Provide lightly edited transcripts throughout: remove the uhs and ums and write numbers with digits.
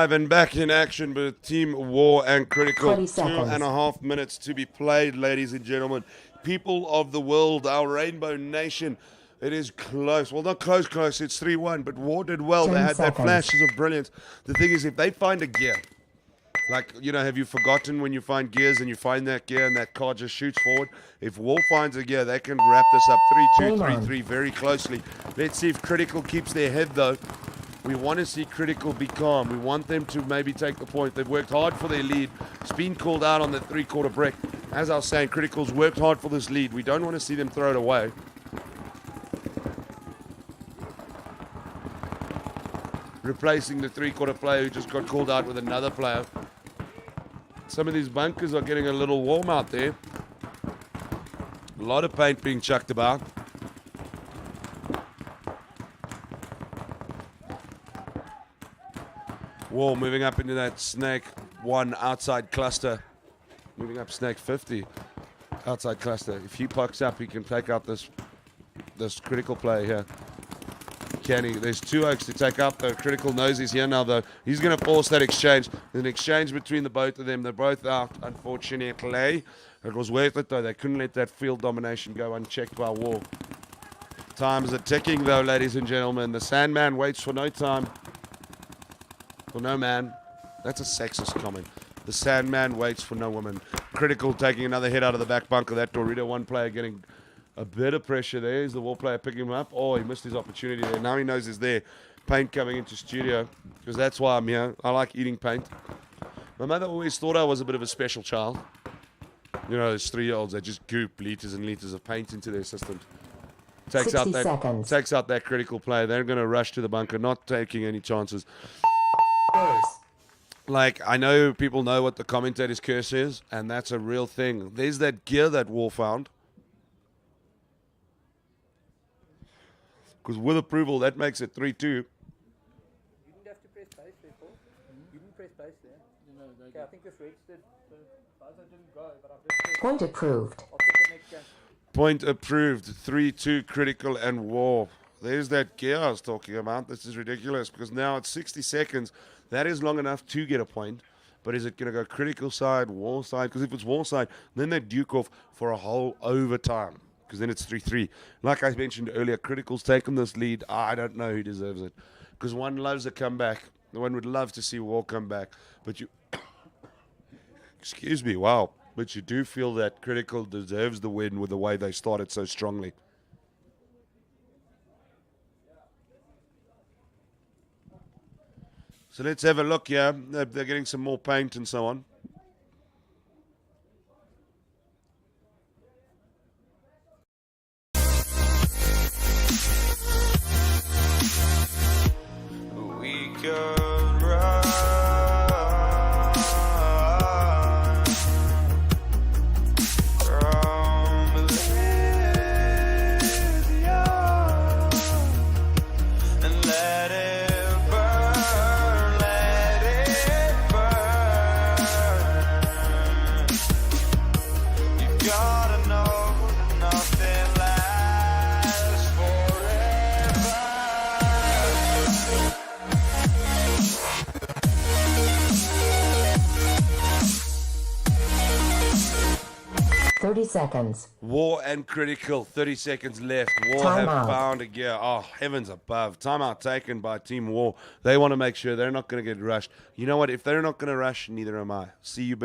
live and back in action with Team War and Critical. 20 seconds. 2.5 minutes to be played, ladies and gentlemen. People of the world, our Rainbow Nation. It is close. Well, not close, it's 3-1, but War did well. 10 They had that seconds. flashes of brilliance. The thing is, if they find a gear, like, you know, have you forgotten when you find gears and you find that gear and that car just shoots forward? If War finds a gear, they can wrap this up 3-2, 3-3 very closely. Let's see if Critical keeps their head, though. We want to see Critical be calm. We want them to maybe take the point. They've worked hard for their lead. It's been called out on the three-quarter break. As I was saying, Critical's worked hard for this lead. We don't want to see them throw it away. Replacing the three-quarter player who just got called out with another player. Some of these bunkers are getting a little warm out there. A lot of paint being chucked about. War moving up into that Snake 1 outside cluster. Moving up Snake 50 outside cluster. If he pucks up, he can take out this Critical player here. Can he? There's 2 Oaks to take out, though. Critical knows he's here now, though. He's going to force that exchange. There's an exchange between the both of them. They're both out, unfortunately. It was worth it, though. They couldn't let that field domination go unchecked by War. Times are ticking, though, ladies and gentlemen. The Sandman waits for no time. For no man. That's a sexist comment. The Sandman waits for no woman. Critical taking another hit out of the back bunker. That Dorito 1 player getting a bit of pressure there. Is the War player picking him up? Oh, he missed his opportunity there. Now he knows he's there. Paint coming into studio, because that's why I'm here. I like eating paint. My mother always thought I was a bit of a special child. You know, those 3-year-olds that just goop liters and liters of paint into their systems. Takes out that Critical player. They're going to rush to the bunker, not taking any chances. Like, I know people know what the commentator's curse is, and that's a real thing. There's that gear that War found. Because with approval, that makes it 3-2. You didn't have to press base there, Paul. You didn't press base there. Okay, I think it's registered. The buzzer didn't go, but I've just pressed. Point approved. I'll take the next game. Point approved. 3-2 Critical and War. There's that gear I was talking about. This is ridiculous because now it's 60 seconds. That is long enough to get a point. But is it going to go Critical side, War side? Because if it's War side, then they duke off for a whole overtime. Because then it's 3-3. Like I mentioned earlier, Critical's taken this lead. I don't know who deserves it. Because one loves a comeback. One would love to see War come back. But you... Excuse me, wow. But you do feel that Critical deserves the win with the way they started so strongly. So let's have a look here. They're getting some more paint and so on. We could run from Bolivia and let it burn, let it burn. You've gotta know that nothing lasts forever. 30 seconds. War and Critical, 30 seconds left. War Timeout. have found a gear. Oh, heavens above. Timeout taken by Team War. They want to make sure they're not going to get rushed. You know what? If they're not going to rush, neither am I. See you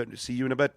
in a bit.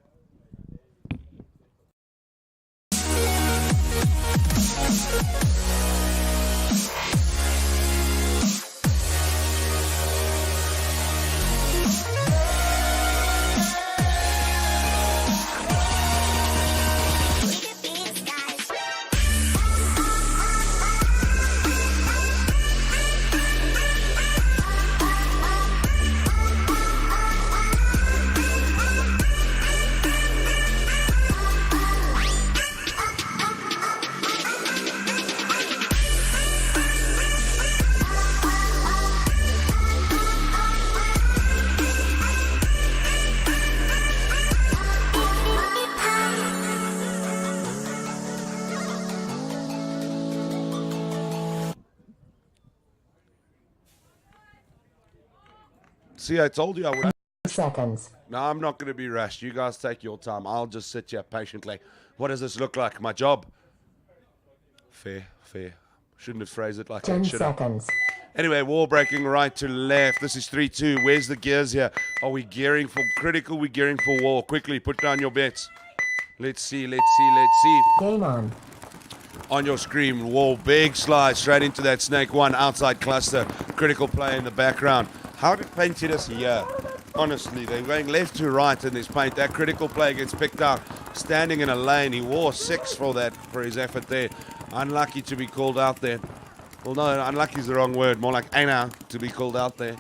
See, I told you I would. Seconds. No, I'm not going to be rushed. You guys take your time. I'll just sit here patiently. What does this look like? My job? Fair. Shouldn't have phrased it like 10 that, should I? seconds. Anyway, wall breaking right to left. This is 3-2. Where's the gears here? Are we gearing for critical? We're gearing for wall. Quickly, put down your bets. Let's see. Game on. On your screen, wall, big slide straight into that snake one outside cluster. Critical play in the background. How did Paint hit us here? Honestly, they're going left to right in this Paint. That critical play gets picked out. Standing in a lane, he wore 6 for his effort there. Unlucky to be called out there. Well, no, unlucky is the wrong word. More like Anna to be called out there.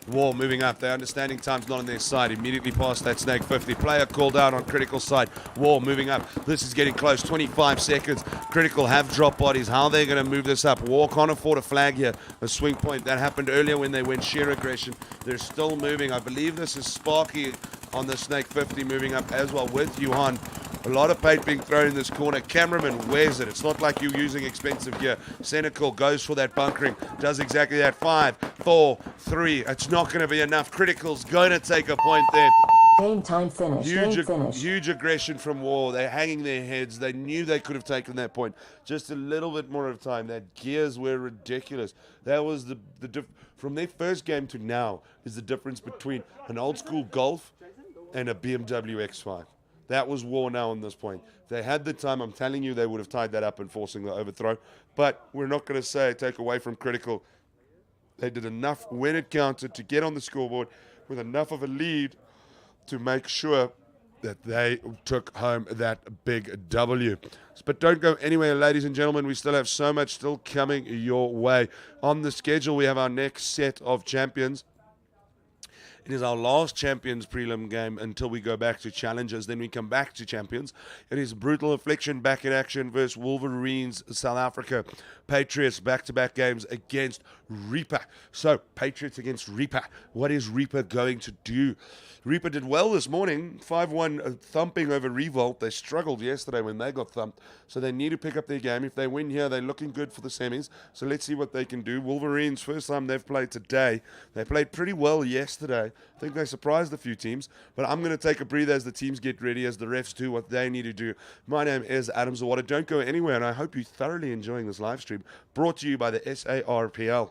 Wall moving up. They're understanding time's not on their side. Immediately past that snake 50. Player called out on critical side. Wall moving up. This is getting close. 25 seconds. Critical have drop bodies. How are they going to move this up? Wall can't afford a flag here. A swing point. That happened earlier when they went sheer aggression. They're still moving. I believe this is Sparky on the snake 50 moving up as well with Johan. A lot of paint being thrown in this corner. Cameraman wears it. It's not like you're using expensive gear. Senecal goes for that bunkering. Does exactly that. 5, 4, 3. It's not going to be enough. Critical's going to take a point there. Game time finish. Huge aggression from Wall. They're hanging their heads. They knew they could have taken that point. Just a little bit more of time. That gears were ridiculous. That was the from their first game to now is the difference between an old school Golf and a BMW X5. That was War now on this point. If they had the time, I'm telling you, they would have tied that up and forcing the overthrow. But we're not going to take away from Critical. They did enough when it counted to get on the scoreboard with enough of a lead to make sure that they took home that big W. But don't go anywhere, ladies and gentlemen. We still have so much still coming your way. On the schedule, we have our next set of champions. It is our last Champions prelim game until we go back to Challengers. Then we come back to Champions. It is Brutal Affliction back in action versus Wolverines, South Africa. Patriots back-to-back games against Reaper. So, Patriots against Reaper. What is Reaper going to do? Reaper did well this morning. 5-1 thumping over Revolt. They struggled yesterday when they got thumped. So they need to pick up their game. If they win here, they're looking good for the semis. So let's see what they can do. Wolverines, first time they've played today. They played pretty well yesterday. I think they surprised a few teams. But I'm going to take a breather as the teams get ready, as the refs do what they need to do. My name is Adam Zawada. Don't go anywhere, and I hope you're thoroughly enjoying this live stream. Brought to you by the SARPL.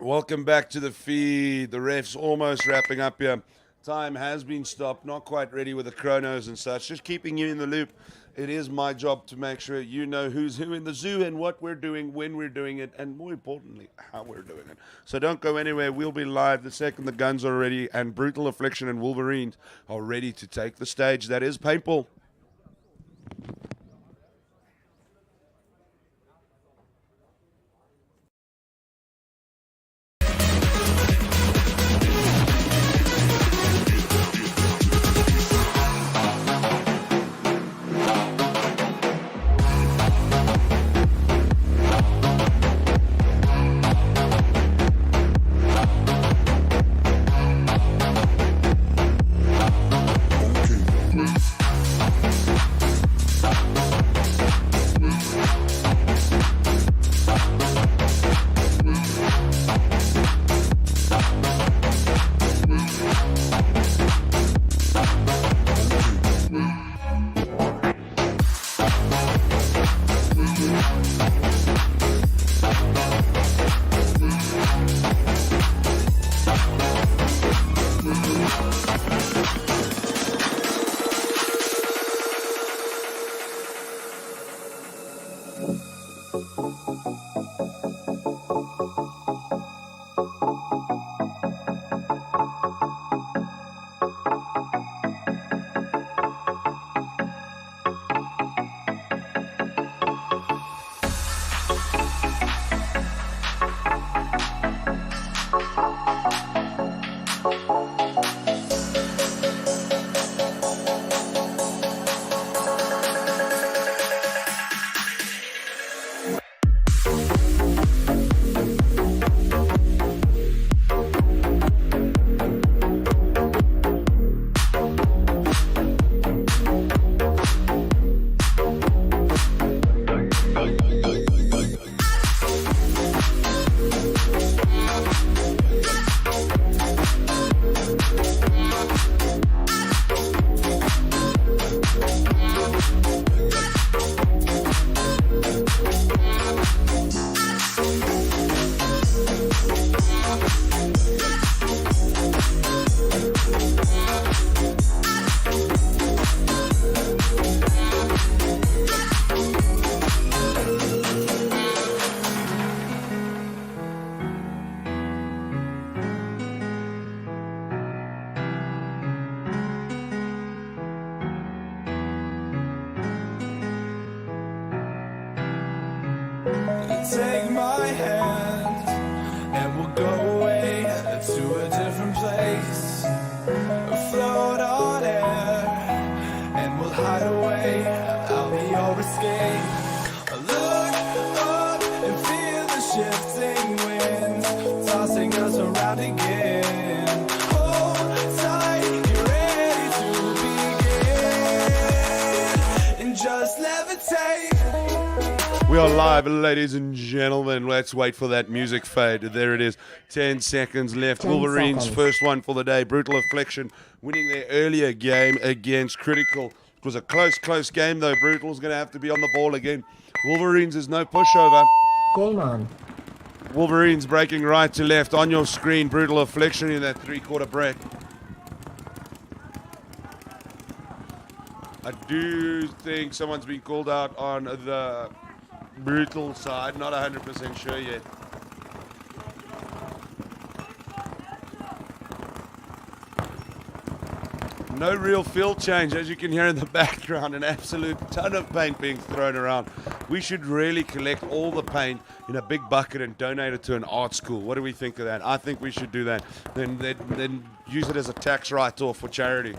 Welcome back to the feed. The ref's almost wrapping up here. Time has been stopped. Not quite ready with the chronos and such. Just keeping you in the loop. It is my job to make sure you know who's who in the zoo and what we're doing, when we're doing it, and more importantly, how we're doing it. So don't go anywhere. We'll be live the second the guns are ready and Brutal Affliction and Wolverines are ready to take the stage. That is Paintball. Take my hand and we'll go away to a different place. Float on air and we'll hide away. I'll be your escape. Look up and feel the shifting winds tossing us around again. Hold tight, get ready to begin and just levitate. We are live, ladies and gentlemen. Let's wait for that music fade. There it is. 10 seconds left. 10 Wolverines, seconds. first one for the day. Brutal Affliction winning their earlier game against Critical. It was a close game, though. Brutal's going to have to be on the ball again. Wolverines is no pushover. Game on. Wolverines breaking right to left on your screen. Brutal Affliction in that three-quarter break. I do think someone's been called out on the Brutal side. Not 100% sure yet. No real field change, as you can hear in the background. An absolute ton of paint being thrown around. We should really collect all the paint in a big bucket and donate it to an art school. What do we think of that? I think we should do that. Then use it as a tax write-off for charity.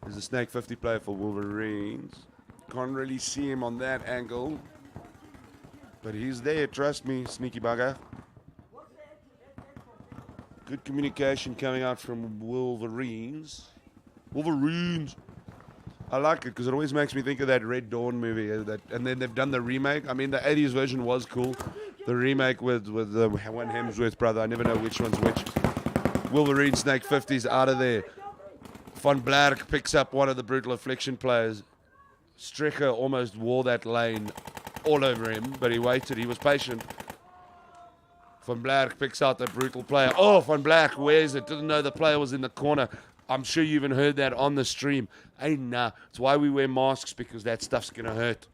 There's a Snake 50 player for Wolverines. Can't really see him on that angle. But he's there, trust me, sneaky bugger. Good communication coming out from Wolverines. Wolverines! I like it because it always makes me think of that Red Dawn movie. And then they've done the remake. I mean, the 80s version was cool. The remake with the one Hemsworth brother. I never know which one's which. Wolverine Snake 50's out of there. Von Blark picks up one of the Brutal Affliction players. Stricker almost wore that lane all over him, but he waited. He was patient. Van Blerk picks out that brutal player. Oh, Van Blerk wears it. Didn't know the player was in the corner. I'm sure you even heard that on the stream. Hey, nah. It's why we wear masks, because that stuff's going to hurt.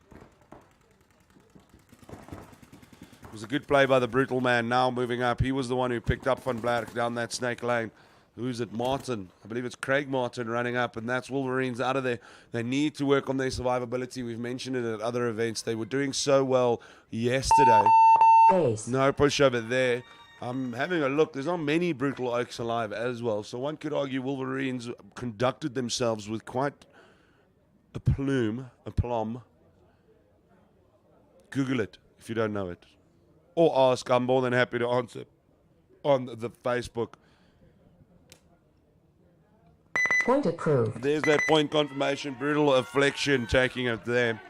It was a good play by the brutal man. Now moving up. He was the one who picked up Van Blerk down that snake lane. Who's it? Martin. I believe it's Craig Martin running up, and that's Wolverines out of there. They need to work on their survivability. We've mentioned it at other events. They were doing so well yesterday. Base. No pushover there. I'm having a look. There's not many brutal oaks alive as well. So one could argue Wolverines conducted themselves with quite a plum. Google it if you don't know it. Or ask. I'm more than happy to answer on the Facebook. Point approved. There's that point confirmation. Brutal Affliction taking it there.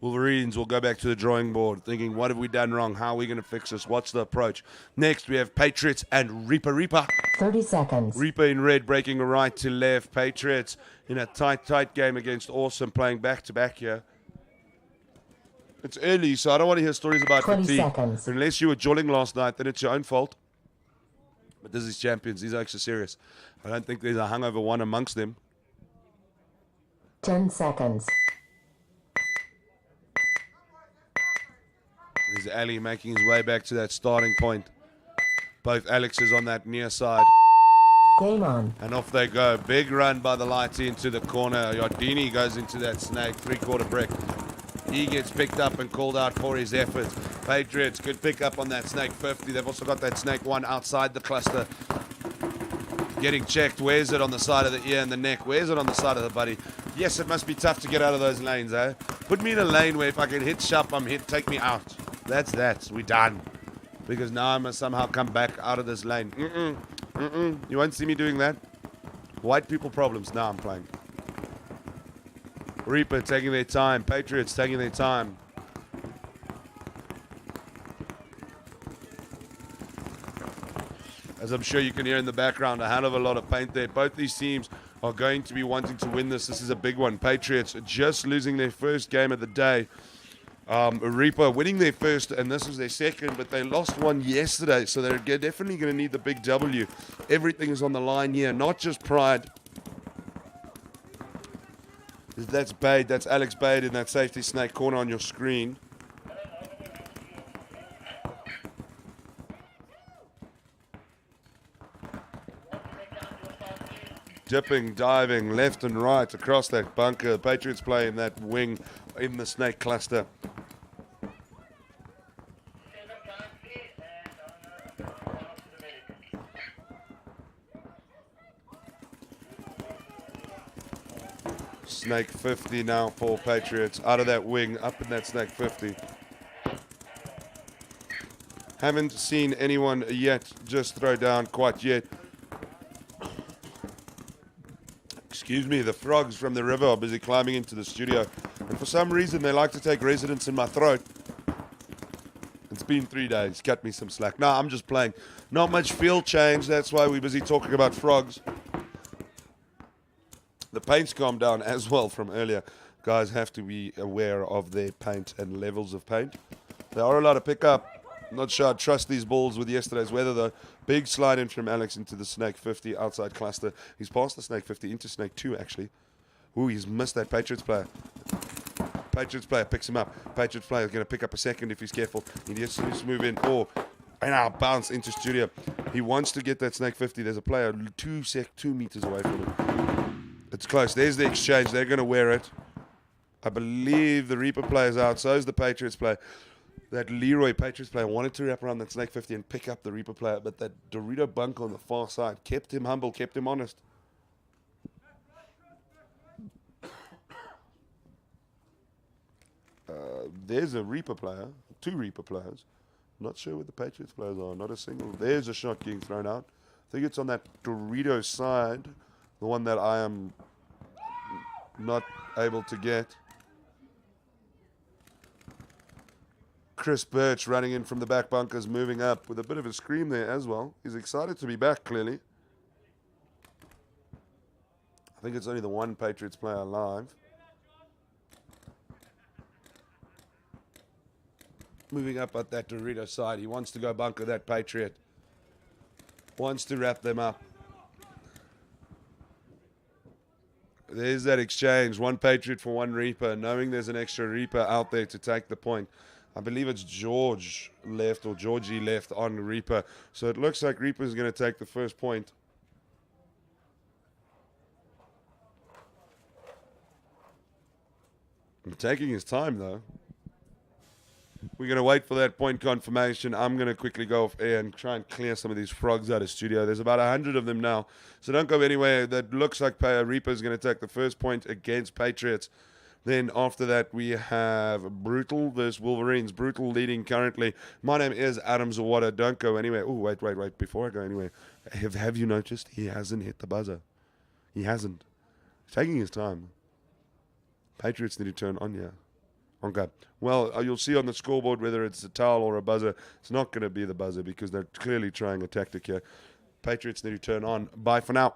Wolverines will go back to the drawing board, thinking, what have we done wrong? How are we going to fix this? What's the approach? Next, we have Patriots and Reaper. 30 seconds. Reaper in red, breaking right to left. Patriots in a tight game against Awesome, playing back-to-back here. It's early, so I don't want to hear stories about 20 fatigue. seconds. Unless you were jolling last night, then it's your own fault. But this is champions. These oaks are serious. I don't think there's a hungover one amongst them. 10 seconds. There's Ali making his way back to that starting point. Both Alexes on that near side. Game on. And off they go. Big run by the Lighty into the corner. Yardini goes into that snake. 3/4 brick. He gets picked up and called out for his efforts. Patriots could pick up on that snake 50. They've also got that snake 1 outside the cluster. Getting checked. Where's it on the side of the ear and the neck? Where's it on the side of the body? Yes, it must be tough to get out of those lanes, eh? Put me in a lane where if I can hit sharp, I'm hit. Take me out. That's that. We're done. Because now I must somehow come back out of this lane. You won't see me doing that. White people problems. Now I'm playing. Reaper taking their time. Patriots taking their time. As I'm sure you can hear in the background, a hell of a lot of paint there. Both these teams are going to be wanting to win this. This is a big one. Patriots just losing their first game of the day. Reaper winning their first, and this is their second, but they lost one yesterday, so they're definitely going to need the big W. Everything is on the line here, not just pride. That's Bade, that's Alex Bade in that safety snake corner on your screen. Dipping, diving, left and right across that bunker. Patriots playing that wing in the snake cluster. Snake 50 now for Patriots. Out of that wing, up in that snake 50. Haven't seen anyone yet just throw down quite yet. Excuse me, the frogs from the river are busy climbing into the studio. And for some reason, they like to take residence in my throat. It's been 3 days. Cut me some slack. No, I'm just playing. Not much field change. That's why we're busy talking about frogs. The paint's calmed down as well from earlier. Guys have to be aware of their paint and levels of paint. There are a lot of pickup. Not sure I trust these balls with yesterday's weather, though. Big slide in from Alex into the snake 50 outside cluster. He's past the snake 50 into snake 2, actually. Ooh, he's missed that Patriots player. Patriots player picks him up. Patriots player is going to pick up a second if he's careful. He needs to move in. Oh, and now bounce into studio. He wants to get that snake 50. There's a player 2 meters away from him. It's close. There's the exchange. They're going to wear it. I believe the Reaper player's out. So is the Patriots player. That Leroy Patriots player wanted to wrap around that snake 50 and pick up the Reaper player, but that Dorito bunk on the far side kept him humble, kept him honest. There's a Reaper player, 2 Reaper players. Not sure where the Patriots players are, not a single. There's a shot getting thrown out. I think it's on that Dorito side, the one that I am not able to get. Chris Birch running in from the back bunkers, moving up with a bit of a scream there as well. He's excited to be back, clearly. I think it's only the one Patriots player alive. Moving up at that Dorito side. He wants to go bunker that Patriot. Wants to wrap them up. There's that exchange. One Patriot for one Reaper. Knowing there's an extra Reaper out there to take the point. I believe it's George left or Georgie left on Reaper. So it looks like Reaper's going to take the first point. I'm taking his time though. We're going to wait for that point confirmation. I'm going to quickly go off air and try and clear some of these frogs out of studio. There's about 100 of them now. So don't go anywhere. That looks like Reaper is going to take the first point against Patriots. Then after that, we have Brutal versus Wolverines. Brutal leading currently. My name is Adam Zawada. Don't go anywhere. Oh, wait. Before I go anywhere, have you noticed he hasn't hit the buzzer? He hasn't. He's taking his time. Patriots need to turn on here. Okay. Well, you'll see on the scoreboard whether it's a towel or a buzzer. It's not going to be the buzzer because they're clearly trying a tactic here. Patriots need to turn on. Bye for now.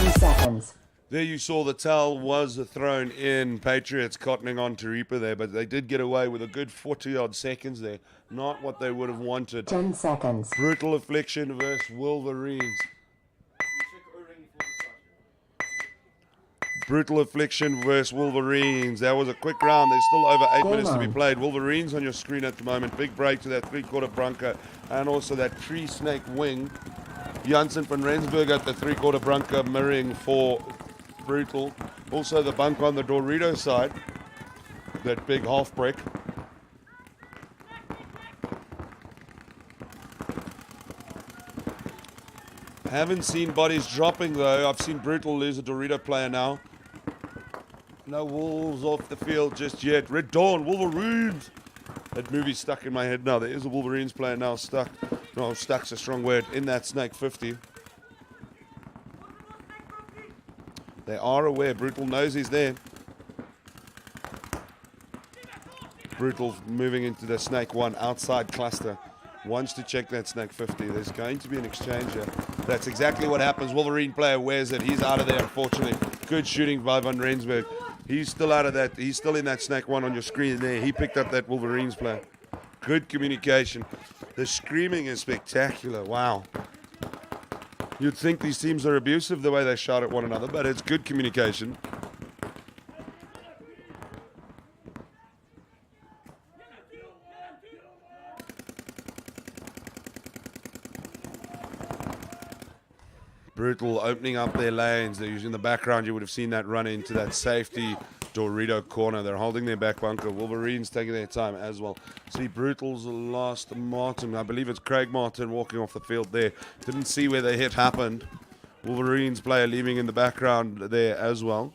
20 seconds. There you saw the towel was thrown in. Patriots cottoning on to Reaper there, but they did get away with a good 40-odd seconds there. Not what they would have wanted. 10 seconds. Brutal Affliction versus Wolverines. Brutal Affliction versus Wolverines. That was a quick round. There's still over 8 minutes to be played. Wolverines on your screen at the moment. Big break to that three-quarter bunker and also that tree snake wing. Janssen van Rensburg at the three-quarter bunker mirroring for Brutal. Also the bunk on the Dorito side. That big half break. Haven't seen bodies dropping though. I've seen Brutal lose a Dorito player now. No Wolves off the field just yet. Red Dawn, Wolverines. That movie's stuck in my head now. There is a Wolverines player now stuck. No, stuck's a strong word. In that Snake 50. They are aware. Brutal knows he's there. Brutal moving into the Snake 1 outside cluster. Wants to check that Snake 50. There's going to be an exchange here. That's exactly what happens. Wolverine player wears it. He's out of there, unfortunately. Good shooting by Van Rensburg. He's still out of that. He's still in that Snake 1 on your screen there. He picked up that Wolverines player. Good communication. The screaming is spectacular. Wow. You'd think these teams are abusive the way they shout at one another, but it's good communication. Brutal opening up their lanes. They're using the background. You would have seen that run into that safety Dorito corner. They're holding their back bunker. Wolverines taking their time as well. See, Brutal's lost Martin. I believe it's Craig Martin walking off the field there. Didn't see where the hit happened. Wolverines player leaving in the background there as well.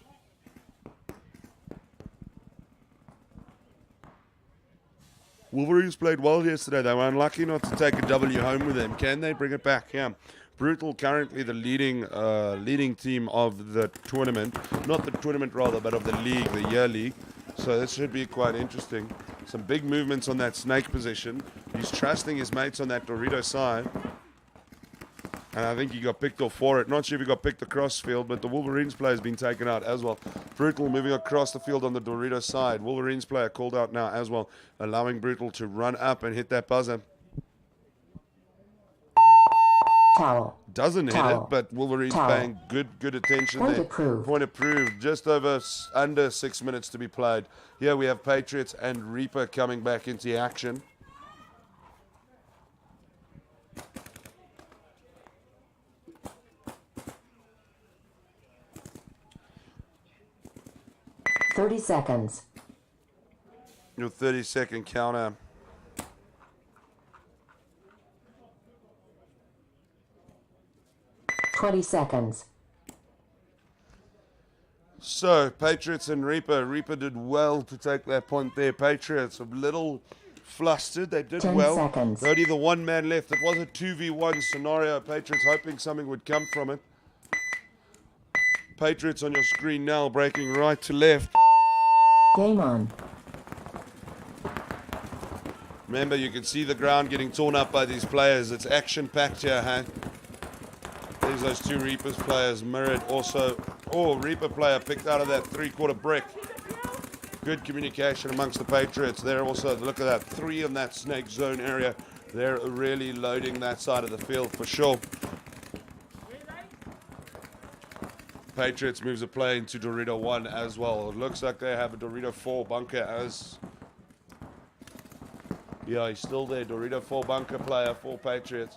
Wolverines played well yesterday. They were unlucky not to take a W home with them. Can they bring it back? Yeah. Brutal currently the leading team of the tournament. Not the tournament rather, but of the league, the year league. So this should be quite interesting. Some big movements on that Snake position. He's trusting his mates on that Dorito side. And I think he got picked off for it. Not sure if he got picked across field, but the Wolverines player has been taken out as well. Brutal moving across the field on the Dorito side. Wolverines player called out now as well, allowing Brutal to run up and hit that buzzer. Towel. Doesn't hit it, but Wolverines paying good attention there. Point approved. Just under 6 minutes to be played. Here we have Patriots and Reaper coming back into action. "30 seconds. Your 30-second counter. Twenty seconds. So, Patriots and Reaper. Reaper did well to take that point there. Patriots a little flustered. They did 10 well. seconds. Only the one man left. It was a 2v1 scenario. Patriots hoping something would come from it. Patriots on your screen now, breaking right to left. Game on. Remember, you can see the ground getting torn up by these players. It's action-packed here, hey? There's those two Reapers players mirrored also. Oh, Reaper player picked out of that three-quarter brick. Good communication amongst the Patriots. They're also, look at that, 3 in that snake zone area. They're really loading that side of the field for sure. Patriots moves a play into Dorito 1 as well. It looks like they have a Dorito 4 bunker as... Yeah, he's still there. Dorito 4 bunker player for Patriots.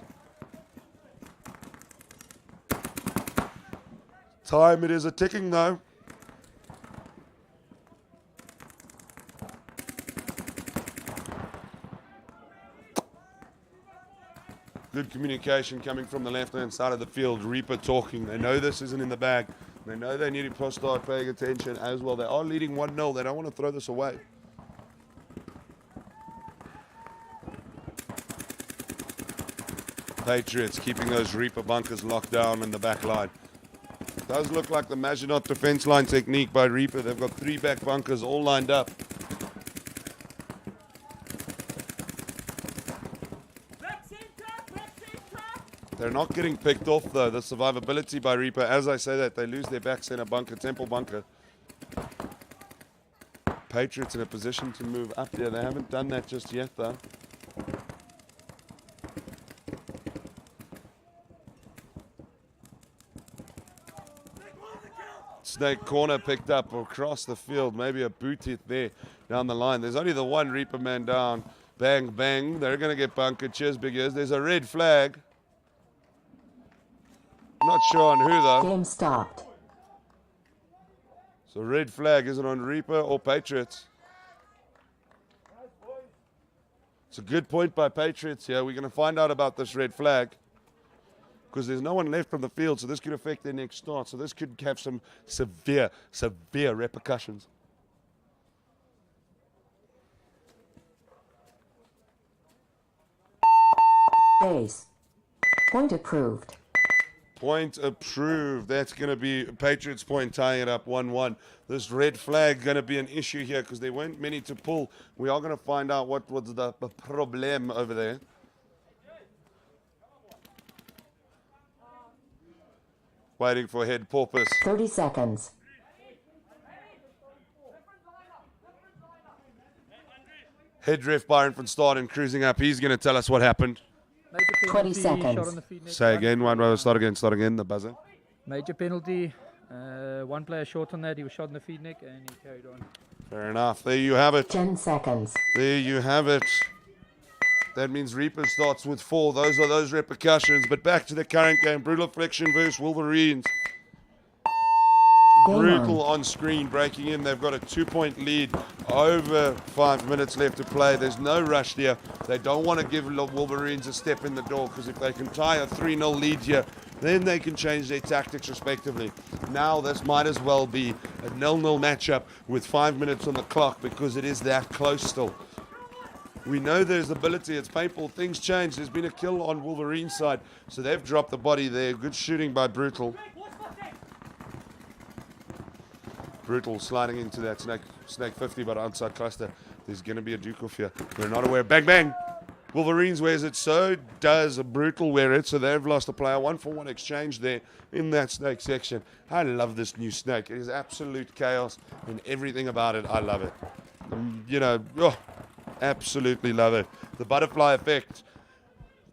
Time it is a ticking though. Good communication coming from the left-hand side of the field. Reaper talking. They know this isn't in the bag. They know they need to start paying attention as well. They are leading 1-0. They don't want to throw this away. Patriots keeping those Reaper bunkers locked down in the back line. Does look like the Maginot defense line technique by Reaper. They've got 3 back bunkers all lined up. They're not getting picked off though. The survivability by Reaper, as I say that, they lose their back center bunker, temple bunker. Patriots in a position to move up there. They haven't done that just yet though. Snake corner picked up across the field. Maybe a boot hit there down the line. There's only the one Reaper man down. Bang, bang. They're going to get bunkered. Cheers, big ears. There's a red flag. Not sure on who, though. Game stopped. So red flag, is it on Reaper or Patriots? It's a good point by Patriots here. We're going to find out about this red flag, because there's no one left from the field, so this could affect their next start. So this could have some severe repercussions. Base. Point approved. Point approved. That's going to be Patriots point, tying it up 1-1. This red flag going to be an issue here because there weren't many to pull. We are going to find out what was the problem over there. Waiting for head porpoise. 30 seconds. Head ref Byron from start and cruising up. He's going to tell us what happened. Major 20 penalty, seconds. shot on the feed net, Say again, start again, the buzzer. Major penalty. One player short on that. He was shot in the feed neck and he carried on. Fair enough. There you have it. 10 seconds. There you have it. That means Reaper starts with 4. Those are those repercussions. But back to the current game. Brutal Affliction versus Wolverines. Game Brutal on. on screen, breaking in. They've got a 2-point lead. Over 5 minutes left to play. There's no rush there. They don't want to give Wolverines a step in the door, because if they can tie a 3-0 lead here, then they can change their tactics respectively. Now this might as well be a 0-0 matchup with 5 minutes on the clock, because it is that close still. We know there's ability. It's Paintball. Things change. There's been a kill on Wolverine's side, so they've dropped the body there. Good shooting by Brutal. Brutal sliding into that snake 50, but outside cluster. There's going to be a Duke off here. We're not aware. Bang, bang. Wolverines wears it. So does Brutal wear it. So they've lost a player. 1-for-1 exchange there in that snake section. I love this new snake. It is absolute chaos, and everything about it, I love it. You know, absolutely love it. The butterfly effect.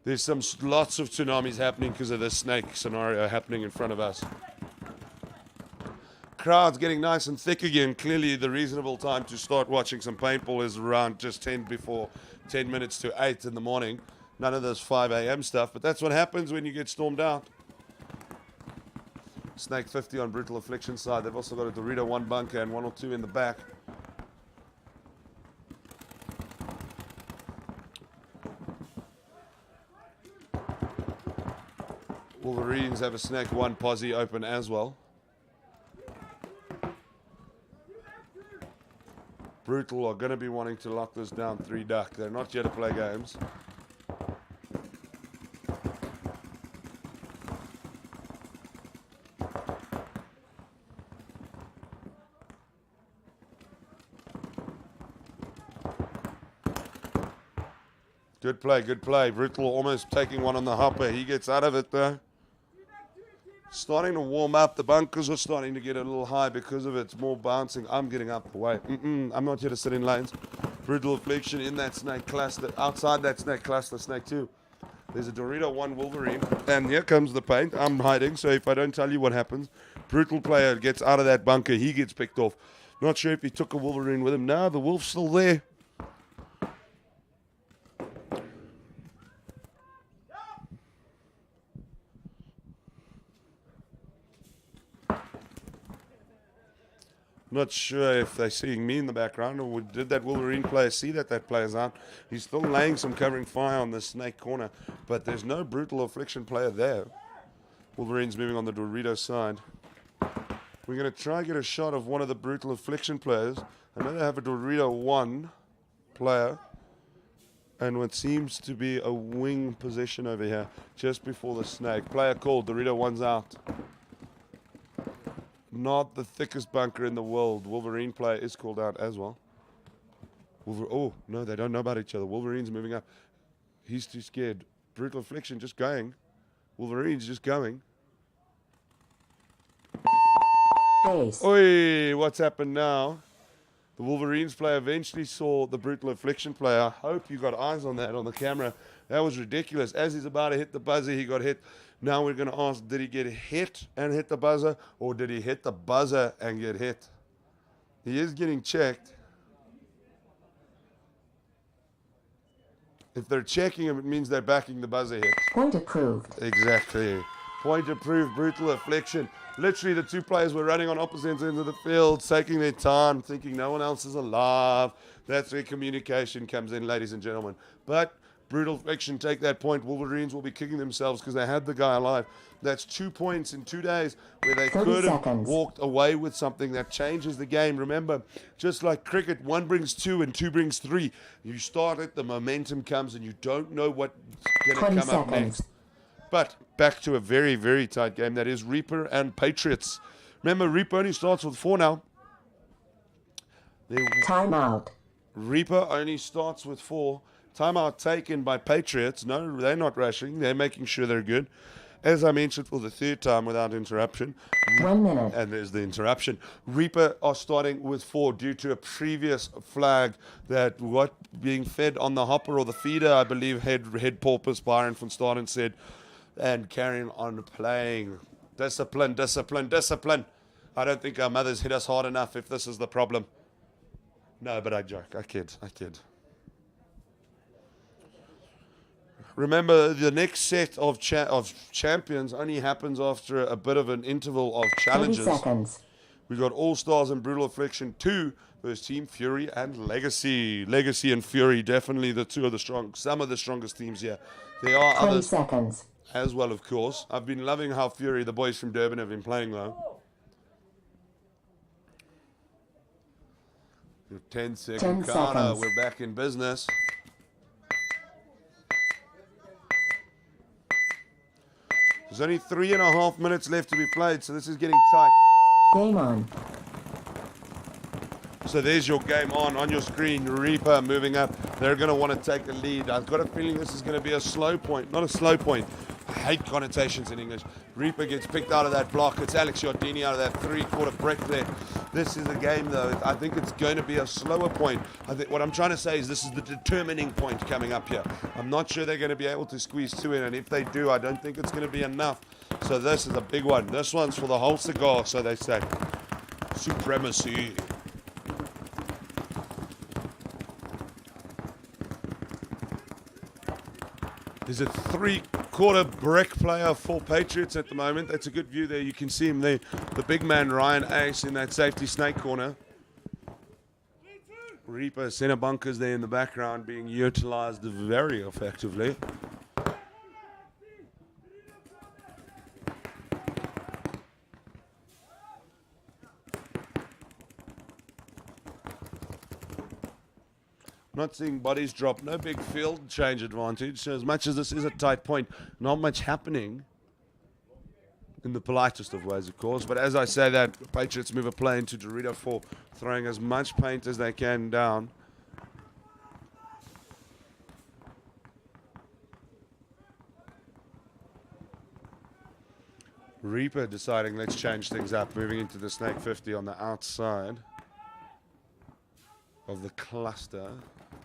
There's lots of tsunamis happening because of this snake scenario happening in front of us. Crowd's getting nice and thick again. Clearly the reasonable time to start watching some paintball is around just 10 minutes to 8 in the morning. None of this 5 a.m. stuff, but that's what happens when you get stormed out. Snake 50 on Brutal Affliction side. They've also got a Dorito 1 bunker and 1 or 2 in the back. Wolverines have a snake 1 posse open as well. Brutal are going to be wanting to lock this down 3 duck. They're not here to play games. Good play, good play. Brutal almost taking one on the hopper. He gets out of it though. Starting to warm up. The bunkers are starting to get a little high because of it. It's more bouncing. I'm getting up away. I'm not here to sit in lanes. Brutal Affliction in that snake cluster. Outside that snake cluster, snake 2. There's a Dorito 1 Wolverine. And here comes the paint. I'm hiding, so if I don't tell you what happens, Brutal player gets out of that bunker. He gets picked off. Not sure if he took a Wolverine with him. No, the wolf's still there. Not sure if they're seeing me in the background, or did that Wolverine player see that player's out. He's still laying some covering fire on the snake corner, but there's no Brutal Affliction player there. Wolverines moving on the Dorito side. We're going to try and get a shot of one of the Brutal Affliction players. I know they have a Dorito 1 player, and what seems to be a wing position over here, just before the snake. Player called, Dorito 1's out. Not the thickest bunker in the world. Wolverine player is called out as well. Oh, no, they don't know about each other. Wolverine's moving up. He's too scared. Brutal Affliction just going. Wolverine's just going. Base. Oi, what's happened now? The Wolverines player eventually saw the Brutal Affliction player. I hope you got eyes on that on the camera. That was ridiculous. As he's about to hit the buzzer, he got hit. Now we're going to ask, did he get hit and hit the buzzer, or did he hit the buzzer and get hit? He is getting checked. If they're checking him, it means they're backing the buzzer hit. Point approved. Exactly. Point approved, Brutal Affliction. Literally, the 2 players were running on opposite ends of the field, taking their time, thinking no one else is alive. That's where communication comes in, ladies and gentlemen. But Brutal Affliction take that point. Wolverines will be kicking themselves because they had the guy alive. That's 2 points in 2 days where they could have walked away with something that changes the game. Remember, just like cricket, 1 brings 2 and 2 brings 3. You start it, the momentum comes, and you don't know what's going to come up next. But back to a very, very tight game. That is Reaper and Patriots. Remember, Reaper only starts with 4 now. Timeout. Reaper only starts with 4. Timeout taken by Patriots. No, they're not rushing. They're making sure they're good. As I mentioned for the 3rd time without interruption. 1 minute. And there's the interruption. Reaper are starting with 4 due to a previous flag that what being fed on the hopper or the feeder, I believe head porpoise Byron van Staden said, and carrying on playing. Discipline, discipline, discipline. I don't think our mothers hit us hard enough if this is the problem. No, but I joke. I kid. Remember, the next set of champions only happens after a bit of an interval of challenges. 30 seconds. We've got All-Stars and Brutal Affliction 2 versus Team Fury and Legacy. Legacy and Fury, definitely some of the strongest teams here. There are 20 others seconds. as well, of course. I've been loving how Fury, the boys from Durban, have been playing, though. 10-second counter. We're back in business. There's only 3.5 minutes left to be played, so this is getting tight. Game on. So there's your game on your screen. Reaper moving up. They're going to want to take the lead. I've got a feeling this is going to be a slow point. Not a slow point. I hate connotations in English. Reaper gets picked out of that block. It's Alex Giardini out of that 3/4 brick there. This is a game, though. I think it's going to be a slower point. I think what I'm trying to say is this is the determining point coming up here. I'm not sure they're going to be able to squeeze 2 in, and if they do, I don't think it's going to be enough. So this is a big one. This one's for the whole cigar, so they say. Supremacy. There's a 3/4 brick player for Patriots at the moment. That's a good view there. You can see him there. The big man, Ryan Ace, in that safety snake corner. Reaper center bunkers there in the background being utilized very effectively. Not seeing bodies drop. No big field change advantage. So as much as this is a tight point, not much happening. In the politest of ways, of course. But as I say that, Patriots move a play into Dorito 4, throwing as much paint as they can down. Reaper deciding let's change things up, moving into the Snake 50 on the outside of the cluster.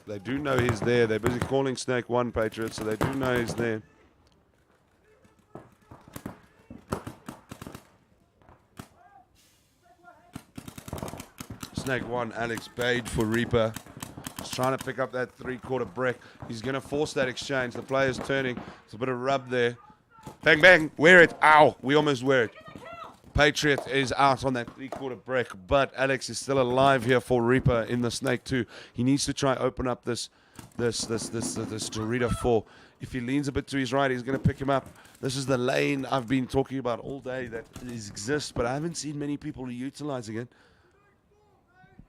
They do know he's there. They're busy calling Snake 1, Patriots, so they do know he's there. Snake 1, Alex paid for Reaper. He's trying to pick up that 3/4 brick. He's going to force that exchange. The player's turning. There's a bit of rub there. Bang, bang. Wear it. Ow. We almost wear it. Patriot is out on that 3/4 brick, but Alex is still alive here for Reaper in the Snake 2. He needs to try open up this Dorito 4. If he leans a bit to his right, he's going to pick him up. This is the lane I've been talking about all day that exists, but I haven't seen many people utilizing it.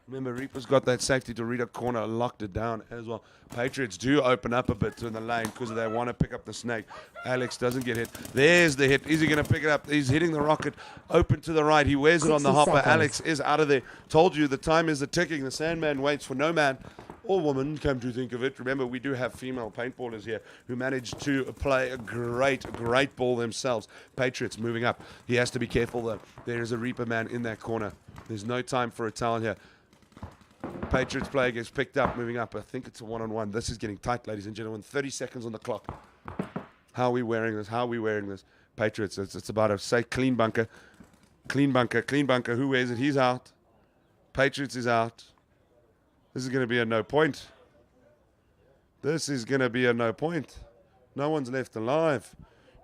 Remember, Reaper's got that safety Dorito corner, locked it down as well. Patriots do open up a bit in the lane because they want to pick up the Snake. Alex doesn't get hit. There's the hit. Is he going to pick it up? He's hitting the rocket. Open to the right. He wears it on the hopper. Seconds. Alex is out of there. Told you the time is the ticking. The Sandman waits for no man or woman, come to think of it. Remember, we do have female paintballers here who managed to play a great ball themselves. Patriots moving up. He has to be careful, though. There is a Reaper man in that corner. There's no time for a towel here. Patriots player gets picked up, moving up. I think it's a one-on-one. This is getting tight, ladies and gentlemen. 30 seconds on the clock. How are we wearing this? How are we wearing this? Patriots, it's about a safe, clean bunker. Clean bunker, clean bunker. Who wears it? He's out. Patriots is out. This is going to be a no point. This is going to be a no point. No one's left alive.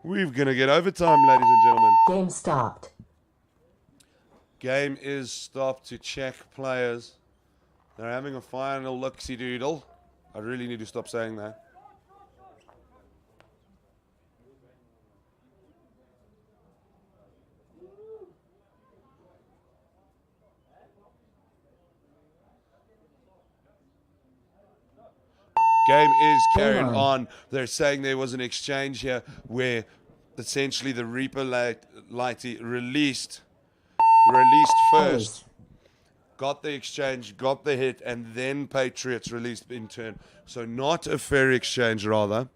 We're going to get overtime, ladies and gentlemen. Game stopped. Game is stopped to check players. They're having a final look-see doodle. I really need to stop saying that. Game is carried on. They're saying there was an exchange here where essentially the Reaper Lighty released first. Got the exchange, got the hit, and then Patriots released in turn. So not a fair exchange, rather.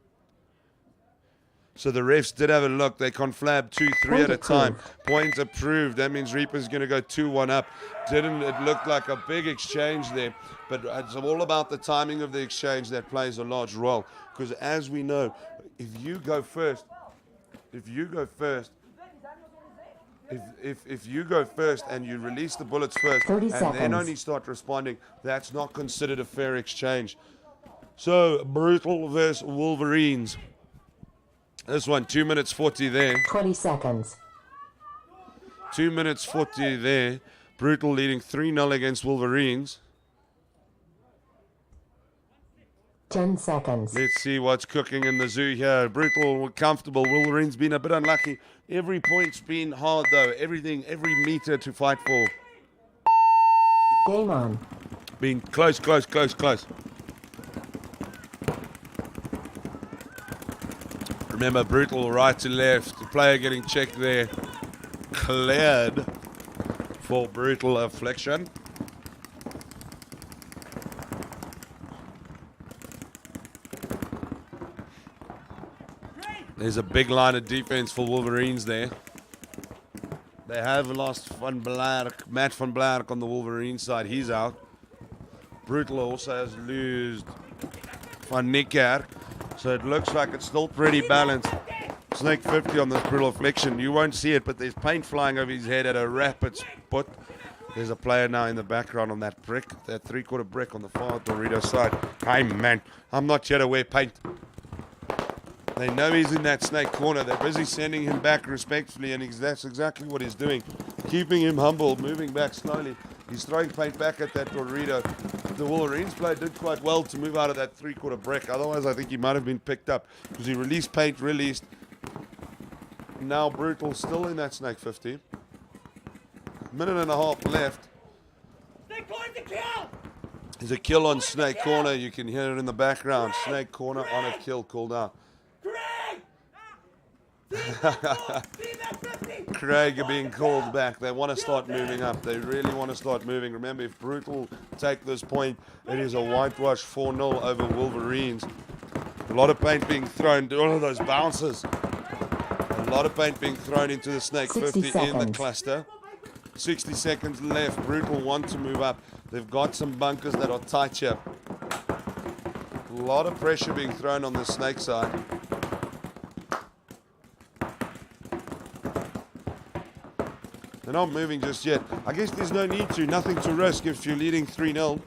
So the refs did have a look. They conflabbed 2-3 at a time. Point approved. That means Reaper's going to go 2-1 up. Didn't it look like a big exchange there? But it's all about the timing of the exchange that plays a large role. Because as we know, if you go first, if you go first and you release the bullets first and then only start responding, that's not considered a fair exchange. So, Brutal versus Wolverines. This one, 2 minutes 40 there. 20 seconds. 2 minutes 40 there. Brutal leading 3-0 against Wolverines. 10 seconds. Let's see what's cooking in the zoo here. Brutal, comfortable. Wolverines been a bit unlucky. Every point's been hard, though. Everything, every meter to fight for. Game on. Been close. Remember, Brutal right to left. The player getting checked there. Cleared for Brutal Affliction. There's a big line of defense for Wolverines there. They have lost Matt van Blark on the Wolverines side. He's out. Brutal also has lost Van Niekerk. So it looks like it's still pretty balanced. Snake 50 on this Brutal Affliction. You won't see it, but there's paint flying over his head at a rapid spot. There's a player now in the background on that brick, that 3/4 brick on the far Dorito side. Hey, man, I'm not here to wear paint. They know he's in that Snake corner. They're busy sending him back respectfully, and that's exactly what he's doing. Keeping him humble, moving back slowly. He's throwing paint back at that Dorito. The Wolverines player did quite well to move out of that 3/4 brick. Otherwise, I think he might have been picked up because he released paint, released. Now Brutal still in that Snake 50. Minute and a half left. There's a kill on Snake Corner. You can hear it in the background. Snake Corner on a kill called out. Craig are being called back. They want to start moving up. They really want to start moving. Remember, if Brutal take this point, it is a whitewash 4-0 over Wolverines. A lot of paint being thrown. All of those bounces. A lot of paint being thrown into the Snake 50 in the cluster. 60 seconds left. Brutal want to move up. They've got some bunkers that are tight here. A lot of pressure being thrown on the Snake side. They're not moving just yet. I guess there's no need to. Nothing to risk if you're leading 3-0.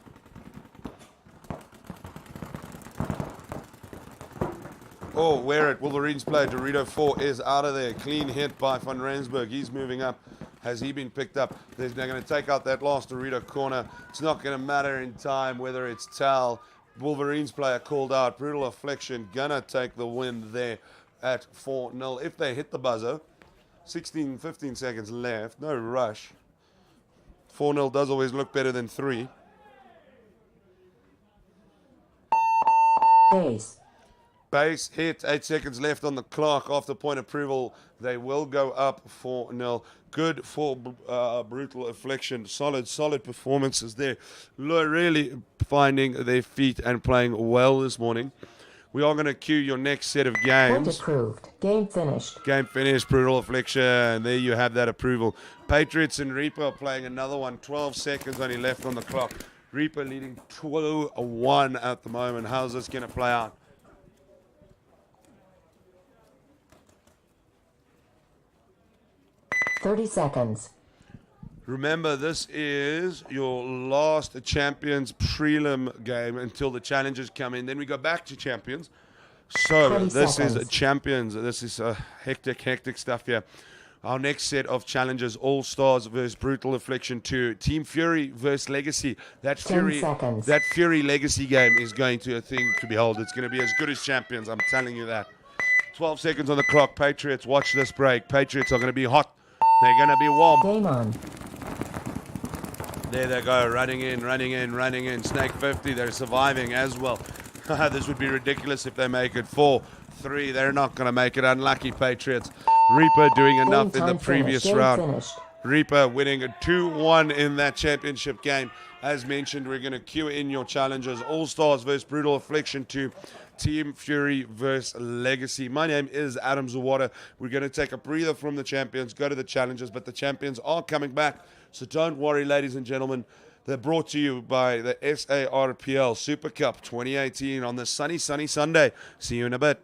Oh, where it? Wolverines player Dorito 4 is out of there. Clean hit by Van Rensburg. He's moving up. Has he been picked up? They're going to take out that last Dorito corner. It's not going to matter in time whether it's Tal. Wolverines player called out. Brutal Affliction gonna take the win there at 4-0. If they hit the buzzer, 15 seconds left. No rush. 4-0 does always look better than 3. Base hit. 8 seconds left on the clock. After point approval, they will go up 4-0. Good for Brutal Affliction. Solid performances there. Really finding their feet and playing well this morning. We are going to cue your next set of games. Point approved. Game finished. Game finished, Brutal Affliction. There you have that approval. Patriots and Reaper are playing another one. 12 seconds only left on the clock. Reaper leading 2-1 at the moment. How's this going to play out? $30 seconds. Remember, this is your last Champions prelim game until the challenges come in. Then we go back to Champions. So 20 this seconds. is Champions. This is hectic stuff here. Our next set of challenges: All Stars versus Brutal Affliction 2, Team Fury versus Legacy. That 10 seconds. that Fury Legacy game is going to a thing to behold. It's going to be as good as Champions. I'm telling you that. 12 seconds on the clock. Patriots, watch this break. Patriots are going to be hot. They're going to be warm. Game on. There they go, running in. Snake 50, they're surviving as well. This would be ridiculous if they make it. 4-3, they're not going to make it. Unlucky Patriots. Reaper doing enough in the previous round. Finished. Reaper winning a 2-1 in that championship game. As mentioned, we're going to queue in your challenges. All Stars versus Brutal Affliction 2. Team Fury versus Legacy. My name is Adam Zawada. We're going to take a breather from the champions, go to the challenges, but the champions are coming back. So don't worry, ladies and gentlemen. They're brought to you by the SARPL Super Cup 2018 on this sunny Sunday. See you in a bit.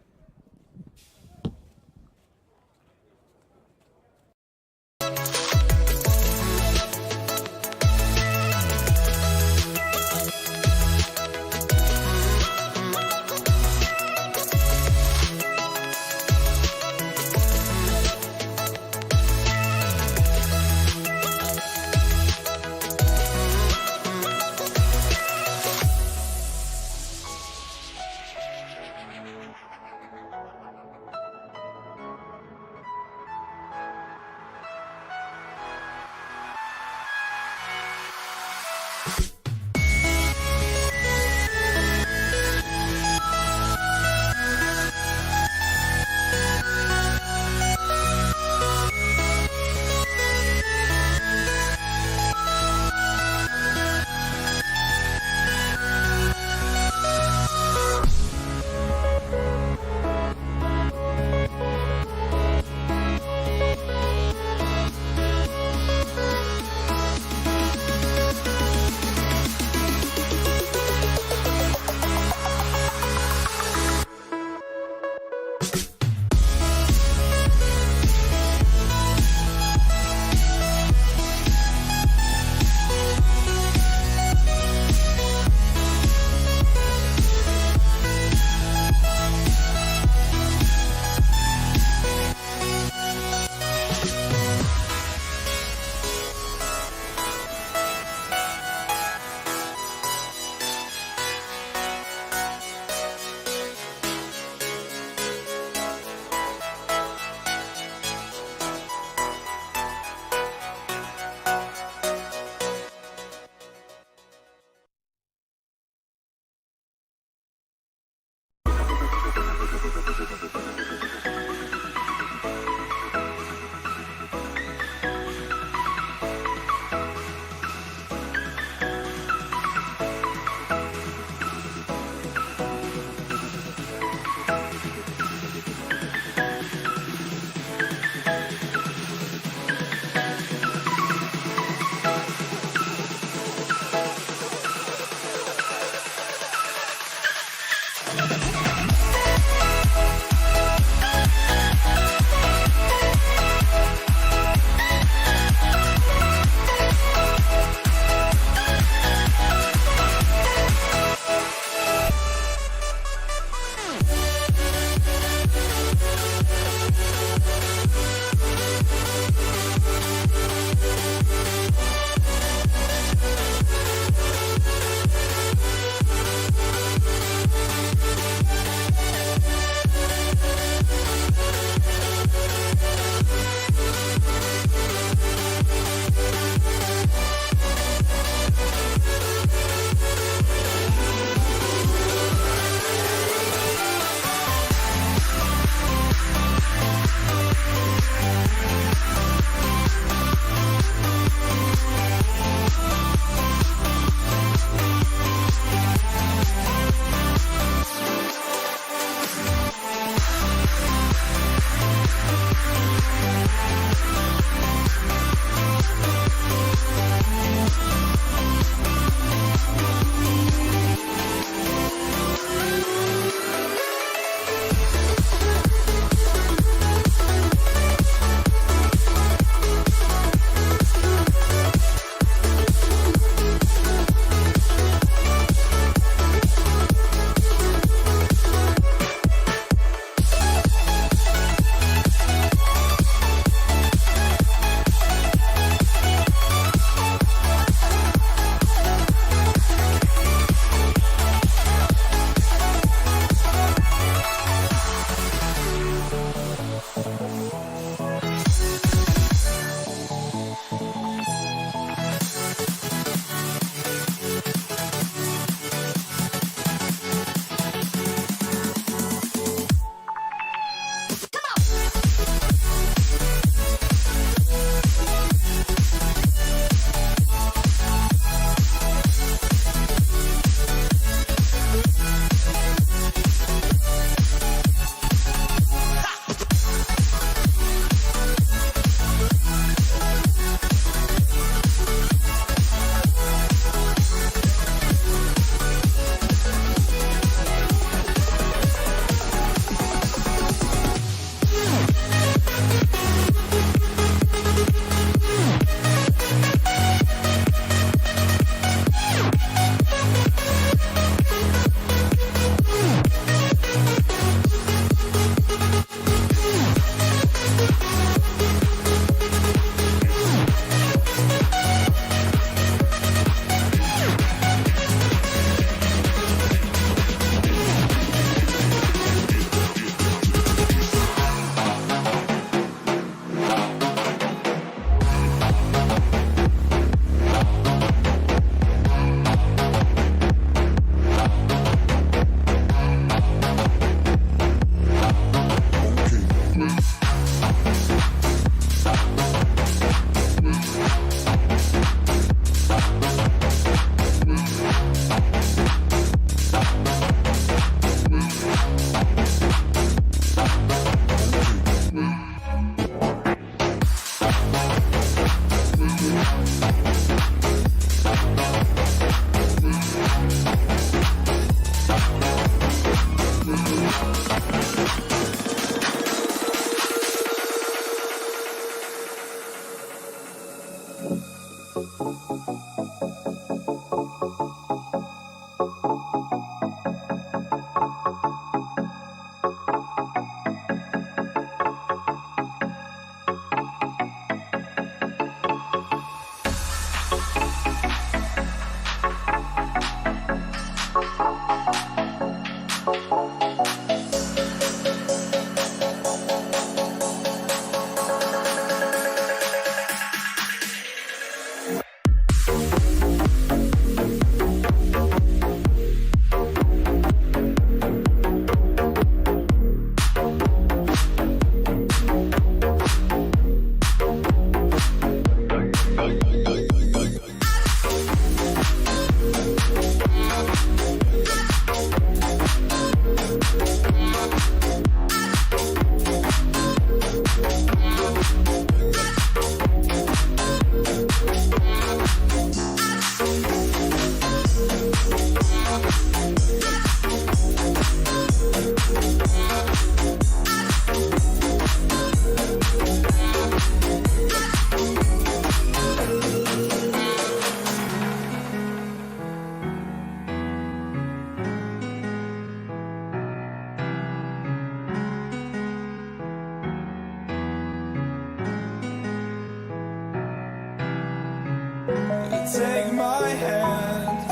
take my hand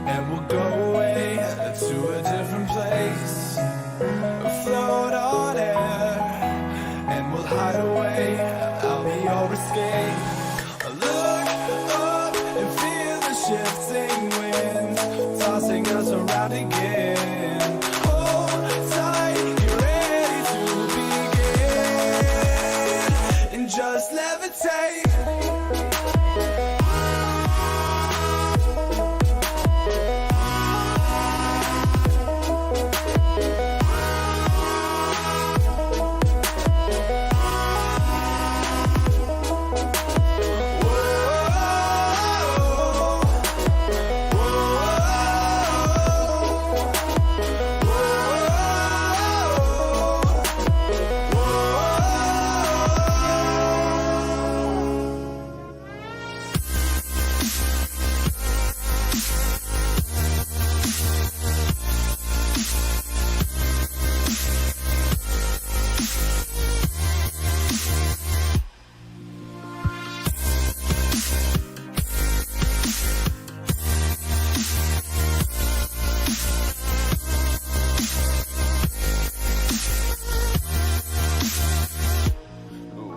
and we'll go away to a different place. Float on air and we'll hide away. I'll be your escape. Look up and feel the shifting wind tossing us around again. Hold tight, get ready to begin and just levitate.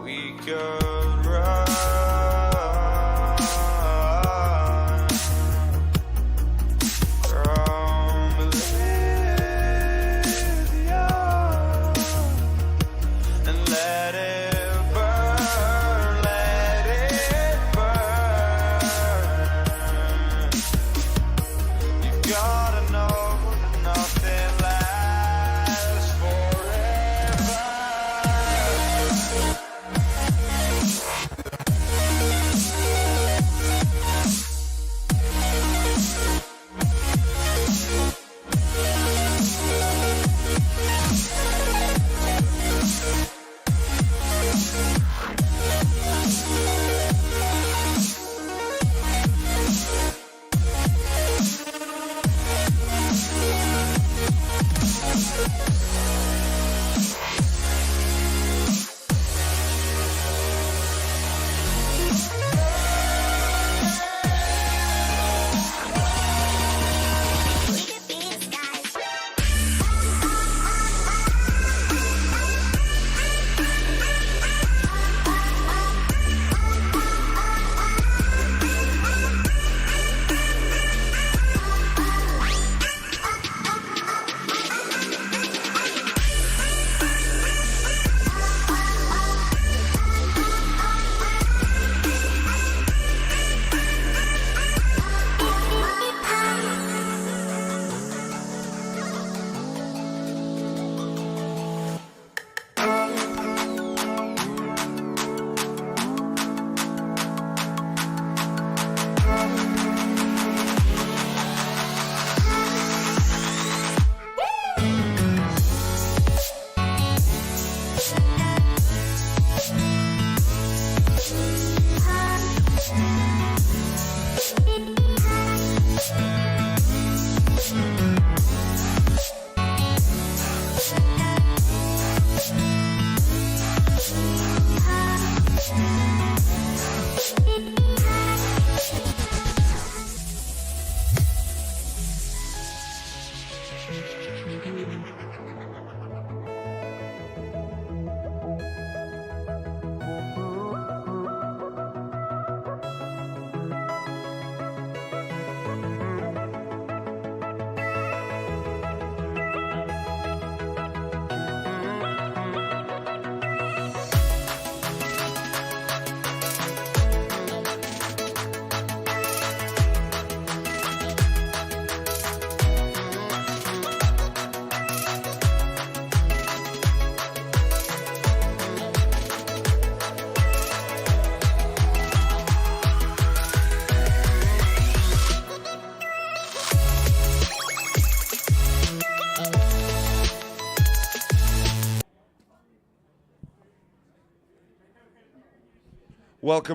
We could run from Bolivia and let it burn, let it burn. You've gotta know that nothing lasts forever.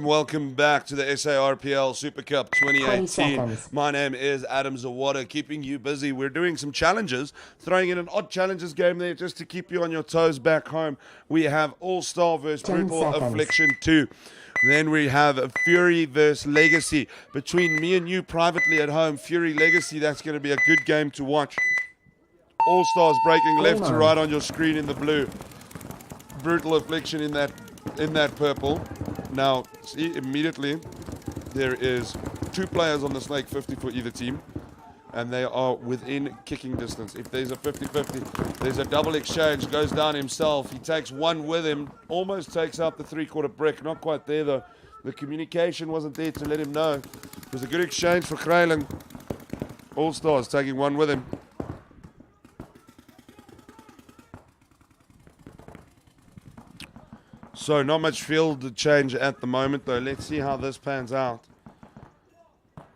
Welcome back to the SARPL Super Cup 20 2018. seconds. My name is Adam Zawada, keeping you busy. We're doing some challenges, throwing in an odd challenges game there just to keep you on your toes back home. We have All-Star versus 10 Brutal seconds. Affliction 2. Then we have a Fury versus Legacy. Between me and you privately at home, Fury Legacy, that's going to be a good game to watch. All Stars breaking left to right on your screen in the blue. Brutal Affliction in that purple. Now, see, immediately, there is 2 players on the Snake 50 for either team, and they are within kicking distance. If there's a 50-50, there's a double exchange, goes down himself. He takes one with him, almost takes out the 3/4 brick. Not quite there, though. The communication wasn't there to let him know. It was a good exchange for Kralen. All Stars taking one with him. So not much field change at the moment, though. Let's see how this pans out.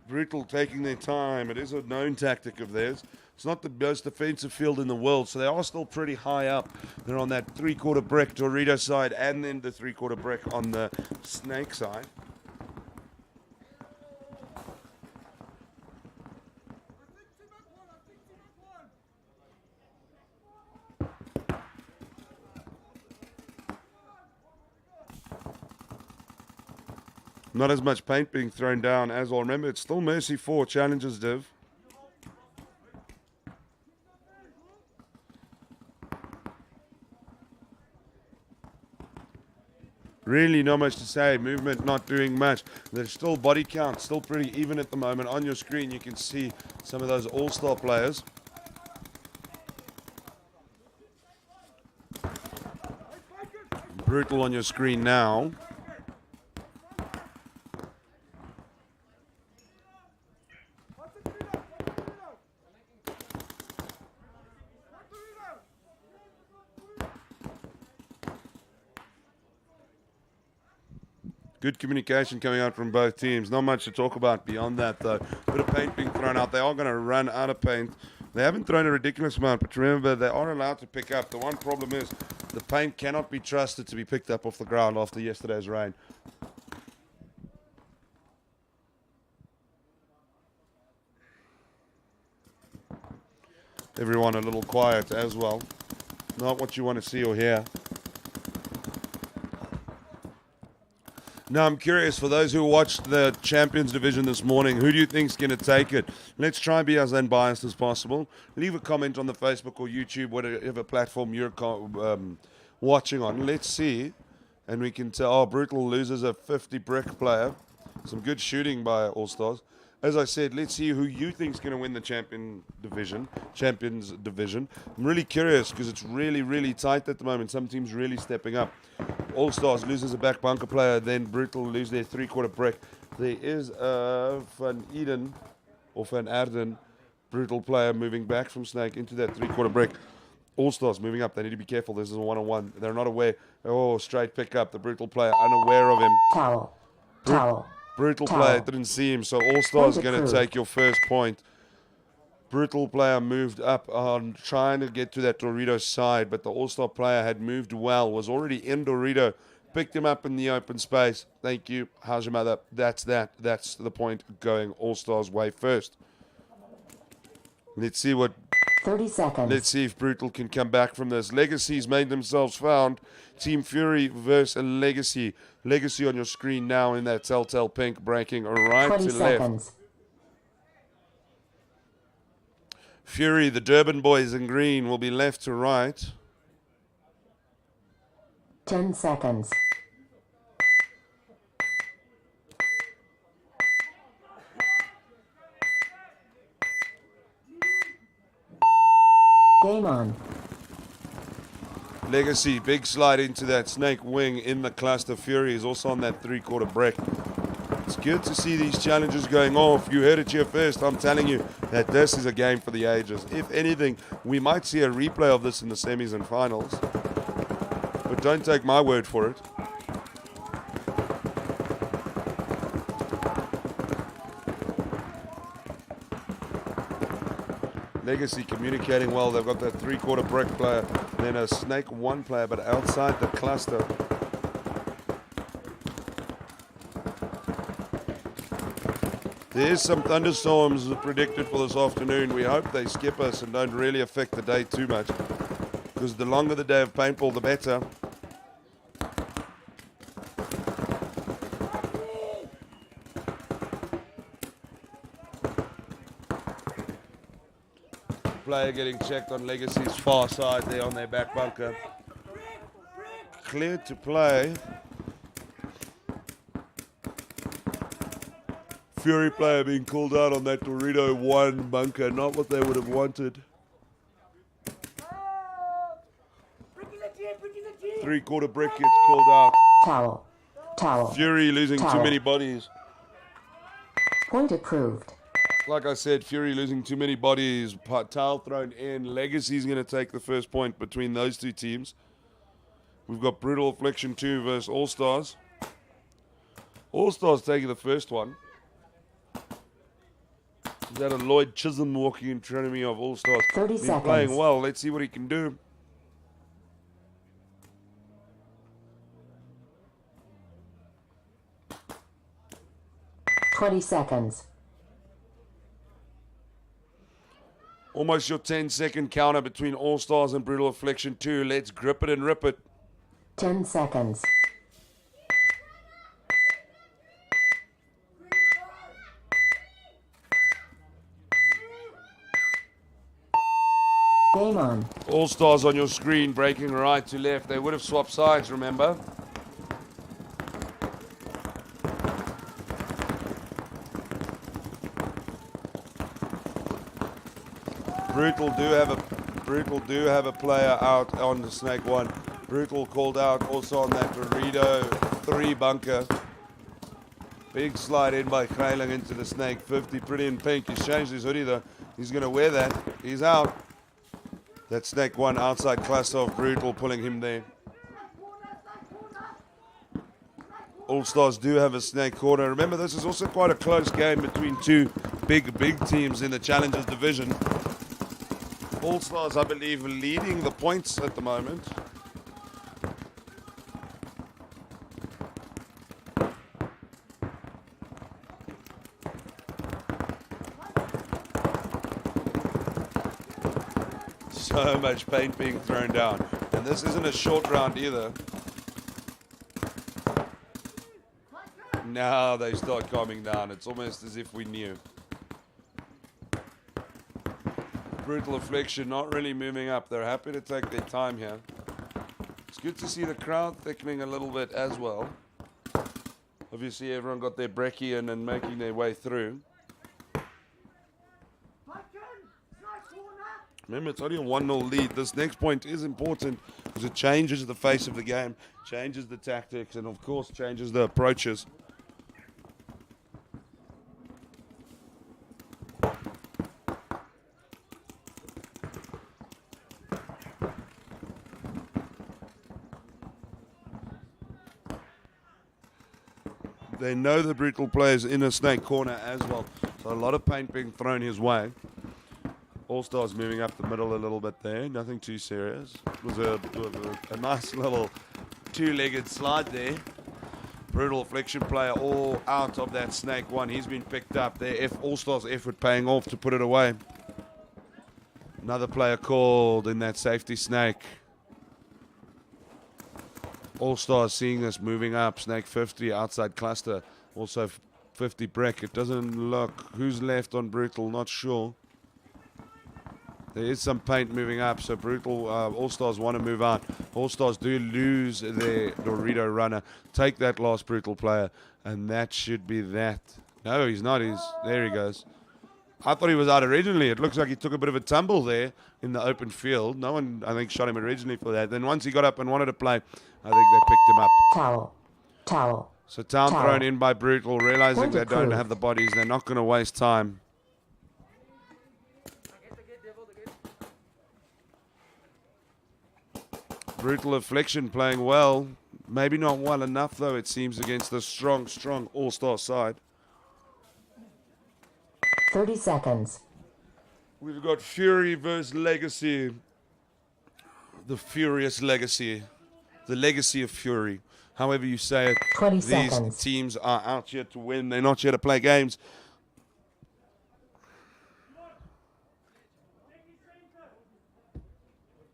Brutal taking their time. It is a known tactic of theirs. It's not the most defensive field in the world, so they are still pretty high up. They're on that 3/4 brick Dorito side and then the 3/4 brick on the Snake side. Not as much paint being thrown down as well. Remember, it's still Mercy 4 challenges div. Really not much to say. Movement not doing much. There's still body count, still pretty even at the moment. On your screen you can see some of those all-star players. Brutal on your screen now. Good communication coming out from both teams. Not much to talk about beyond that, though. Bit of paint being thrown out. They are going to run out of paint. They haven't thrown a ridiculous amount, but remember, they are allowed to pick up. The one problem is the paint cannot be trusted to be picked up off the ground after yesterday's rain. Everyone a little quiet as well. Not what you want to see or hear. Now, I'm curious, for those who watched the Champions Division this morning, who do you think is going to take it? Let's try and be as unbiased as possible. Leave a comment on the Facebook or YouTube, whatever platform you're watching on. Let's see. And we can tell, Brutal loses a 50 brick player. Some good shooting by All Stars. As I said, let's see who you think is going to win the Champions Division. I'm really curious because it's really, really tight at the moment. Some teams really stepping up. All Stars loses a back bunker player, then Brutal lose their 3/4 brick. There is a Van Erden Brutal player moving back from Snake into that 3/4 brick. All Stars moving up. They need to be careful. This is a one-on-one. They're not aware. Oh, straight pick up. The Brutal player unaware of him. Towel. Brutal player didn't see him, so All Stars going to take your first point. Brutal player moved up on trying to get to that Dorito side, but the All-Star player had moved well, was already in Dorito, picked him up in the open space. Thank you. How's your mother? That's that. That's the point, going All-Stars way first. Let's see what 30 seconds. Let's see if Brutal can come back from this. Legacy's made themselves found. Team Fury versus Legacy. Legacy on your screen now in that telltale pink, breaking right 20 to seconds. left. Fury, the Durban boys in green, will be left to right. 10 seconds. Game on. Legacy, big slide into that Snake wing in the cluster. Fury is also on that 3/4 brick. It's good to see these challenges going off. You heard it here first. I'm telling you that this is a game for the ages. If anything, we might see a replay of this in the semis and finals. But don't take my word for it. Legacy communicating well. They've got that 3/4 brick player, then a Snake 1 player, but outside the cluster. There's some thunderstorms predicted for this afternoon. We hope they skip us and don't really affect the day too much, because the longer the day of paintball, the better. player getting checked on Legacy's far side there on their back bunker. Cleared to play. Fury player being called out on that Dorito 1 bunker. Not what they would have wanted. 3/4 brick gets called out. Towel. Towel. Fury losing too Towel. many bodies. Point approved. Like I said, Fury losing too many bodies. Towel thrown in. Legacy's going to take the first point between those two teams. We've got Brutal Affliction 2 versus All Stars. All Stars taking the first one. Is that a Lloyd Chisholm walking in front of me of All Stars? 30 He's seconds. playing well. Let's see what he can do. Twenty seconds. Almost your 10-second counter between All Stars and Brutal Affliction 2. Let's grip it and rip it. 10 seconds. Game on. All Stars on your screen, breaking right to left. They would have swapped sides, remember? Brutal do have a player out on the Snake 1. Brutal called out also on that Dorito 3 bunker. Big slide in by Kreiling into the Snake 50. Pretty in pink. He's changed his hoodie though. He's going to wear that. He's out. That Snake 1 outside cluster of Brutal pulling him there. All Stars do have a Snake corner. Remember, this is also quite a close game between two big teams in the Challengers division. All Stars, I believe, leading the points at the moment. So much paint being thrown down. And this isn't a short round either. Now they start calming down. It's almost as if we knew. Brutal Affliction not really moving up. They're happy to take their time here. It's good to see the crowd thickening a little bit as well. Obviously everyone got their brekkie in and making their way through. Remember, it's only a 1-0 lead. This next point is important because it changes the face of the game, changes the tactics, and of course changes the approaches. They know the Brutal players in a Snake corner as well. So a lot of paint being thrown his way. All Stars moving up the middle a little bit there. Nothing too serious. It was a nice little two-legged slide there. Brutal Affliction player all out of that Snake 1. He's been picked up there. All Stars effort paying off to put it away. Another player called in that safety Snake. All Stars seeing this moving up. Snake 50 outside cluster. Also 50 brick. It doesn't look who's left on Brutal. Not sure. There is some paint moving up, so Brutal, All Stars want to move on. All Stars do lose their Dorito runner. Take that last Brutal player, and that should be that. No, he's not. There he goes. I thought he was out originally. It looks like he took a bit of a tumble there in the open field. No one, I think, shot him originally for that. Then once he got up and wanted to play, I think they picked him up. Towel. Towel. So towel thrown in by Brutal, realizing Point they don't approved. have the bodies. They're not going to waste time. Brutal Affliction playing well. Maybe not well enough, though, it seems, against the strong All-Star side. 30 seconds. We've got Fury versus Legacy. The Furious Legacy. The Legacy of Fury. However you say it. 20 These seconds. teams are out here to win. They're not here to play games.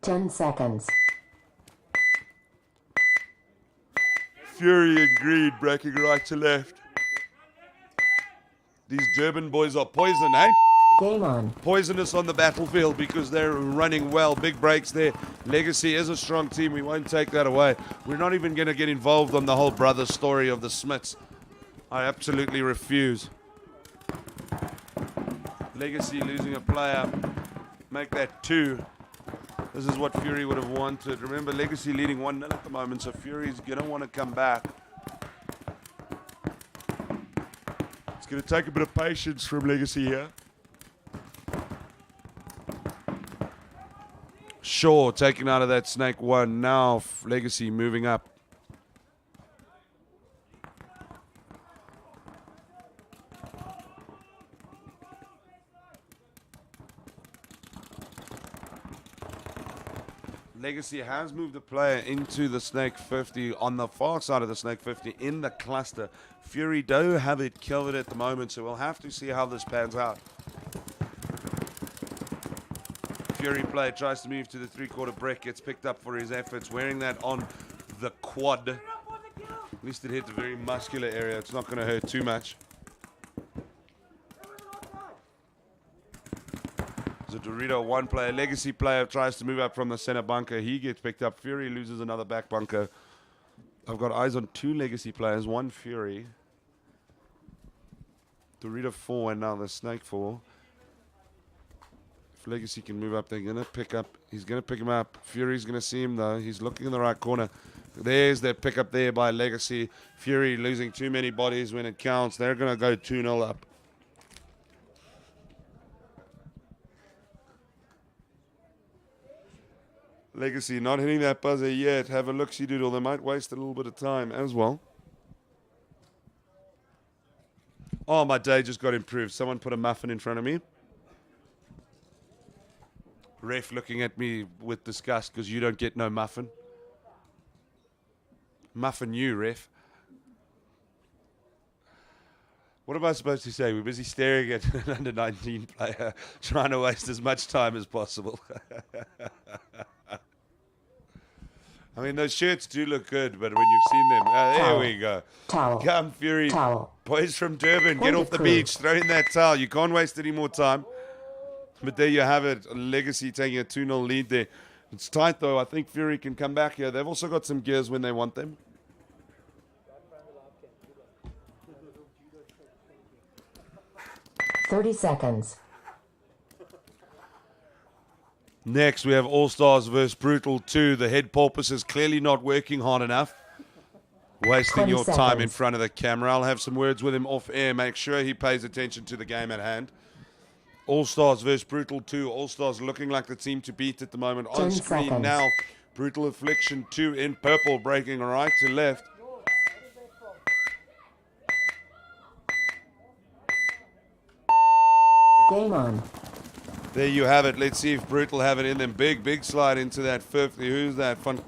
Ten seconds. Fury agreed, breaking right to left. These Durban boys are poison, eh? Game on. Poisonous on the battlefield because they're running well. Big breaks there. Legacy is a strong team. We won't take that away. We're not even going to get involved on the whole brother story of the Smiths. I absolutely refuse. Legacy losing a player. Make that 2. This is what Fury would have wanted. Remember, Legacy leading 1-0 at the moment, so Fury's going to want to come back. It's going to take a bit of patience from Legacy here. Shaw taken out of that snake 1. Now Legacy moving up. Legacy has moved a player into the snake 50 on the far side of the snake 50 in the cluster. Fury do have it covered at the moment, so we'll have to see how this pans out. Fury player tries to move to the 3/4 brick, gets picked up for his efforts, wearing that on the quad. At least it hit a very muscular area. It's not going to hurt too much. The Dorito 1 player, Legacy player, tries to move up from the center bunker. He gets picked up. Fury loses another back bunker. I've got eyes on 2 Legacy players, 1 Fury. Dorito 4 and now the Snake 4. If Legacy can move up, they're going to pick up. He's going to pick him up. Fury's going to see him though. He's looking in the right corner. There's their pickup there by Legacy. Fury losing too many bodies when it counts. They're going to go 2-0 up. Legacy not hitting that buzzer yet. Have a look-see doodle. They might waste a little bit of time as well. Oh, my day just got improved. Someone put a muffin in front of me. Ref looking at me with disgust because you don't get no muffin. Muffin you, ref. What am I supposed to say? We're busy staring at an under-19 player trying to waste as much time as possible. I mean, those shirts do look good, but when you've seen them... there we go. Towel. Come, Fury. Towel. Boys from Durban, get off the crew. beach. Throw in that towel. You can't waste any more time. But there you have it. Legacy taking a 2-0 lead there. It's tight, though. I think Fury can come back here. They've also got some gears when they want them. 30 seconds. Next, we have All-Stars versus Brutal 2. The head porpoise is clearly not working hard enough. Wasting 20 your time in seconds. front of the camera. I'll have some words with him off air. Make sure he pays attention to the game at hand. All-Stars versus Brutal 2. All-Stars looking like the team to beat at the moment. On 10 screen seconds. now, Brutal Affliction 2 in purple, breaking right to left. Game on. There you have it. Let's see if Brutal have it in them. Big slide into that 50. Who's that? Van der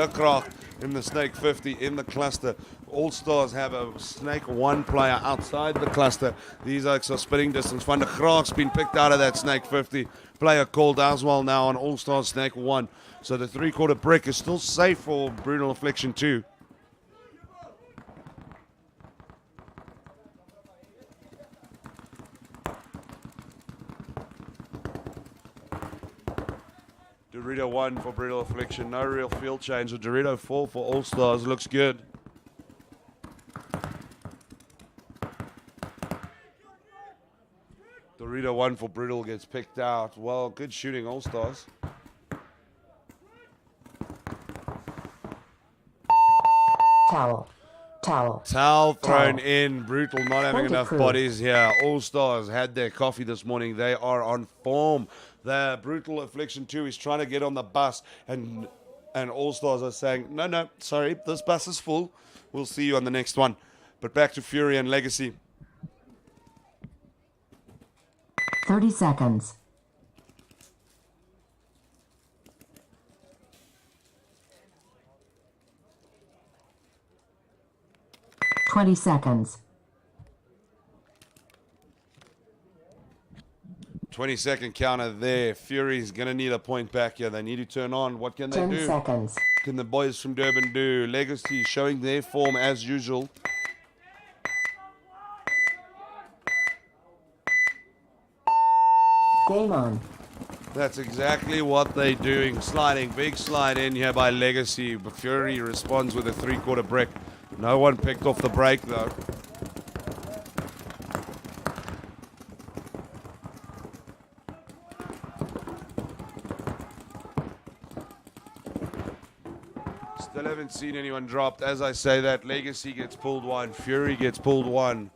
Kraag in the Snake 50 in the cluster. All-Stars have a Snake 1 player outside the cluster. These are spitting distance. Van der Kraag's been picked out of that Snake 50. Player called as well now on All-Stars Snake 1. So the 3/4 brick is still safe for Brutal Affliction 2. Dorito 1 for Brutal Affliction. No real field change. A Dorito 4 for All-Stars. Looks good. Dorito 1 for Brutal gets picked out. Well, good shooting, All-Stars. Towel. Towel. Towel thrown Towel. in. Brutal not having 20 enough crew. bodies here. All-Stars had their coffee this morning. They are on form. The Brutal Affliction 2 is trying to get on the bus, and All-Stars are saying, no, sorry, this bus is full. We'll see you on the next one. But back to Fury and Legacy. 30 seconds. Twenty seconds. 20-second counter there. Fury's going to need a point back here. They need to turn on. What can they 10 do? seconds. What can the boys from Durban do? Legacy showing their form as usual. Game on. That's exactly what they're doing. Sliding, big slide in here by Legacy. But Fury responds with a 3/4 brick. No one picked off the break though. Still haven't seen anyone dropped. As I say that, Legacy gets pulled one. Fury gets pulled one.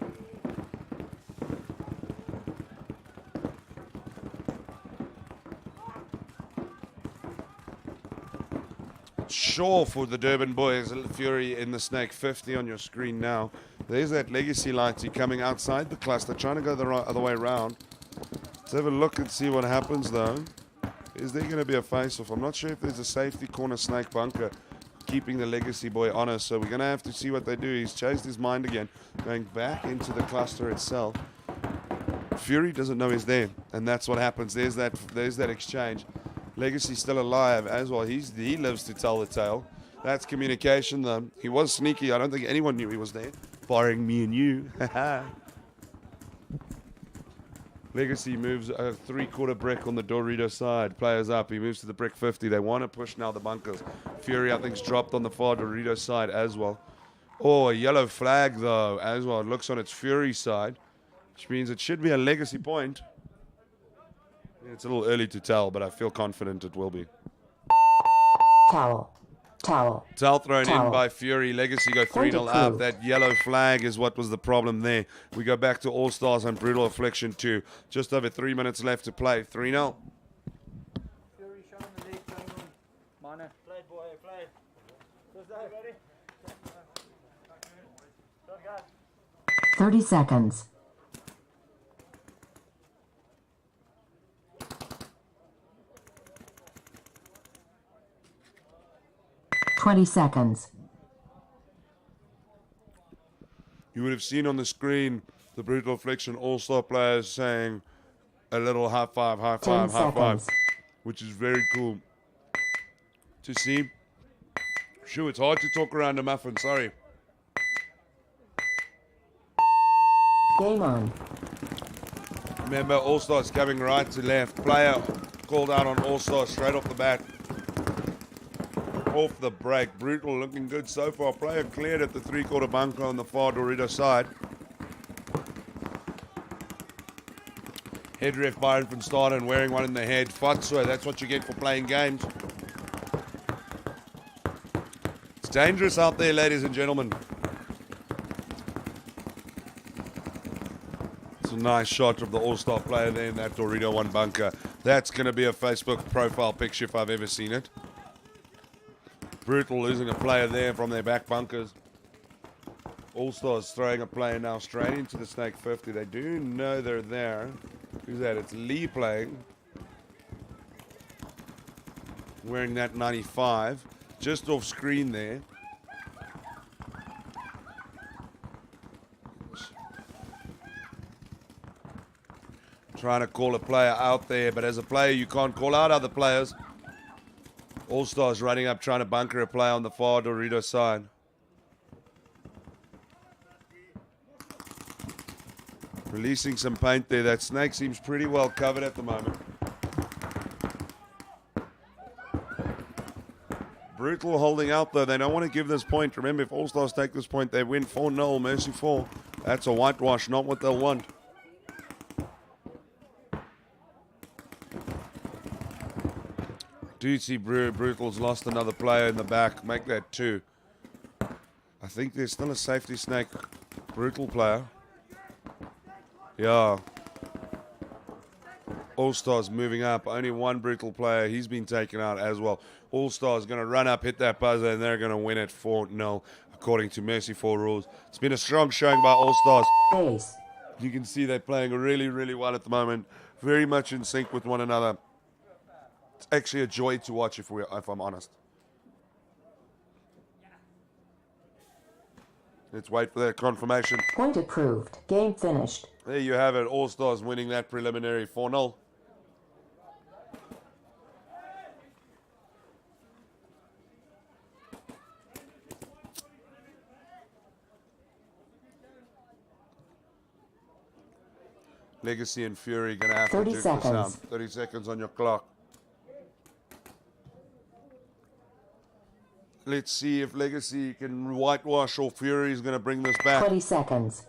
Sure for the Durban boys. Fury in the Snake 50 on your screen now. There's that Legacy lighty coming outside the cluster, trying to go the other way around. Let's have a look and see what happens though. Is there going to be a face-off? I'm not sure if there's a safety corner Snake bunker keeping the Legacy boy honest, so we're going to have to see what they do. He's changed his mind again, going back into the cluster itself. Fury doesn't know he's there, and that's what happens. There's that exchange. Legacy still alive as well. He lives to tell the tale. That's communication though. He was sneaky. I don't think anyone knew he was there, barring me and you. Legacy moves a 3/4 brick on the Dorito side. Players up. He moves to the brick 50. They want to push now the bunkers. Fury, I think, is dropped on the far Dorito side as well. Oh, a yellow flag though as well. It looks on its Fury side, which means it should be a Legacy point. It's a little early to tell, but I feel confident it will be. Towel. Towel. Towel thrown in Towel. by Fury. Legacy go 3-0 up. That yellow flag is what was the problem there. We go back to All-Stars and Brutal Affliction 2. Just over 3 minutes left to play. 3-0. Fury shot on the leg, playing on minor. Play, boy, play. Just that, ready? 30 seconds. Twenty seconds. You would have seen on the screen the Brutal Affliction All-Star players saying a little high five, 10 high five, seconds. which is very cool to see. Sure, it's hard to talk around a muffin, sorry. Game on. Remember, All-Stars coming right to left. Player called out on All-Stars straight off the bat. Off the break. Brutal looking good so far. Player cleared at the 3/4 bunker on the far Dorito side. Head ref Byron van Staden wearing one in the head. Fatsua, that's what you get for playing games. It's dangerous out there, ladies and gentlemen. It's a nice shot of the All-Star player there in that Dorito 1 bunker. That's going to be a Facebook profile picture if I've ever seen it. Brutal losing a player there from their back bunkers. All-Stars throwing a player now straight into the Snake 50. They do know they're there. Who's that? It's Lee playing. Wearing that 95. Just off screen there. Trying to call a player out there, but as a player you can't call out other players. All-Stars running up, trying to bunker a play on the far Dorito side. Releasing some paint there. That Snake seems pretty well covered at the moment. Brutal holding out though. They don't want to give this point. Remember, if All-Stars take this point, they win 4-0, mercy 4. That's a whitewash, not what they'll want. Do see Brutal's lost another player in the back. Make that 2. I think there's still a safety Snake Brutal player. Yeah. All-Stars moving up. Only one Brutal player. He's been taken out as well. All-Stars going to run up, hit that buzzer, and they're going to win it 4-0 according to Mercy 4 rules. It's been a strong showing by All-Stars. Ace. You can see they're playing really, really well at the moment. Very much in sync with one another. It's actually a joy to watch if I'm honest. Let's wait for that confirmation. Point approved. Game finished. There you have it. All-Stars winning that preliminary 4-0. Legacy and Fury going to have to 30 duke this out. seconds. 30 seconds on your clock. Let's see if Legacy can whitewash or Fury is going to bring this back. 20 seconds.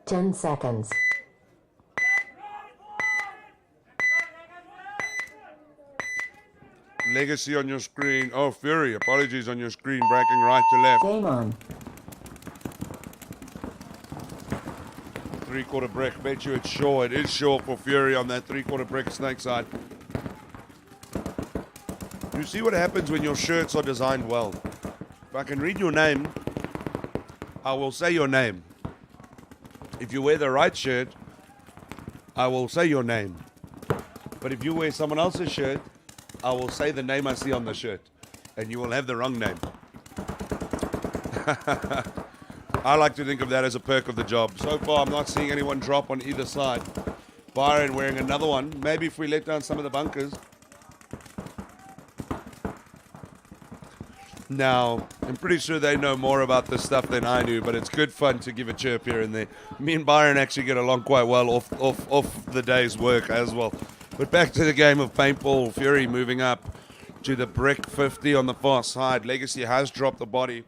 Ten seconds. Legacy on your screen. Oh, Fury, apologies, on your screen, breaking right to left. Game on. 3/4 brick. Bet you it's sure. It is sure for Fury on that 3/4 brick snake side. You see what happens when your shirts are designed well. If I can read your name, I will say your name. If you wear the right shirt, I will say your name. But if you wear someone else's shirt, I will say the name I see on the shirt. And you will have the wrong name. I like to think of that as a perk of the job. So far, I'm not seeing anyone drop on either side. Byron wearing another one. Maybe if we let down some of the bunkers. Now, I'm pretty sure they know more about this stuff than I do, but it's good fun to give a chirp here and there. Me and Byron actually get along quite well off the day's work as well. But back to the game of Paintball. Fury moving up to the brick 50 on the far side. Legacy has dropped the body.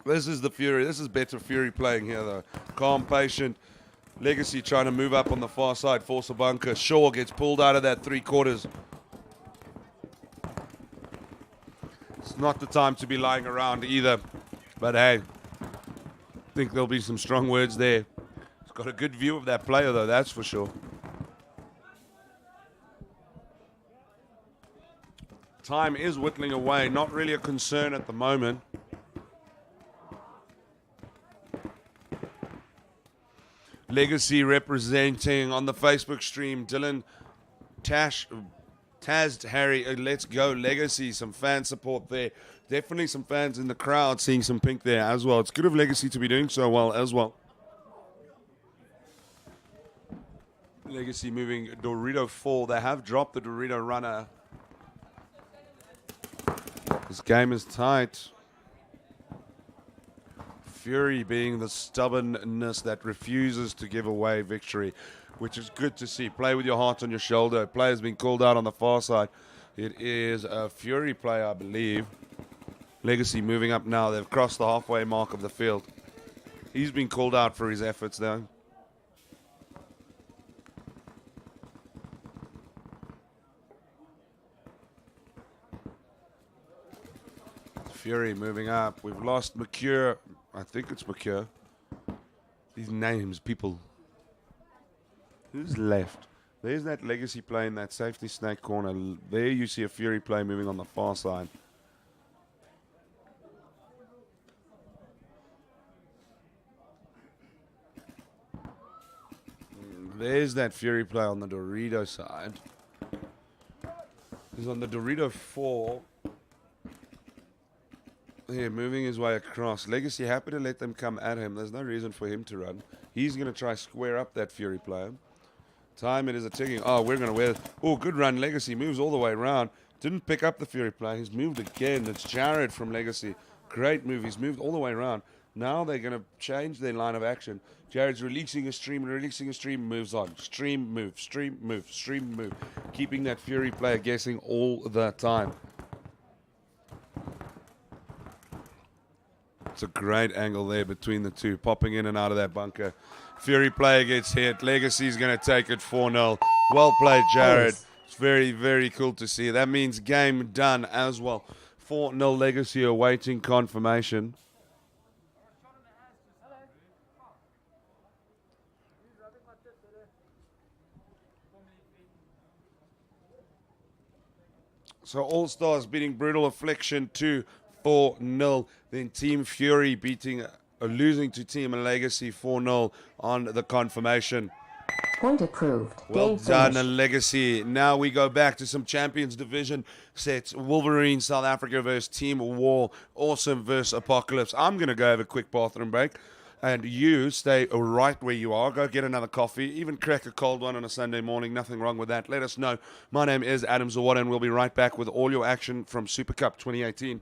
This is the Fury. This is better Fury playing here, though. Calm, patient. Legacy trying to move up on the far side, force a bunker. Shaw gets pulled out of that 3/4. It's not the time to be lying around either. But hey, I think there'll be some strong words there. He's got a good view of that player, though, that's for sure. Time is whittling away. Not really a concern at the moment. Legacy representing on the Facebook stream. Dylan Tazd Harry, let's go Legacy. Some fan support there. Definitely some fans in the crowd seeing some pink there as well. It's good of Legacy to be doing so well as well. Legacy moving Dorito 4. They have dropped the Dorito runner. This game is tight. Fury being the stubbornness that refuses to give away victory, which is good to see. Play with your heart on your shoulder. Player's been called out on the far side. It is a Fury player, I believe. Legacy moving up now. They've crossed the halfway mark of the field. He's been called out for his efforts, though. Fury moving up. We've lost McCure. I think it's McCure. These names, people. Who's left? There's that Legacy play in that safety snake corner. There you see a Fury play moving on the far side. There's that Fury play on the Dorito side. He's on the Dorito 4. Yeah, moving his way across. Legacy happy to let them come at him. There's no reason for him to run. He's going to try square up that Fury player. Time it is a ticking. Oh, we're going to wear. Oh, good run. Legacy moves all the way around. Didn't pick up the Fury player. He's moved again. It's Jared from Legacy. Great move. He's moved all the way around. Now they're going to change their line of action. Jared's releasing a stream, moves on. Stream, move, stream, move, stream, move. Keeping that Fury player guessing all the time. It's a great angle there between the two, popping in and out of that bunker. Fury player gets hit. Legacy's going to take it 4-0. Well played, Jared. Nice. It's very, very cool to see. That means game done as well. 4-0 Legacy awaiting confirmation. So All Stars beating Brutal Affliction 4-0. Then Team Fury losing to Team Legacy 4-0 on the confirmation. Point approved. Well Game done, finished. Legacy. Now we go back to some Champions Division sets. Wolverines, South Africa versus Team War. Awesome versus Apocalypse. I'm going to go have a quick bathroom break. And you stay right where you are. Go get another coffee. Even crack a cold one on a Sunday morning. Nothing wrong with that. Let us know. My name is Adam Zawada, and we'll be right back with all your action from Super Cup 2018.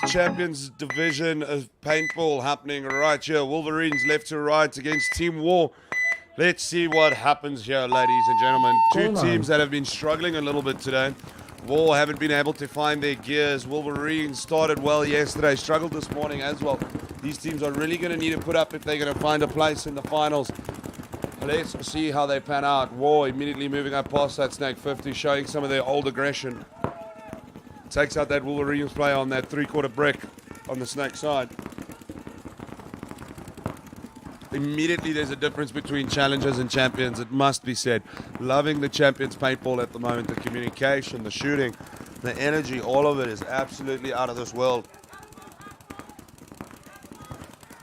Champions division of paintball happening right here. Wolverines left to right against Team War. Let's see what happens here, ladies and gentlemen. Two teams that have been struggling a little bit today. War haven't been able to find their gears. Wolverines started well yesterday, struggled this morning as well. These teams are really going to need to put up if they're going to find a place in the finals. Let's see how they pan out. War immediately moving up past that Snake 50, showing some of their old aggression. Takes out that Wolverines player on that three-quarter brick on the Snake side. Immediately there's a difference between challengers and champions, it must be said. Loving the champions paintball at the moment. The communication, the shooting, the energy, all of it is absolutely out of this world.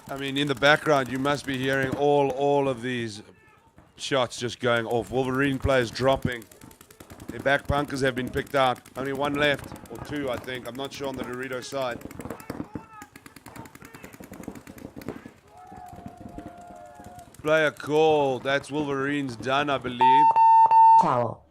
I mean, in the background you must be hearing all of these shots just going off. Wolverine players dropping. Their back bunkers have been picked out. Only one left, or two I think. I'm not sure on the Dorito side. Player call. That's Wolverines done, I believe. Towel.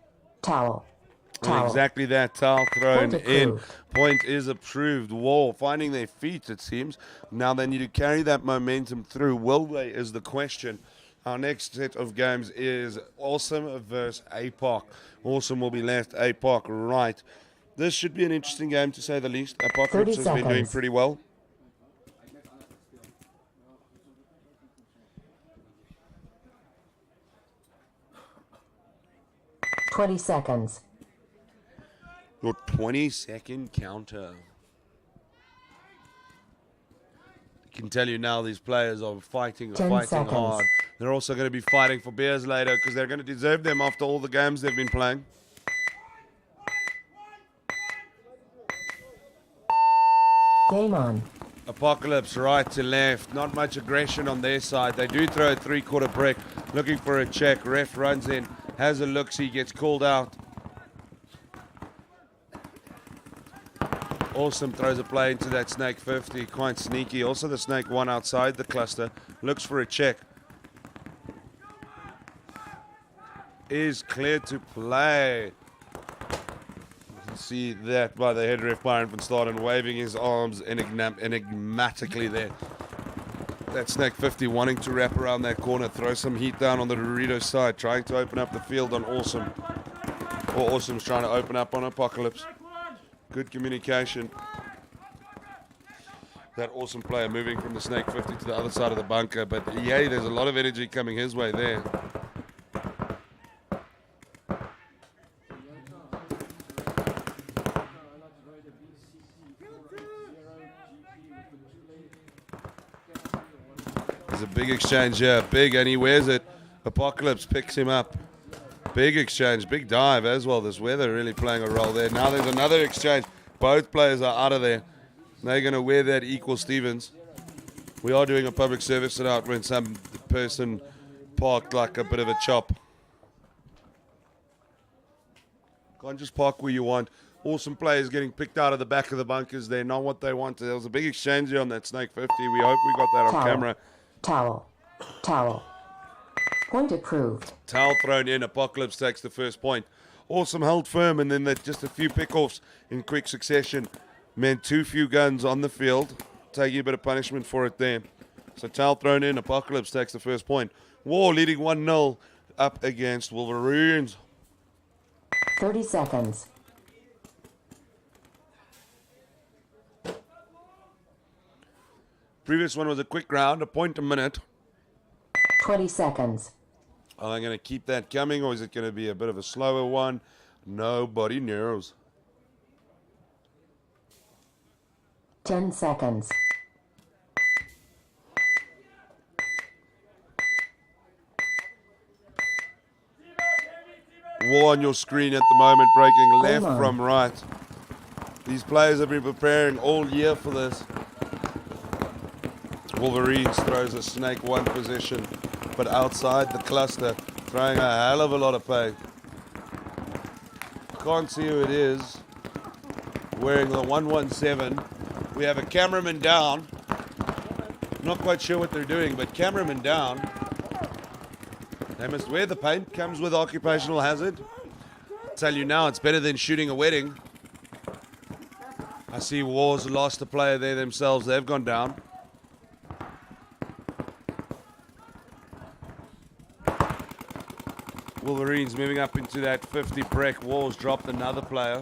And exactly that. Towel thrown in. Point is approved. Wall finding their feet, it seems. Now they need to carry that momentum through. Will they is the question. Our next set of games is Awesome versus APOC. Awesome will be left, APOC right. This should be an interesting game to say the least. Apocalypse has been doing pretty well. $20 seconds. Your 20-second counter. I can tell you now these players are fighting hard. They're also going to be fighting for beers later because they're going to deserve them after all the games they've been playing. Game on. Apocalypse right to left. Not much aggression on their side. They do throw a three-quarter brick. Looking for a check. Ref runs in. Has a look-see. Gets called out. Awesome throws a play into that Snake 50. Quite sneaky. Also the Snake 1 outside the cluster. Looks for a check. Is clear to play. You can see that by the head ref Byron van Staden waving his arms enigmatically there. That Snake 50 wanting to wrap around that corner, throw some heat down on the Dorito side, trying to open up the field on Awesome. Or Awesome's trying to open up on Apocalypse. Good communication. That Awesome player moving from the Snake 50 to the other side of the bunker, but yay, there's a lot of energy coming his way there. There's a big exchange here, big, and he wears it. Apocalypse picks him up. Big exchange, big dive as well. This weather really playing a role there. Now there's another exchange. Both players are out of there. They're going to wear that equal Stevens. We are doing a public service out when some person parked like a bit of a chop. Can't just park where you want. Awesome players getting picked out of the back of the bunkers. They're not what they wanted. There was a big exchange here on that Snake 50. We hope we got that on camera. Towel. Point approved. Towel thrown in. Apocalypse takes the first point. Awesome held firm, and then just a few pickoffs in quick succession meant too few guns on the field. Taking a bit of punishment for it there. So towel thrown in. Apocalypse takes the first point. War leading 1-0 up against Wolverines. 30 seconds. Previous one was a quick round, a point a minute. 20 seconds. Are they going to keep that coming, or is it going to be a bit of a slower one? Nobody knows. 10 seconds. War on your screen at the moment, breaking left from right. These players have been preparing all year for this. Wolverines throws a Snake 1 position, but outside the cluster, throwing a hell of a lot of pay. Can't see who it is. Wearing the 117. We have a cameraman down. Not quite sure what they're doing, but cameraman down. They must wear the paint. Comes with occupational hazard. Tell you now, it's better than shooting a wedding. I see Wars lost a player there themselves. They've gone down. Wolverines moving up into that 50 break. Wars dropped another player.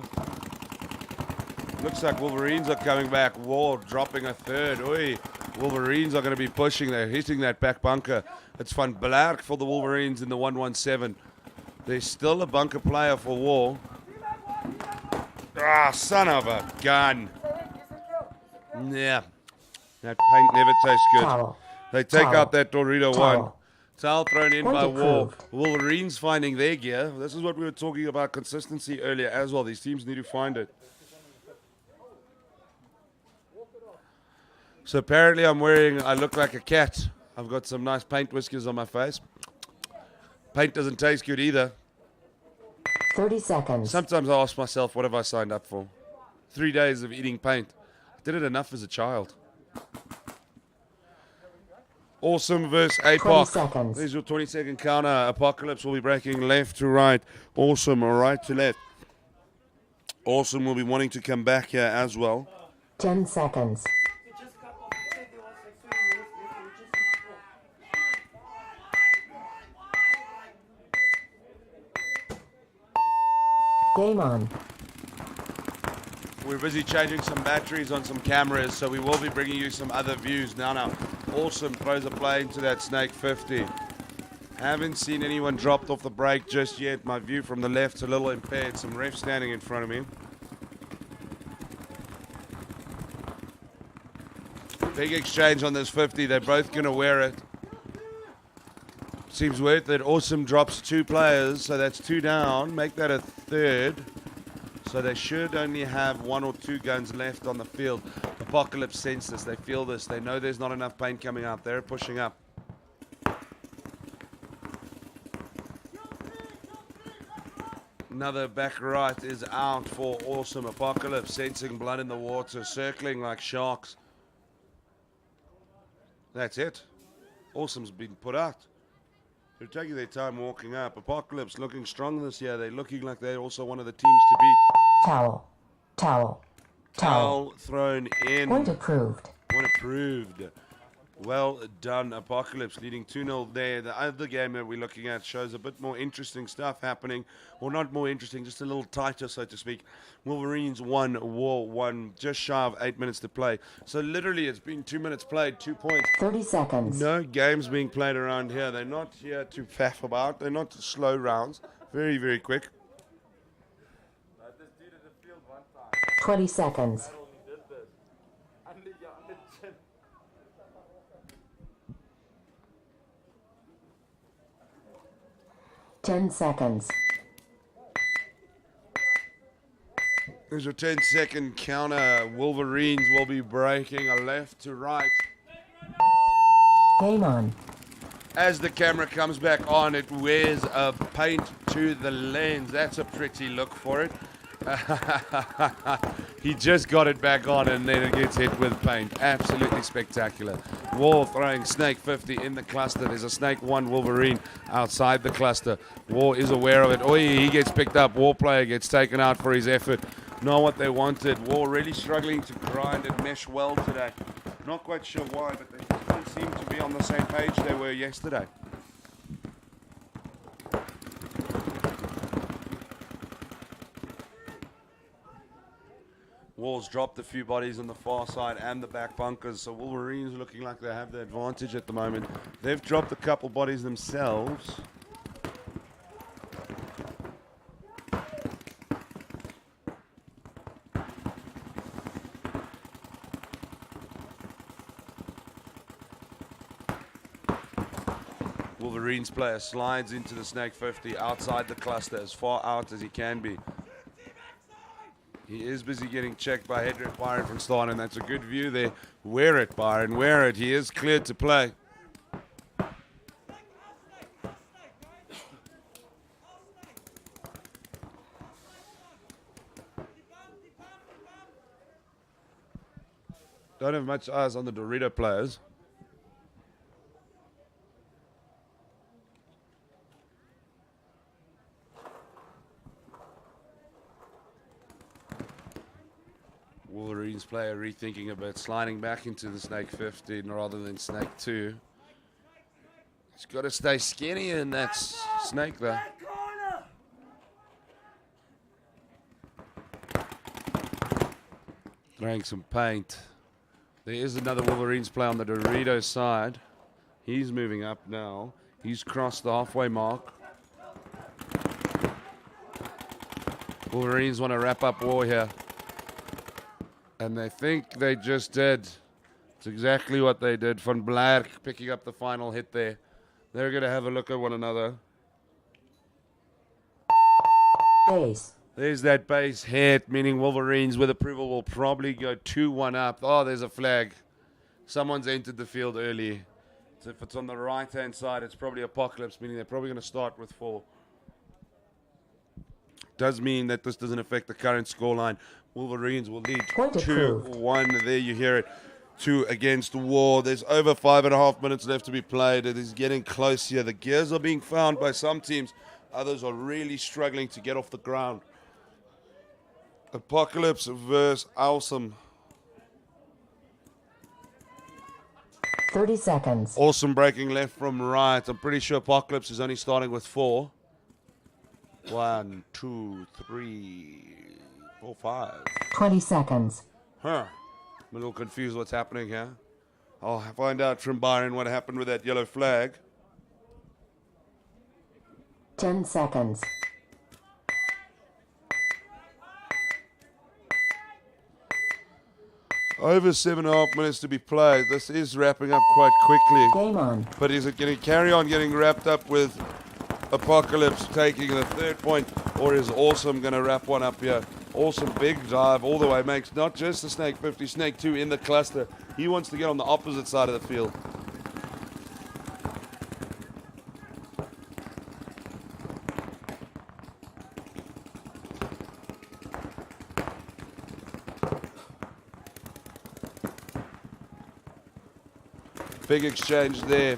Looks like Wolverines are coming back. War dropping a third. Oi. Wolverines are going to be pushing. They're hitting that back bunker. It's Van Blerk for the Wolverines in the 117. There's still a bunker player for War. Ah, son of a gun. Yeah. That paint never tastes good. Towel. They take Towel. out that Dorito Towel. one. Towel thrown in Point by War. approved. Wolverines finding their gear. This is what we were talking about, consistency earlier as well. These teams need to find it. So apparently I look like a cat. I've got some nice paint whiskers on my face. Paint doesn't taste good either. 30 seconds. Sometimes I ask myself, what have I signed up for? 3 days of eating paint. I did it enough as a child. Awesome versus 20 APOC. seconds. There's your 20-second counter. Apocalypse will be breaking left to right. Awesome, right to left. Awesome will be wanting to come back here as well. 10 seconds. Game on. We're busy changing some batteries on some cameras, so we will be bringing you some other views. Now, Awesome throws a play into that Snake 50. Haven't seen anyone dropped off the break just yet. My view from the left's a little impaired. Some refs standing in front of me. Big exchange on this 50. They're both going to wear it. Seems weird that Awesome drops 2 players, so that's 2 down. Make that a third. So they should only have 1 or 2 guns left on the field. Apocalypse sense this. They feel this. They know there's not enough paint coming out. They're pushing up. Another back right is out for Awesome. Apocalypse sensing blood in the water, circling like sharks. That's it. Awesome's been put out. They're taking their time walking up. Apocalypse looking strong this year. They're looking like they're also one of the teams to beat. Towel. Towel. Towel. Towel thrown in. Point approved. Point approved. Well done, Apocalypse, leading 2-0 there. The other game that we're looking at shows a bit more interesting stuff happening. Or not more interesting, just a little tighter, so to speak. Wolverines 1, War 1, just shy of 8 minutes to play. So literally it's been 2 minutes played, 2 points. 30 seconds. No games being played around here. They're not here to faff about. They're not slow rounds. Very, very quick. 20 seconds. 10 seconds. There's a 10-second counter. Wolverines will be breaking a left to right. Game on. As the camera comes back on, it wears a paint to the lens. That's a pretty look for it. He just got it back on and then it gets hit with paint. Absolutely spectacular. War throwing Snake 50 in the cluster. There's a Snake 1 Wolverine outside the cluster. War is aware of it. Oh, he gets picked up. War player gets taken out for his effort. Not what they wanted. War really struggling to grind and mesh well today. Not quite sure why, but they don't seem to be on the same page they were yesterday. Walls dropped a few bodies on the far side and the back bunkers, so Wolverines looking like they have the advantage at the moment. They've dropped a couple bodies themselves. Wolverines player slides into the Snake 50 outside the cluster, as far out as he can be. He is busy getting checked by Hedrick Byron from Stan, and that's a good view there. Wear it, Byron, wear it. He is cleared to play. Don't have much eyes on the Dorito players. Wolverines player rethinking a bit, sliding back into the Snake 15 rather than Snake 2. He's got to stay skinny in that Snake though. Throwing some paint. There is another Wolverines player on the Doritos side. He's moving up now. He's crossed the halfway mark. Wolverines want to wrap up war here. And they think they just did. It's exactly what they did. Van Blerk picking up the final hit there. They're going to have a look at one another. Base. There's that base hit, meaning Wolverines with approval will probably go 2-1 up. Oh, there's a flag. Someone's entered the field early. So if it's on the right-hand side, it's probably Apocalypse, meaning they're probably going to start with 4. Does mean that this doesn't affect the current scoreline. Wolverines will lead 2-1. There you hear it. 2 against war. There's over 5.5 minutes left to be played. It is getting close here. The gears are being found by some teams. Others are really struggling to get off the ground. Apocalypse versus Awesome. 30 seconds. Awesome breaking left from right. I'm pretty sure Apocalypse is only starting with 4. 1, 2, 3, 4, 5. 20 seconds. Huh. I'm a little confused what's happening here. I'll find out from Byron what happened with that yellow flag. 10 seconds. Over 7.5 minutes to be played. This is wrapping up quite quickly. Game on. But is it going to carry on getting wrapped up with Apocalypse taking the 3rd point, or is Awesome going to wrap one up here? Awesome big dive all the way, makes not just the Snake 50, Snake 2 in the cluster. He wants to get on the opposite side of the field. Big exchange there.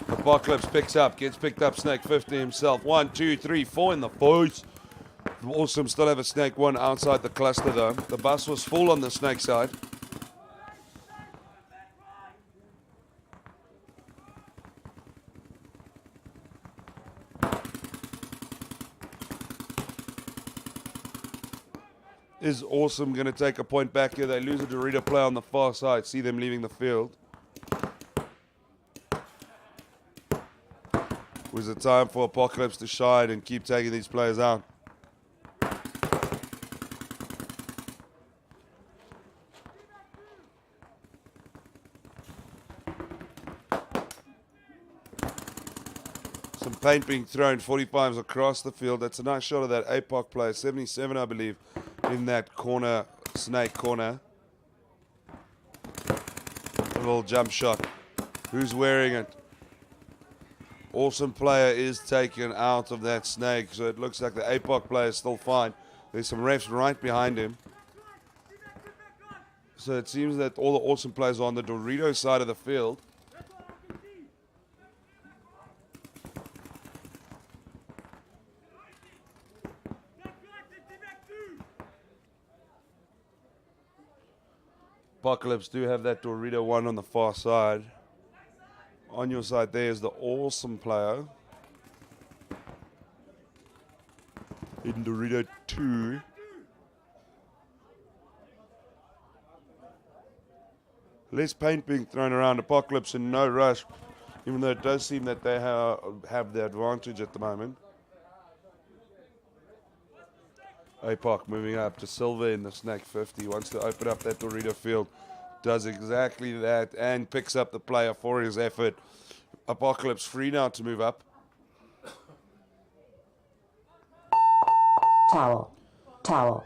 Apocalypse picks up, gets picked up, Snake 50 himself. 1, 2, 3, 4 in the face. Awesome still have a Snake 1 outside the cluster though. The bus was full on the Snake side. Is Awesome going to take a point back here? They lose a Dorito player on the far side. See them leaving the field. Was it time for Apocalypse to shine and keep taking these players out? Some paint being thrown, 45s across the field. That's a nice shot of that APOC player, 77 I believe, in that corner, Snake corner. A little jump shot. Who's wearing it? Awesome player is taken out of that Snake, so it looks like the APOC player is still fine. There's some refs right behind him. So it seems that all the Awesome players are on the Dorito side of the field. Apocalypse do have that Dorito 1 on the far side. On your side there is the Awesome player in Dorito 2. Less paint being thrown around. Apocalypse in no rush, even though it does seem that they have the advantage at the moment. APOC moving up to Silver in the Snake 50. Wants to open up that Dorito field. Does exactly that and picks up the player for his effort. Apocalypse free now to move up. Towel. Towel.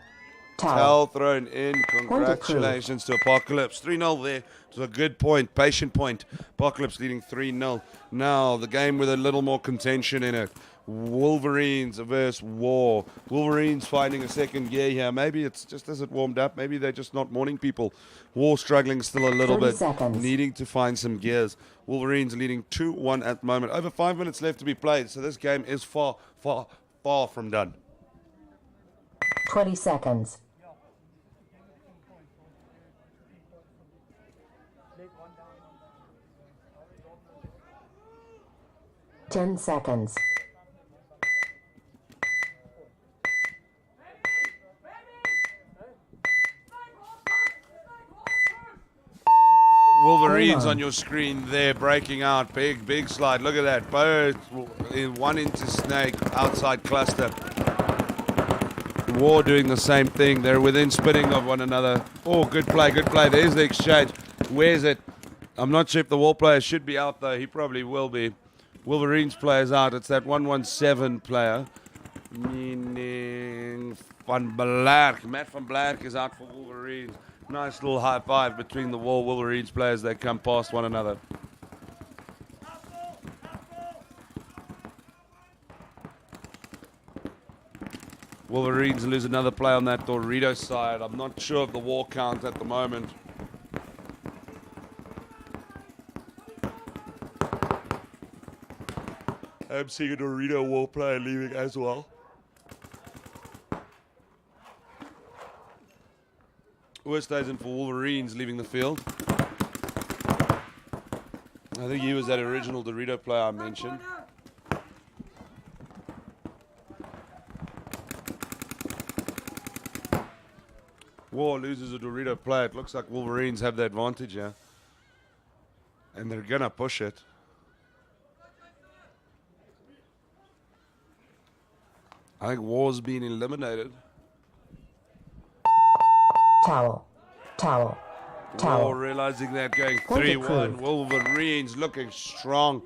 Towel. Towel thrown in. Congratulations to Apocalypse. 3-0 there. It was a good point. Patient point. Apocalypse leading 3-0. Now the game with a little more contention in it. Wolverines versus War. Wolverines finding a second gear here. Maybe it's just as it warmed up. Maybe they're just not morning people. War struggling still a little 30 bit. seconds. Needing to find some gears. Wolverines leading 2-1 at the moment. Over 5 minutes left to be played. So this game is far, far, far from done. 20 seconds. 10 seconds. Wolverines on your screen there, breaking out. Big slide. Look at that. Both one into Snake, outside cluster. War doing the same thing. They're within spitting of one another. Oh, good play. There's the exchange. Where's it? I'm not sure if the War player should be out, though. He probably will be. Wolverines player's out. It's that 117 player. Meaning Van Blerk. Matt Van Blerk is out for Wolverines. Nice little high five between the Wolverines players. They come past one another. Wolverines lose another play on that Dorito side. I'm not sure of the war count at the moment. I'm seeing a Dorito war player leaving as well. Worst days in for Wolverines leaving the field. I think he was that original Dorito player I mentioned. War loses a Dorito player. It looks like Wolverines have the advantage here. And they're going to push it. I think War's been eliminated. Towel. War realizing that, going 3-1. Wolverines looking strong.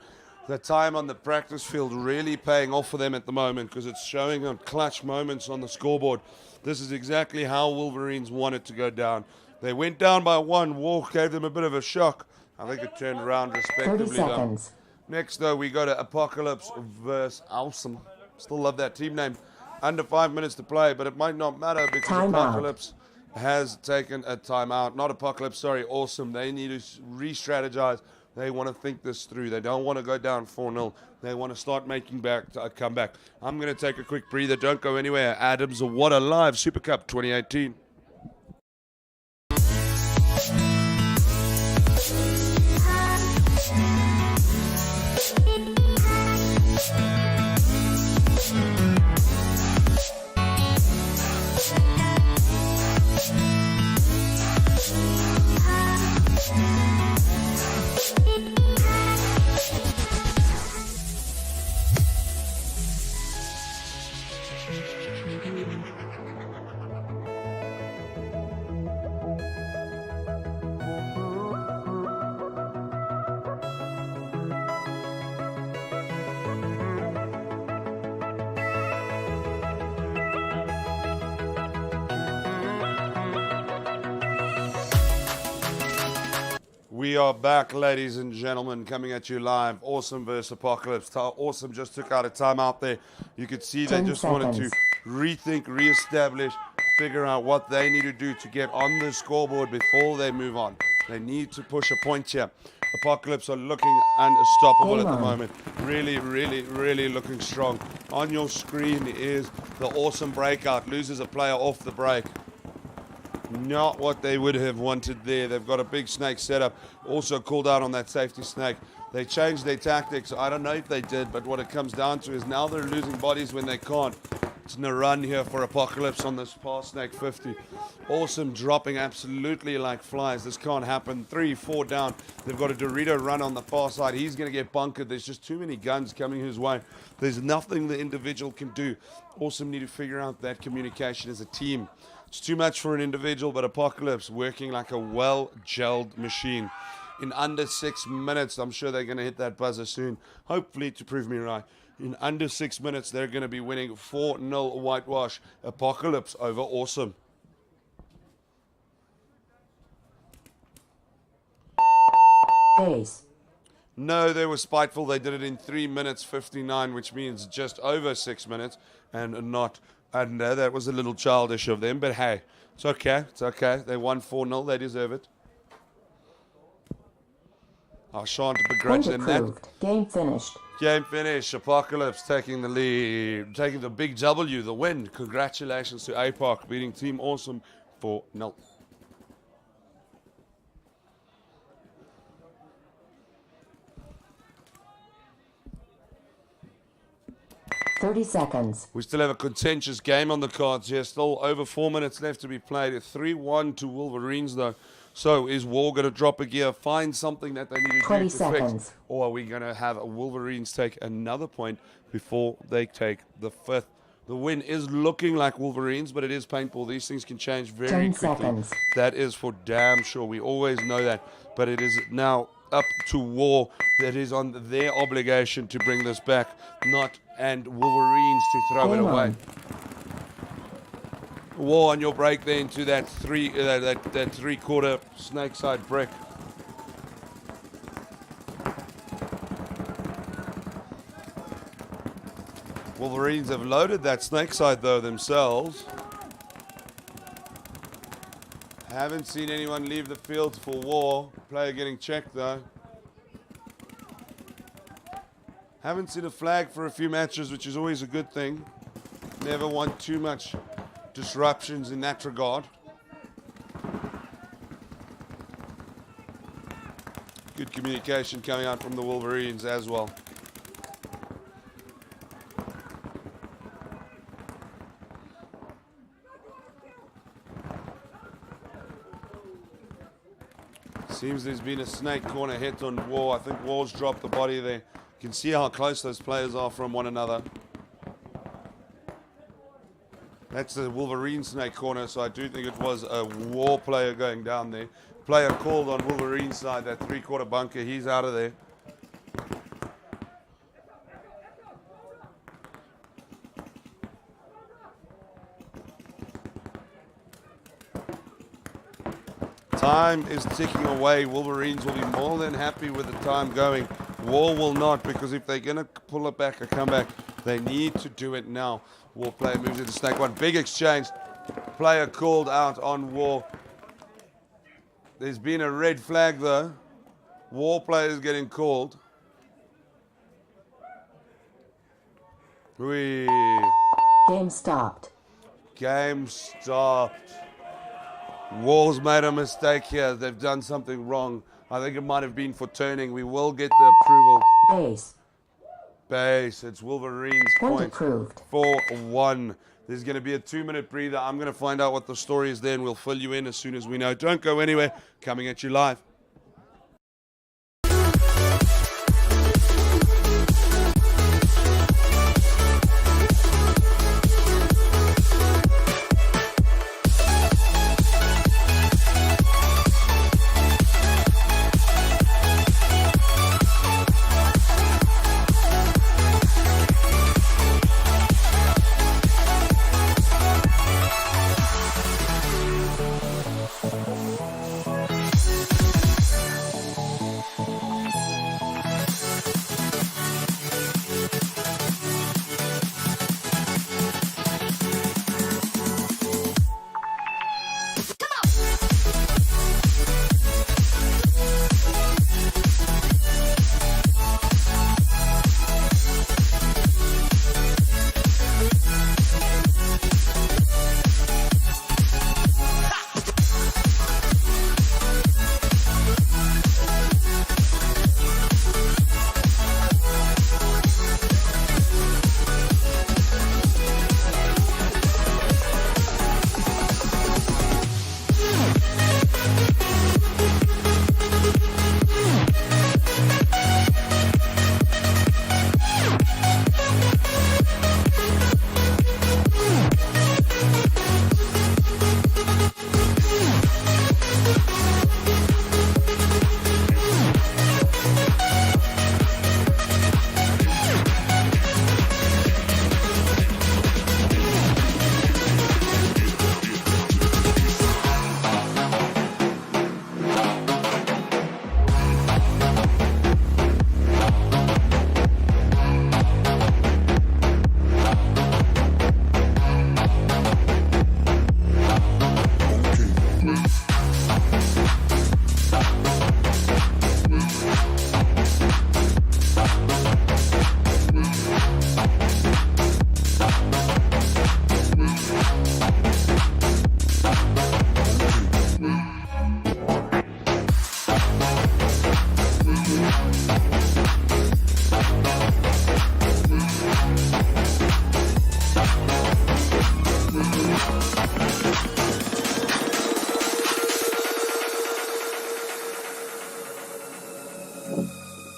The time on the practice field really paying off for them at the moment because it's showing on clutch moments on the scoreboard. This is exactly how Wolverines wanted to go down. They went down by 1. War gave them a bit of a shock. I think it turned around 30 respectively. seconds. Next, though, we go to Apocalypse versus Awesome. Still love that team name. Under 5 minutes to play, but it might not matter because Timeout. Apocalypse has taken a timeout. Not Apocalypse, sorry, Awesome. They need to re-strategize. They want to think this through. They don't want to go down 4-0. They want to start making back a comeback. I'm going to take a quick breather. Don't go anywhere. Adams, what a live Super Cup 2018. We are back, ladies and gentlemen, coming at you live. Awesome versus Apocalypse. Awesome just took out a timeout there. You could see they 10 just wanted to seconds. rethink, reestablish, figure out what they need to do to get on the scoreboard before they move on. They need to push a point here. Apocalypse are looking unstoppable at the moment. Really looking strong. On your screen is the Awesome breakout. Loses a player off the break. Not what they would have wanted there. They've got a big snake setup. Also called out on that safety snake. They changed their tactics. I don't know if they did, but what it comes down to is now they're losing bodies when they can't. It's a run here for Apocalypse on this past snake 50. Awesome dropping absolutely like flies. This can't happen. 3-4 down. They've got a Dorito run on the far side. He's going to get bunkered. There's just too many guns coming his way. There's nothing the individual can do. Awesome need to figure out that communication as a team. It's too much for an individual, but Apocalypse working like a well-gelled machine. In under 6 minutes, I'm sure they're going to hit that buzzer soon, hopefully to prove me right. In under 6 minutes, they're going to be winning 4-0 whitewash. Apocalypse over Awesome. Ace. No, they were spiteful. They did it in 3 minutes 59, which means just over 6 minutes and not under. That was a little childish of them, but hey, it's okay. It's okay. They won 4-0. They deserve it. I shan't begrudge Point them that. approved. Game finished. Game finish. Apocalypse taking the lead, taking the big W, the win. Congratulations to APOC beating Team Awesome 4-0. 30 seconds. We still have a contentious game on the cards here. Still over 4 minutes left to be played. 3-1 to Wolverines, though. So is War going to drop a gear, find something that they need to 20 do to seconds. fix? Or are we going to have a Wolverines take another point before they take the 5th? The win is looking like Wolverines, but it is paintball. These things can change very 10 quickly. seconds. That is for damn sure. We always know that. But it is now up to War. That is on their obligation to bring this back, not and Wolverines to throw it Game away. on. War on your break then to that three-quarter snake side brick. Wolverines have loaded that snake side though themselves. Haven't seen anyone leave the field for War. Player getting checked though. Haven't seen a flag for a few matches, which is always a good thing. Never want too much disruptions in that regard. Good communication coming out from the Wolverines as well. Seems there's been a snake corner hit on War. I think War's dropped the body there. You can see how close those players are from one another. That's the Wolverine snake corner, so I do think it was a War player going down there. Player called on Wolverine side, that three-quarter bunker, he's out of there. Time is ticking away. Wolverines will be more than happy with the time going. War will not, because if they're going to pull it back or come back, they need to do it now. War player moves into snake one. Big exchange. Player called out on War. There's been a red flag though. War player is getting called. Game stopped. Game stopped. War's made a mistake here. They've done something wrong. I think it might have been for turning. We will get the approval. Base. Base. It's Wolverines Point point. approved. 4-1. There's going to be a 2-minute breather. I'm going to find out what the story is then. We'll fill you in as soon as we know. Don't go anywhere. Coming at you live.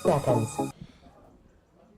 Seconds.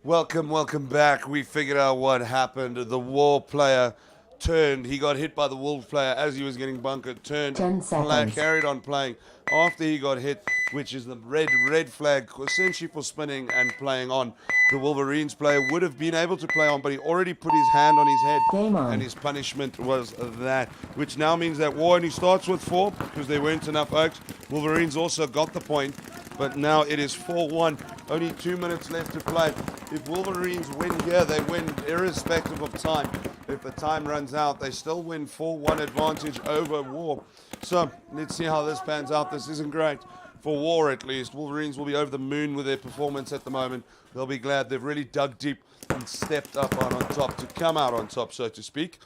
Welcome back. We figured out what happened. The War player turned. He got hit by the Wolves player as he was getting bunkered. Turned. 10 seconds. Carried on playing. After he got hit, which is the red flag, essentially for spinning and playing on. The Wolverines player would have been able to play on, but he already put his hand on his head. Game on. And his punishment was that, which now means that War only starts with 4 because there weren't enough Oaks. Wolverines also got the point, but now it is 4-1. Only 2 minutes left to play. If Wolverines win here, they win irrespective of time. If the time runs out, they still win 4-1 advantage over War. So let's see how this pans out. This isn't great for War, at least. Wolverines will be over the moon with their performance at the moment. They'll be glad they've really dug deep and stepped up on top to come out on top, so to speak.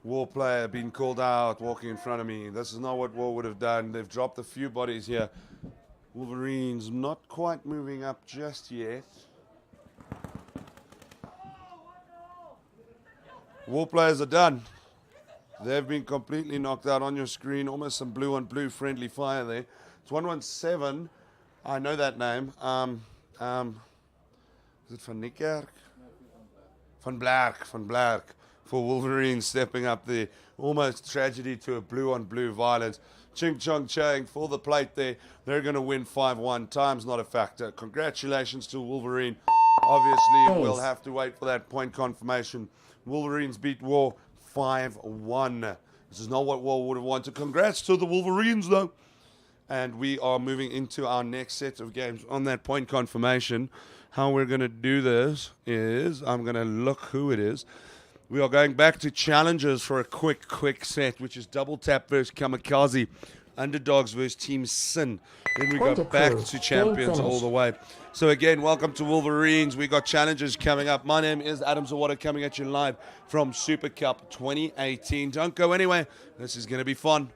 War player being called out, walking in front of me. This is not what War would have done. They've dropped a few bodies here. Wolverines not quite moving up just yet. War players are done. They've been completely knocked out on your screen. Almost some blue on blue friendly fire there. It's 117. I know that name. Is it Van Niekerk? Van Blerk. For Wolverines stepping up there. Almost tragedy to a blue on blue violence. Ching Chong Chang for the plate there. They're going to win 5-1. Time's not a factor. Congratulations to Wolverine. Obviously, we'll have to wait for that point confirmation. Wolverines beat War 5-1. This is not what War would have wanted. Congrats to the Wolverines, though. And we are moving into our next set of games on that point confirmation. How we're going to do this is, I'm going to look who it is. We are going back to challenges for a quick set, which is Double Tap versus Kamikaze, Underdogs versus Team Sin. Then we go back to champions all the way. So again, welcome to Wolverines. We got challenges coming up. My name is Adam Zawada, coming at you live from Super Cup 2018. Don't go anywhere. This is going to be fun.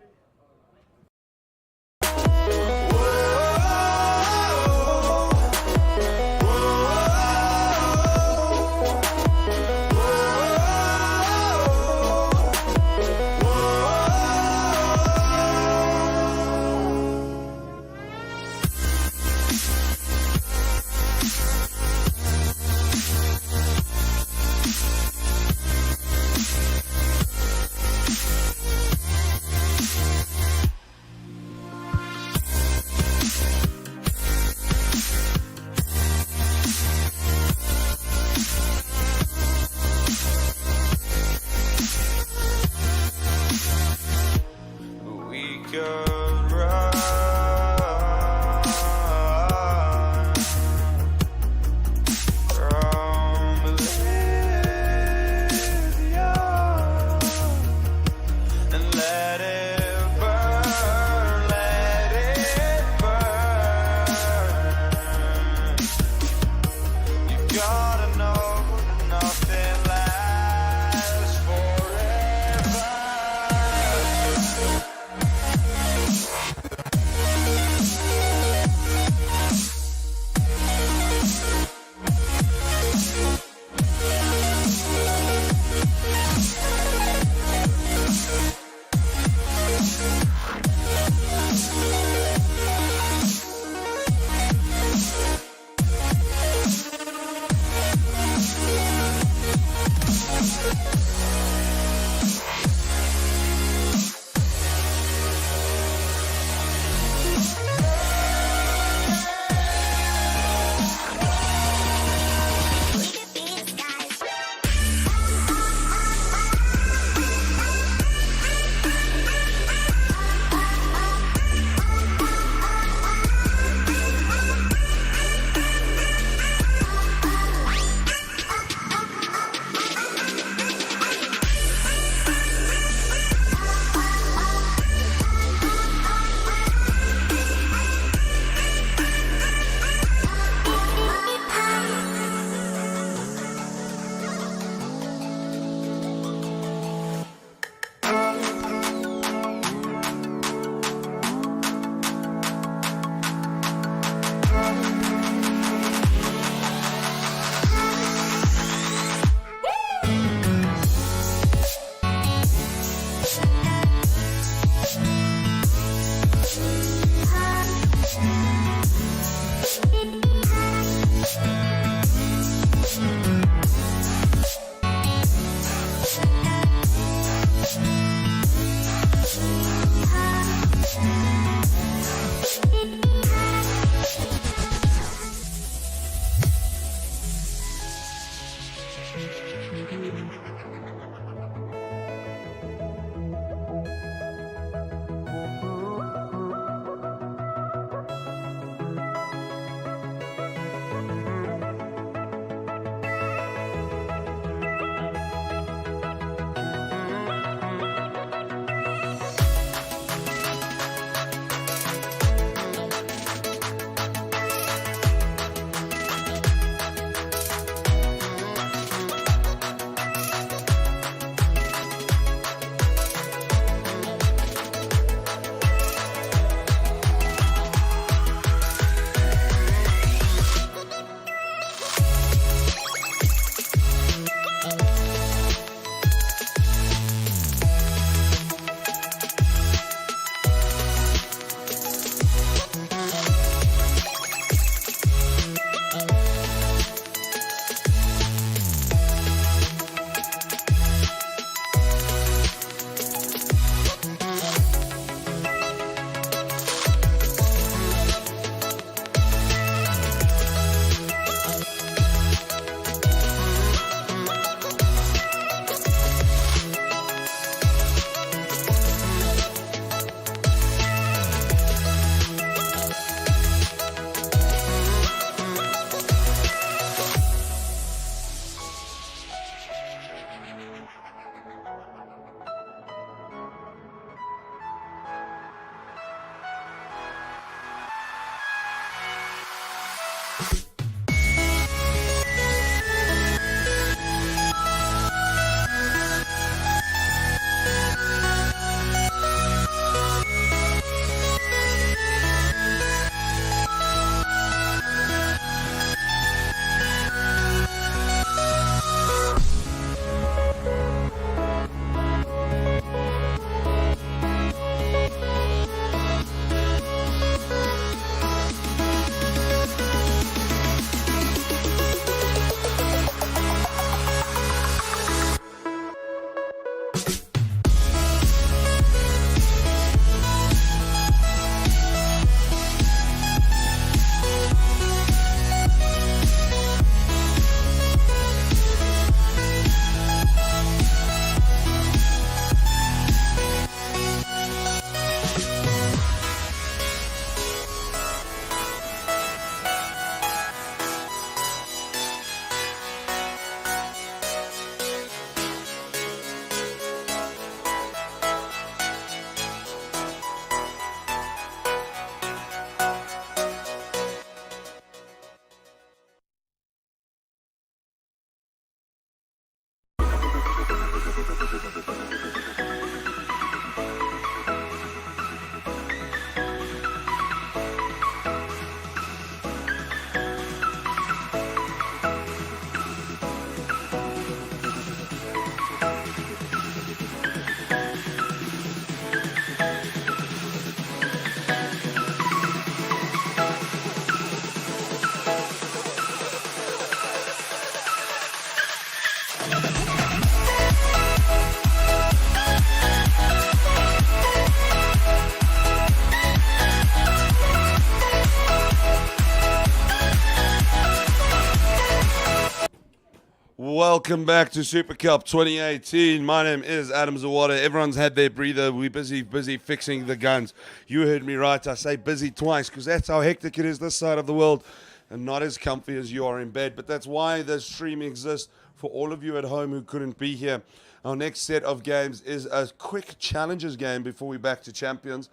Welcome back to Super Cup 2018. My name is Adam Zawada. Everyone's had their breather. We're busy fixing the guns. You heard me right. I say busy twice because that's how hectic it is this side of the world and not as comfy as you are in bed. But that's why this stream exists for all of you at home who couldn't be here. Our next set of games is a quick challenges game before we back to champions.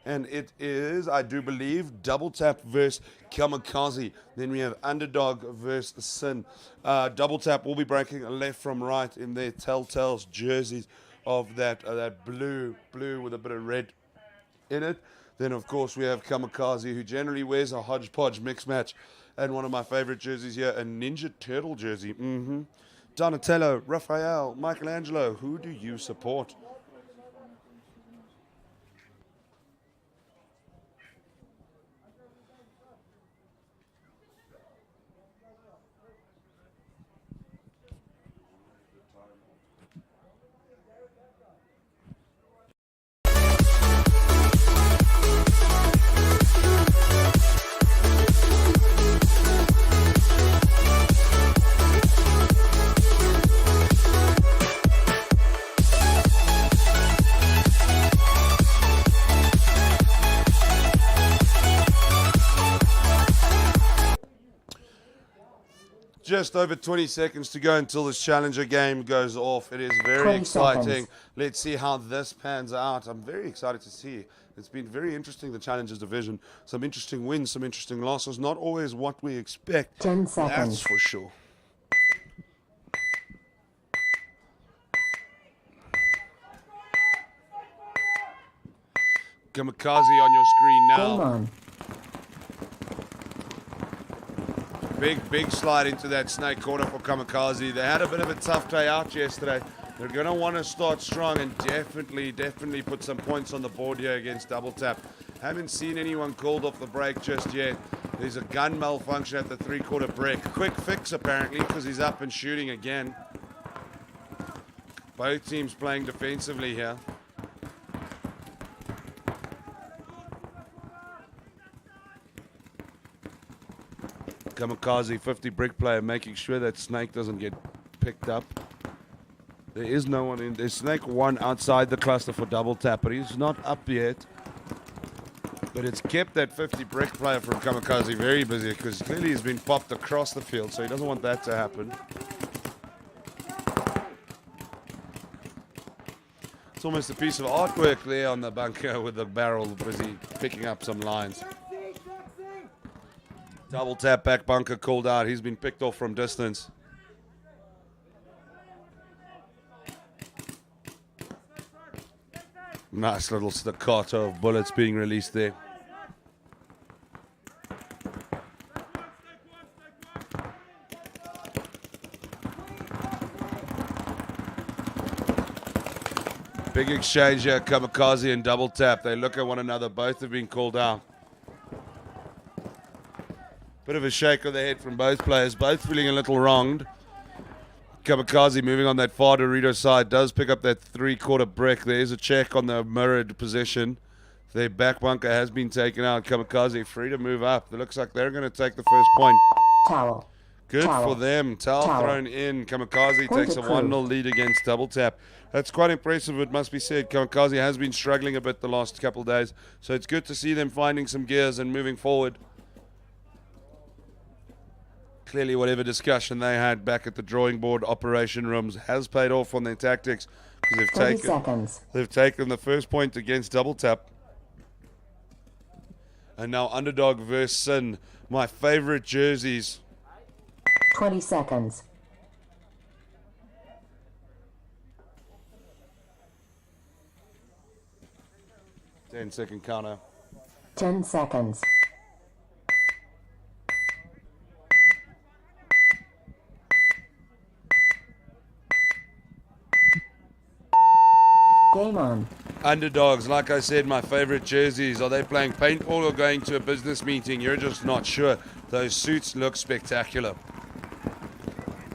And it is, I do believe, Double Tap versus Kamikaze. Then we have Underdog versus Sin. Double Tap will be breaking left from right in their Telltale's jerseys of that blue with a bit of red in it. Then, of course, we have Kamikaze, who generally wears a hodgepodge mix match. And one of my favorite jerseys here, a Ninja Turtle jersey. Donatello, Raphael, Michelangelo, who do you support? Just over 20 seconds to go until this challenger game goes off. It is very exciting. Seconds. Let's see how this pans out. I'm very excited to see. It's been very interesting, the challengers division. Some interesting wins, some interesting losses. Not always what we expect. 10 seconds. That's for sure. Kamikaze on your screen now. Game on. Big slide into that snake corner for Kamikaze. They had a bit of a tough day out yesterday. They're going to want to start strong and definitely put some points on the board here against Double Tap. Haven't seen anyone called off the break just yet. There's a gun malfunction at the three-quarter break. Quick fix apparently because he's up and shooting again. Both teams playing defensively here. Kamikaze, 50 brick player, making sure that Snake doesn't get picked up. There is no one in. There's Snake one outside the cluster for Double Tap, but he's not up yet. But it's kept that 50 brick player from Kamikaze very busy because clearly he's been popped across the field, so he doesn't want that to happen. It's almost a piece of artwork there on the bunker with the barrel busy picking up some lines. Double Tap back bunker called out. He's been picked off from distance. Nice little staccato of bullets being released there. Big exchange here, Kamikaze and Double Tap. They look at one another. Both have been called out. Bit of a shake of the head from both players, both feeling a little wronged. Kamikaze moving on that far Dorito side does pick up that three-quarter brick. There is a check on the mirrored position. Their back bunker has been taken out. Kamikaze free to move up. It looks like they're going to take the first point. Towel. Good Towel. for them. Towel thrown in. Kamikaze Point takes a approved. 1-0 lead against Double Tap. That's quite impressive, it must be said. Kamikaze has been struggling a bit the last couple of days, so it's good to see them finding some gears and moving forward. Clearly, whatever discussion they had back at the drawing board operation rooms has paid off on their tactics because 30 seconds. they've taken the first point against Double Tap. And now Underdog versus Sin, my favorite jerseys. 20 seconds. Ten-second counter. 10 seconds. Game on. Underdogs, like I said, my favorite jerseys. Are they playing paintball or going to a business meeting? You're just not sure. Those suits look spectacular.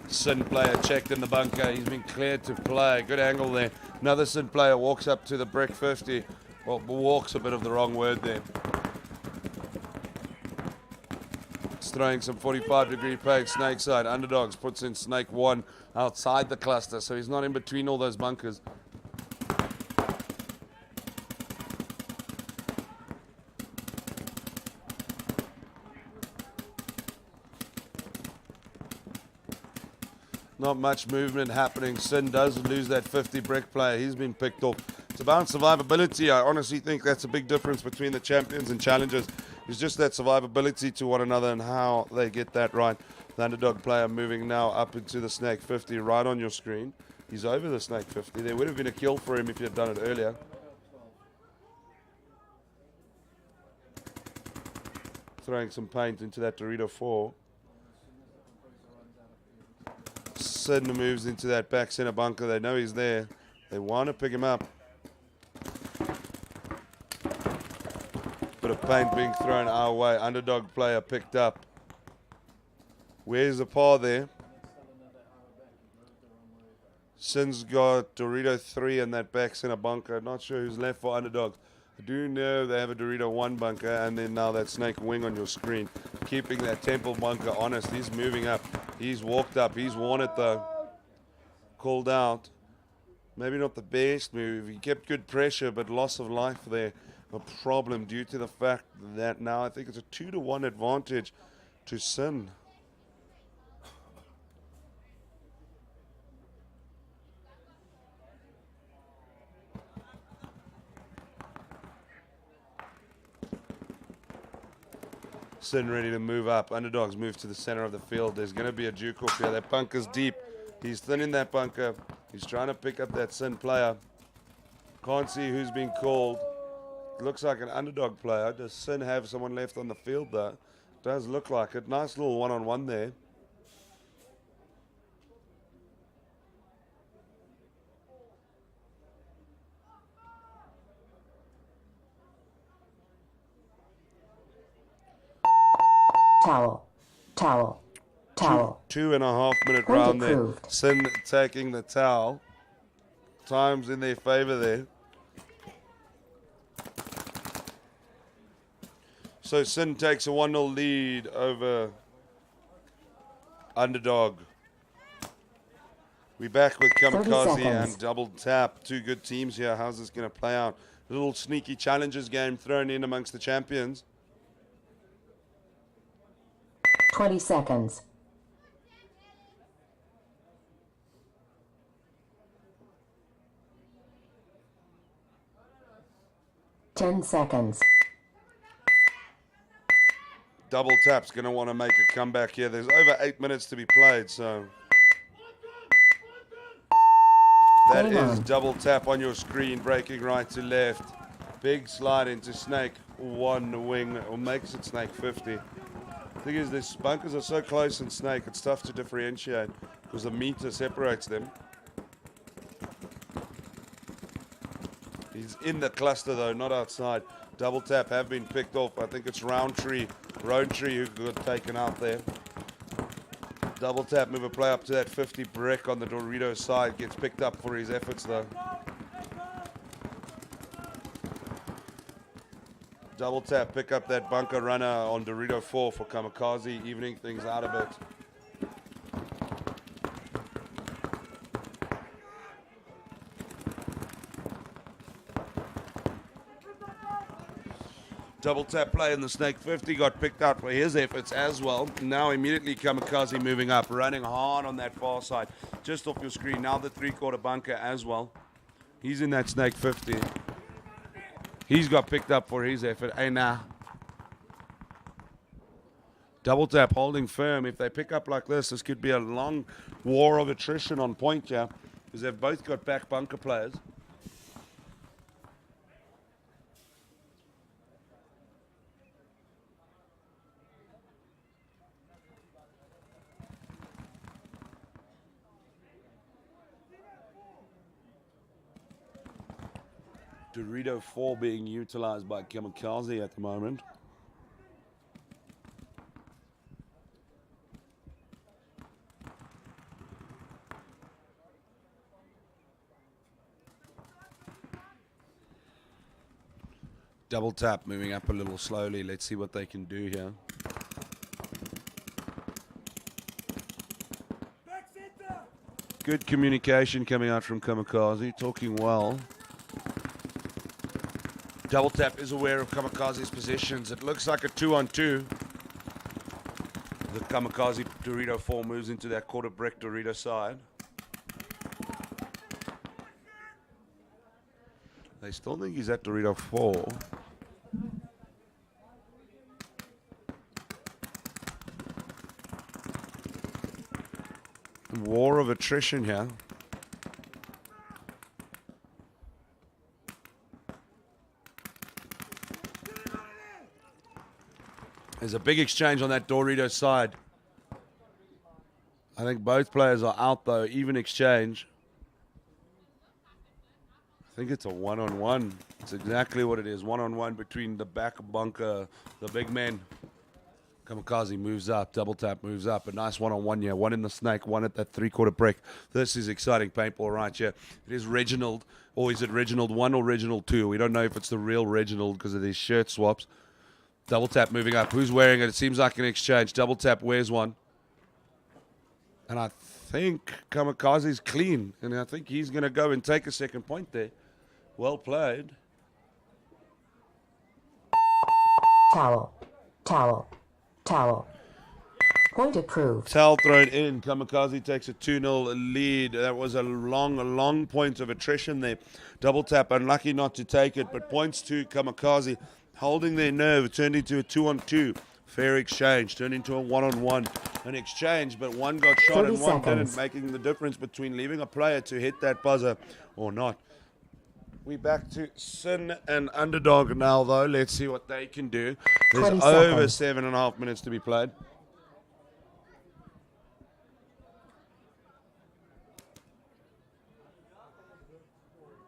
Sin player checked in the bunker. He's been cleared to play. Good angle there. Another Sin player walks up to the brick 50. Well, walks a bit of the wrong word there. throwing some 45-degree paint snake side. Underdogs puts in snake 1 outside the cluster, so he's not in between all those bunkers. Not much movement happening. Sin does lose that 50 brick player. He's been picked off. It's about survivability. I honestly think that's a big difference between the champions and challengers. It's just that survivability to one another and how they get that right. The underdog player moving now up into the snake 50 right on your screen. He's over the snake 50. There would have been a kill for him if he had done it earlier. Throwing some paint into that Dorito 4. Sin moves into that back center bunker. They know he's there. They want to pick him up. Bit of paint being thrown our way. Underdog player picked up. Where's the par there? Sin's got Dorito 3 in that back center bunker. Not sure who's left for Underdogs. I do know they have a Dorito 1 bunker, and then now that snake wing on your screen. Keeping that temple bunker honest. He's moving up. He's walked up. He's won it though. Called out. Maybe not the best move. He kept good pressure, but loss of life there. A problem due to the fact that now I think it's a 2-to-1 advantage to Sin. Sin ready to move up. Underdogs move to the center of the field. There's going to be a juke off here. That bunker's deep. He's thin in that bunker. He's trying to pick up that Sin player. Can't see who's been called. Looks like an underdog player. Does Sin have someone left on the field though? Does look like it. Nice little one-on-one there. Towel. Towel. Towel. 2.5 minute Point round there. approved. Sin taking the towel. Time's in their favor there. So Sin takes a 1-0 lead over Underdog. We back with 30 Kamikaze seconds. and Double Tap. Two good teams here. How's this going to play out? A little sneaky challenges game thrown in amongst the champions. 20 seconds. Ten seconds. Double Tap's going to want to make a comeback here. There's over 8 minutes to be played, so that is Double Tap on your screen, breaking right to left. Big slide into snake 1 wing, or makes it snake 50. The thing is, these bunkers are so close in snake, it's tough to differentiate because the meter separates them. He's in the cluster though, not outside. Double Tap have been picked off. I think it's Roundtree who got taken out there. Double Tap move a play up to that 50 brick on the Dorito side. Gets picked up for his efforts though. Double Tap pick up that bunker runner on Dorito 4 for Kamikaze, evening things out a bit. Double Tap play in the snake 50 got picked out for his efforts as well. Now immediately Kamikaze moving up, running hard on that far side. Just off your screen, now the 3/4 bunker as well. He's in that snake 50. He's got picked up for his effort. Hey, now. Double Tap holding firm. If they pick up like this could be a long war of attrition on point here, because they've both got back bunker players. Dorito 4 being utilized by Kamikaze at the moment. Double Tap moving up a little slowly. Let's see what they can do here. Good communication coming out from Kamikaze, talking well. Double Tap is aware of Kamikaze's positions. It looks like a 2-on-2. The Kamikaze Dorito 4 moves into that quarter brick Dorito side. They still think he's at Dorito 4. War of attrition here. There's a big exchange on that Dorito side. I think both players are out though, even exchange. I think it's a one-on-one. It's exactly what it is. One-on-one between the back bunker, the big men. Kamikaze moves up, Double Tap moves up. A nice one-on-one here. One in the snake, one at that three-quarter brick. This is exciting paintball right here. It is Reginald, or is it Reginald 1 or Reginald 2? We don't know if it's the real Reginald because of these shirt swaps. Double Tap moving up. Who's wearing it? It seems like an exchange. Double Tap wears one. And I think Kamikaze's clean. And I think he's going to go and take a second point there. Well played. Towel. Towel. Towel. Point approved. Towel thrown in. Kamikaze takes a 2-0 lead. That was a long point of attrition there. Double Tap unlucky not to take it, but points to Kamikaze. Holding their nerve, turned into a 2-on-2. Fair exchange, turned into a 1-on-1. An exchange, but one got shot and one didn't, making the difference between leaving a player to hit that buzzer or not. We back to Sin and Underdog now, though. Let's see what they can do. There's over 7.5 minutes to be played.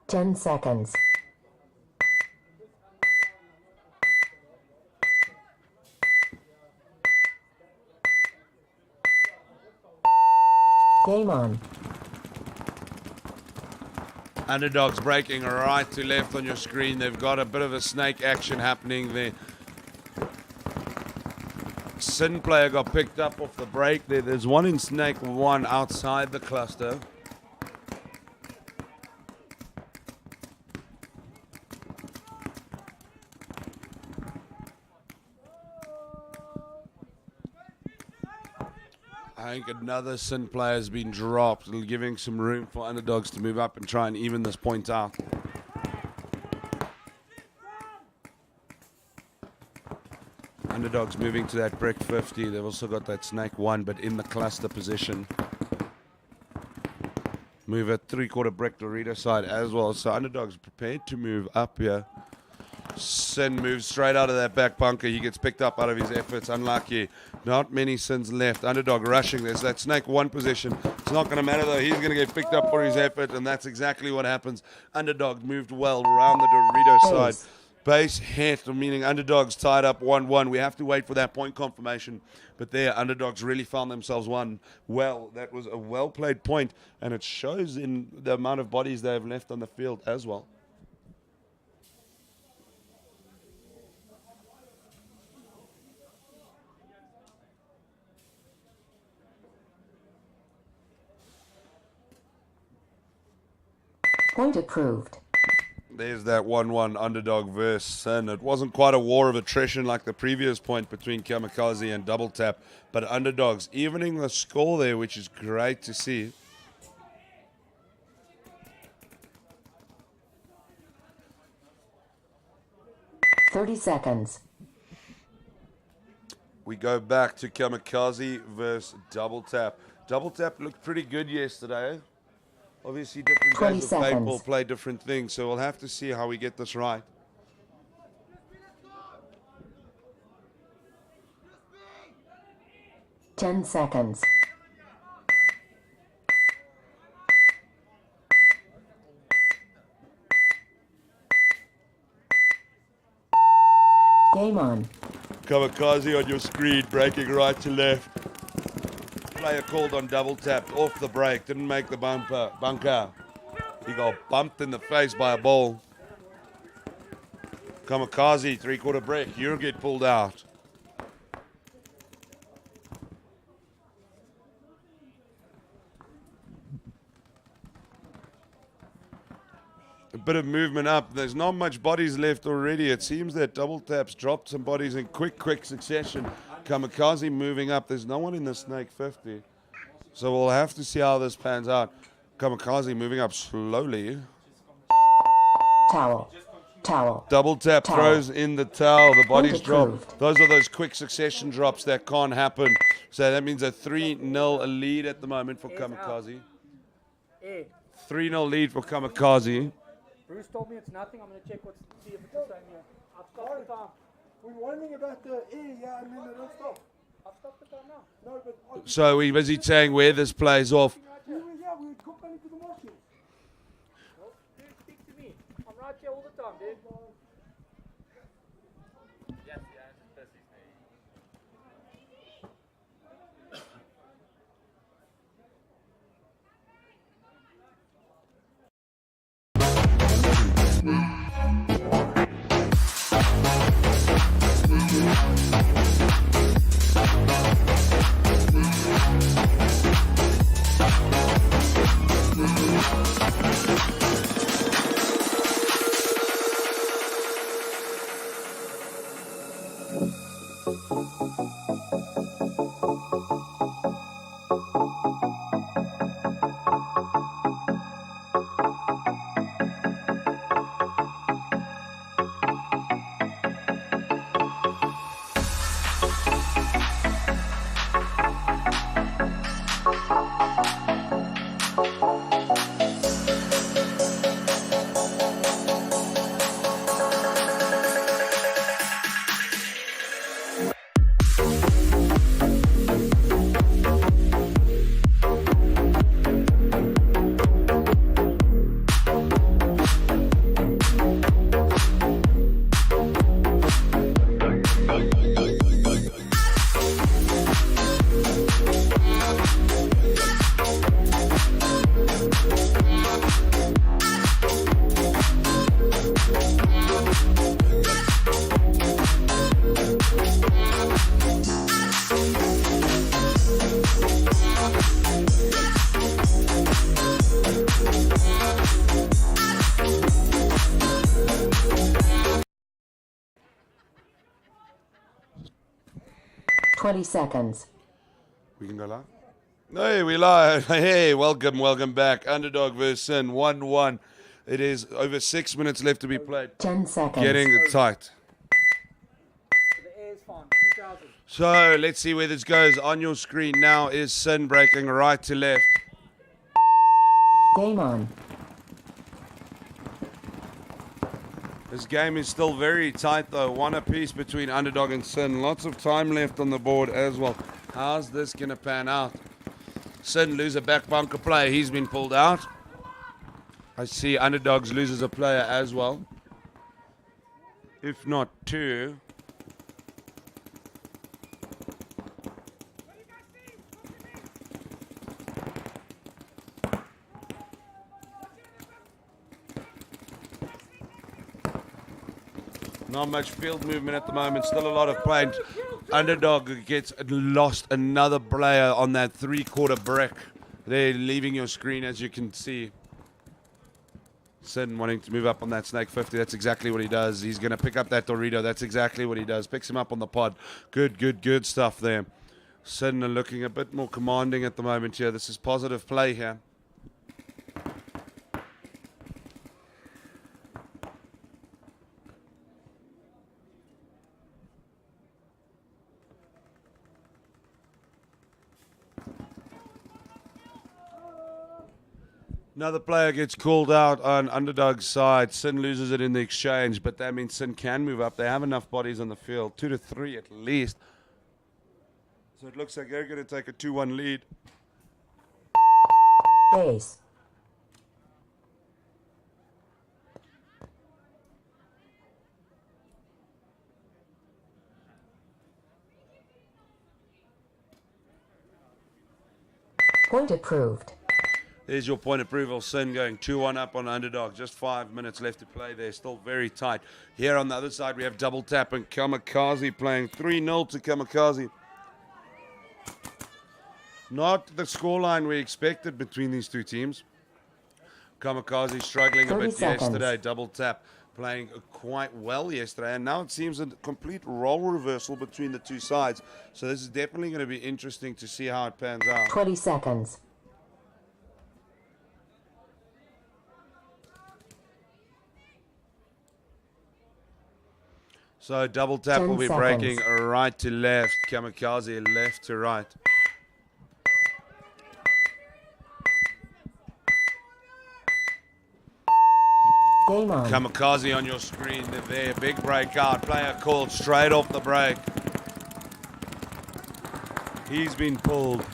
Ten seconds. Game on. Underdogs breaking right to left on your screen. They've got a bit of a snake action happening there. Sin player got picked up off the break there. There's one in snake 1 outside the cluster. I think another Sin player has been dropped, giving some room for Underdogs to move up and try and even this point out. Underdogs moving to that brick 50. They've also got that snake 1, but in the cluster position. Move a three-quarter brick Dorito side as well. So Underdogs prepared to move up here. Sin moves straight out of that back bunker. He gets picked up out of his efforts. Unlucky. Not many Sins left. Underdog rushing. There's that snake 1 position. It's not going to matter though. He's going to get picked up for his effort, and that's exactly what happens. Underdog moved well around the Dorito side. Base hit, meaning Underdogs tied up 1-1. We have to wait for that point confirmation. But there, Underdogs really found themselves one. Well, that was a well-played point, and it shows in the amount of bodies they have left on the field as well. Point approved. There's that 1-1 Underdog versus Sin. It wasn't quite a war of attrition like the previous point between Kamikaze and Double Tap, but Underdogs evening the score there, which is great to see. "30 seconds. We go back to Kamikaze versus Double Tap. Double Tap looked pretty good yesterday. Obviously, different 20 guys of seconds. paintball play different things, so we'll have to see how we get this right. "10 seconds. Game on. Kamikaze on your screen, breaking right to left. Player called on Double Tap, off the break, didn't make the bunker. He got bumped in the face by a ball. Kamikaze, three-quarter break, you'll get pulled out. A bit of movement up. There's not much bodies left already. It seems that double taps dropped some bodies in quick succession. Kamikaze moving up. There's no one in the Snake 50. So we'll have to see how this pans out. Kamikaze moving up slowly. Towel. Towel. Double tap Towel. throws in the towel. The bodies Point drop. approved. Those are those quick succession drops that can't happen. So that means a 3-0 lead at the moment for Kamikaze. Eh, 3-0 lead for Kamikaze. Bruce told me it's nothing. I'm going to check see if it's the same here. I've stopped the time. We're wondering about the air, yeah, and then they don't stop. I've stopped the time now. No, but So we're busy saying where this plays off. we were complaining to the marshals. Well, dude, speak to me. I'm right here all the time, dude. Yes, yeah, it's busy. 20 seconds. We can go live? Hey, we live. Hey, welcome back. Underdog versus Sin, 1-1. It is over 6 minutes left to be played. 10 seconds. Getting it tight. The air is fine. 2000. So let's see where this goes. On your screen now is Sin breaking right to left. Game on. This game is still very tight though. One apiece between Underdog and Sin. Lots of time left on the board as well. How's this going to pan out? Sin lose a back bunker player. He's been pulled out. I see Underdogs loses a player as well. If not two. Not much field movement at the moment. Still a lot of play. Underdog gets lost another player on that three-quarter brick. They're leaving your screen, as you can see. Sin wanting to move up on that Snake 50. That's exactly what he does. He's going to pick up that Dorito. That's exactly what he does. Picks him up on the pod. Good stuff there. Sin looking a bit more commanding at the moment here. This is positive play here. Another player gets called out on Underdog's side. Sin loses it in the exchange, but that means Sin can move up. They have enough bodies on the field, 2 to 3 at least. So it looks like they're going to take a 2-1 lead. Base. Point approved. There's your point approval. Sin going 2-1 up on Underdog. Just 5 minutes left to play there. Still very tight. Here on the other side, we have double tap and Kamikaze playing 3-0 to Kamikaze. Not the scoreline we expected between these two teams. Kamikaze struggling a 30 bit seconds. yesterday. Double tap playing quite well yesterday. And now it seems a complete role reversal between the two sides. So this is definitely going to be interesting to see how it pans out. 20 seconds. So double tap 10 will be seconds. breaking right to left. Kamikaze left to right. Game on. Kamikaze on your screen there. Big breakout. Player called straight off the break. He's been pulled.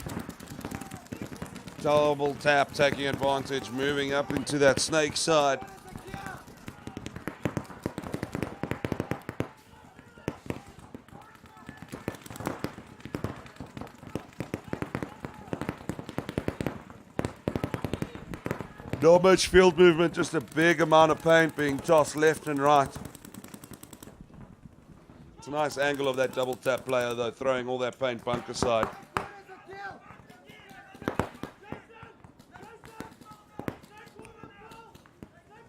Double tap taking advantage. Moving up into that snake side. Not much field movement, just a big amount of paint being tossed left and right. It's a nice angle of that double tap player though, throwing all that paint bunker side.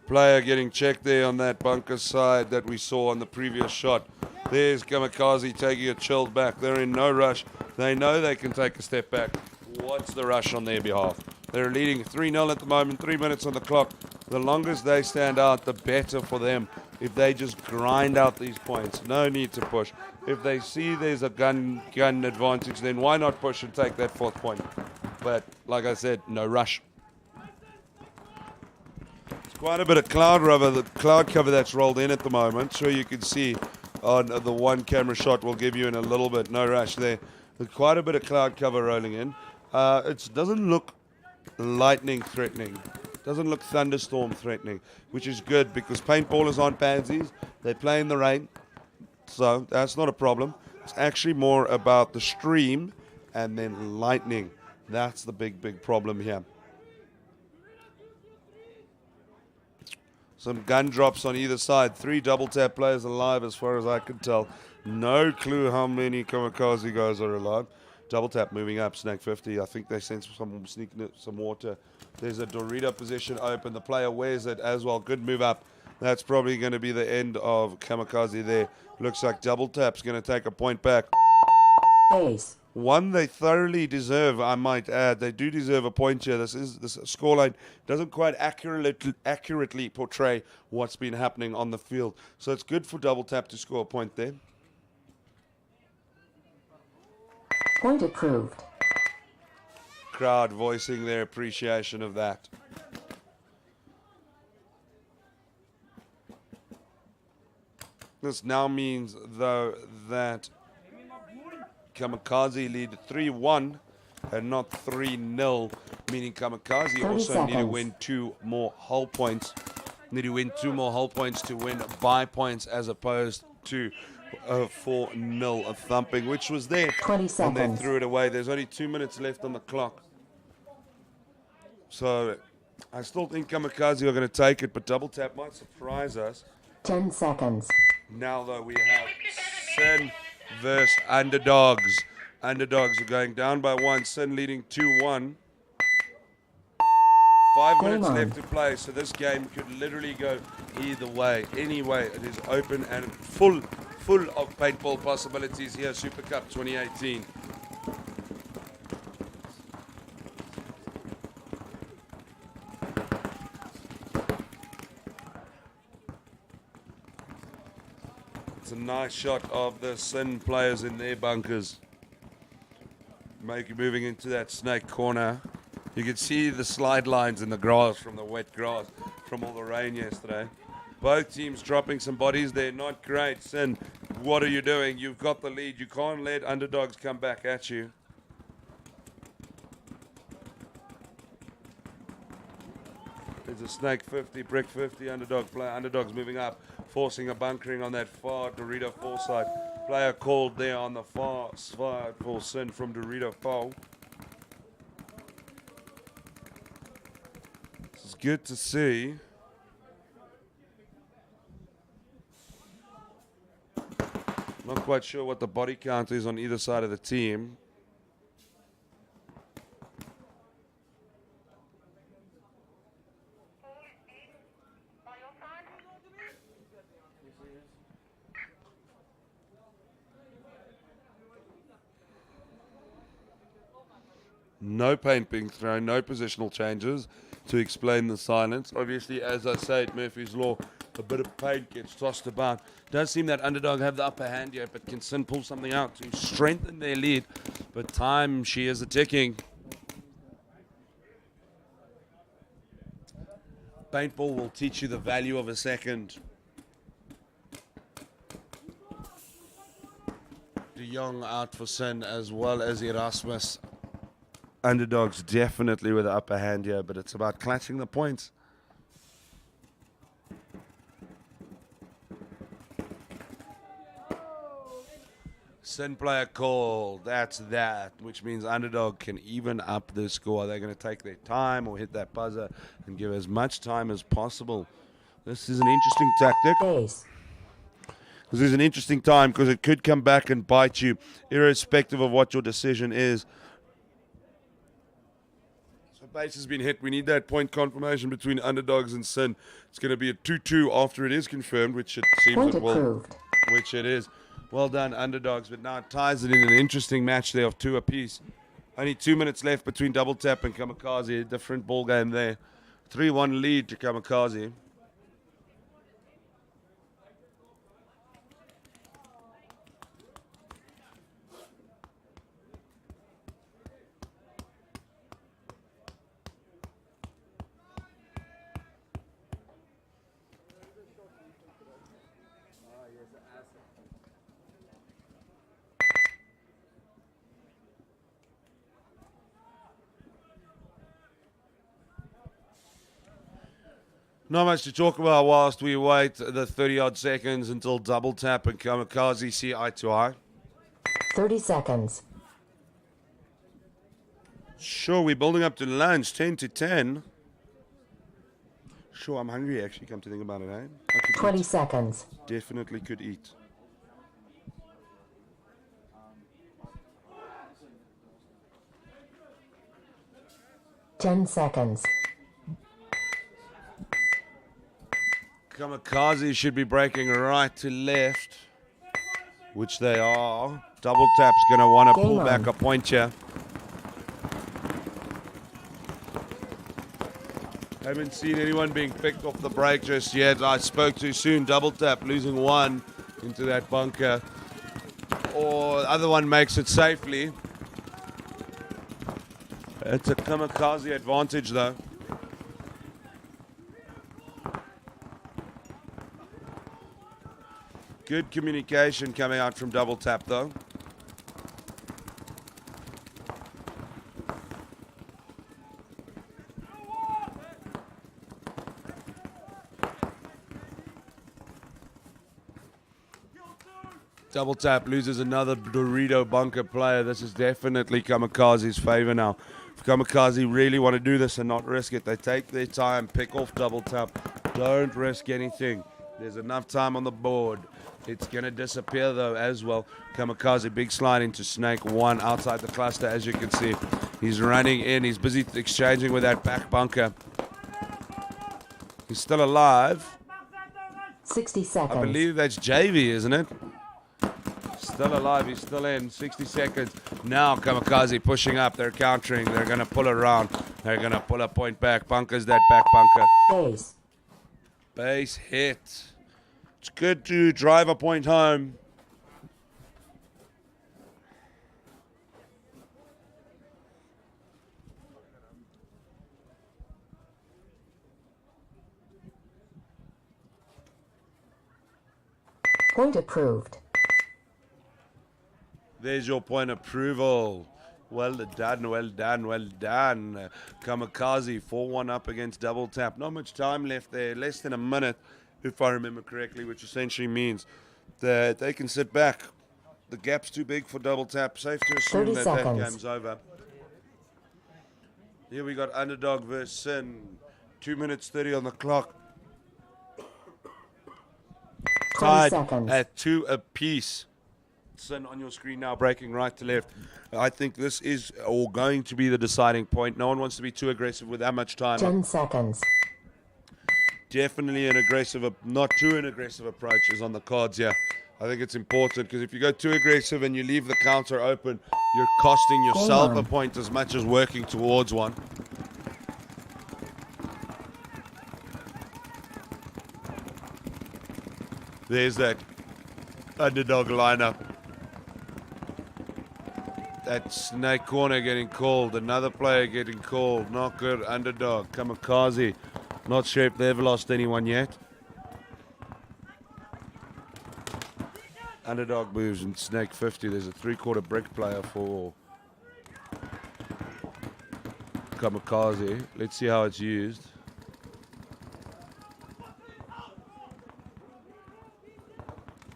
Player getting checked there on that bunker side that we saw on the previous shot. There's Kamikaze taking a chilled back. They're in no rush. They know they can take a step back. What's the rush on their behalf? They're leading 3-0 at the moment, 3 minutes on the clock. The longest they stand out, the better for them. If they just grind out these points, no need to push. If they see there's a gun advantage, then why not push and take that 4th point? But like I said, no rush. It's quite a bit of cloud cover that's rolled in at the moment. Sure, you can see on the one camera shot we'll give you in a little bit. No rush there. There's quite a bit of cloud cover rolling in. It doesn't look lightning threatening, doesn't look thunderstorm threatening, which is good because paintballers aren't pansies. They play in the rain, so that's not a problem. It's actually more about the stream and then lightning. That's the big problem here. Some gun drops on either side. 3 double tap players alive as far as I can tell. No clue how many Kamikaze guys are alive. Double tap moving up, snake 50. I think they sense some sneaking some water. There's a Dorito position open. The player wears it as well. Good move up. That's probably going to be the end of Kamikaze there. Looks like double tap's going to take a point back. Ace. One they thoroughly deserve, I might add. They do deserve a point here. This scoreline doesn't quite accurately portray what's been happening on the field. So it's good for double tap to score a point there. Point approved. Crowd voicing their appreciation of that. This now means, though, that Kamikaze lead 3-1 and not 3-0, meaning Kamikaze also need to win 2 more hull points. Need to win 2 more hull points to win by points as opposed to 4-0 a thumping, which was there. 20 seconds. And they threw it away. There's only 2 minutes left on the clock. So I still think Kamikaze are going to take it, but double tap might surprise us. 10 seconds. Now, though, we have Sin versus Underdogs. Underdogs are going down by 1. Sin leading 2-1. 5 minutes left to play, so this game could literally go either way. Anyway, it is open and full of paintball possibilities here, Super Cup 2018. It's a nice shot of the Sin players in their bunkers. Moving into that snake corner. You can see the slide lines in the grass from the wet grass from all the rain yesterday. Both teams dropping some bodies there. Not great. Sin, what are you doing? You've got the lead. You can't let Underdogs come back at you. There's a snake 50, brick 50, Underdog player. Underdogs moving up, forcing a bunkering on that far Dorito 4 side. Player called there on the far side for Sin from Dorito 4. This is good to see. Not quite sure what the body count is on either side of the team. No paint being thrown, no positional changes to explain the silence. Obviously, as I said, Murphy's Law, a bit of paint gets tossed about. Does seem that Underdog have the upper hand here, but can Sin pull something out to strengthen their lead? But time, she is a-ticking. Paintball will teach you the value of a second. De Jong out for Sin as well as Erasmus. Underdogs definitely with the upper hand here, but it's about clutching the points. Sin player call, that's that, which means Underdog can even up the score. They're going to take their time or hit that buzzer and give as much time as possible. This is an interesting tactic. Base. This is an interesting time because it could come back and bite you, irrespective of what your decision is. So base has been hit. We need that point confirmation between Underdogs and Sin. It's going to be a 2-2 after it is confirmed, which it seems Point it will. approved. Which it is. Well done, Underdogs, but now it ties it in an interesting match there of 2 apiece. Only 2 minutes left between Double Tap and Kamikaze. A different ball game there. 3-1 lead to Kamikaze. Not much to talk about whilst we wait the 30-odd seconds until Double Tap and Kamikaze see eye to eye. 30 seconds. Sure, we're building up to lunch, 10 to 10. Sure, I'm hungry actually, come to think about it, eh? I could 20 eat. seconds. Definitely could eat. Ten seconds. Kamikaze should be breaking right to left, which they are. Double Tap's going to want to Game pull on. back a point here. Haven't seen anyone being picked off the break just yet. I spoke too soon. Double Tap losing one into that bunker. Or the other one makes it safely. It's a Kamikaze advantage though. Good communication coming out from Double Tap, though. Double Tap loses another Dorito bunker player. This is definitely Kamikaze's favor now. If Kamikaze really want to do this and not risk it, they take their time, pick off Double Tap. Don't risk anything. There's enough time on the board. It's going to disappear, though, as well. Kamikaze, big slide into Snake 1 outside the cluster, as you can see. He's running in. He's busy exchanging with that back bunker. He's still alive. 60 seconds. I believe that's JV, isn't it? Still alive. He's still in. 60 seconds. Now Kamikaze pushing up. They're countering. They're going to pull around. They're going to pull a point back. Bunker's that back bunker. Base. Base hit. It's good to drive a point home. Point approved. There's your point approval. Well done, well done, well done. Kamikaze 4-1 up against Double Tap. Not much time left there. Less than a minute, if I remember correctly, which essentially means that they can sit back. The gap's too big for Double Tap. Safe to assume 30 that seconds. game's over. Here we got Underdog versus Sin. 2 minutes 30 on the clock. 20 Tied seconds. at 2 apiece. Sin on your screen now, breaking right to left. I think this is going to be the deciding point. No one wants to be too aggressive with that much time. 10 seconds. Definitely an aggressive, not too an aggressive approach is on the cards here. I think it's important because if you go too aggressive and you leave the counter open, you're costing yourself a point as much as working towards one. There's that underdog lineup. That snake corner getting called. Another player getting called. Not good. Underdog. Kamikaze. Not sure if they've lost anyone yet. Underdog moves in snake 50. There's a 3/4 brick player for Kamikaze. Let's see how it's used.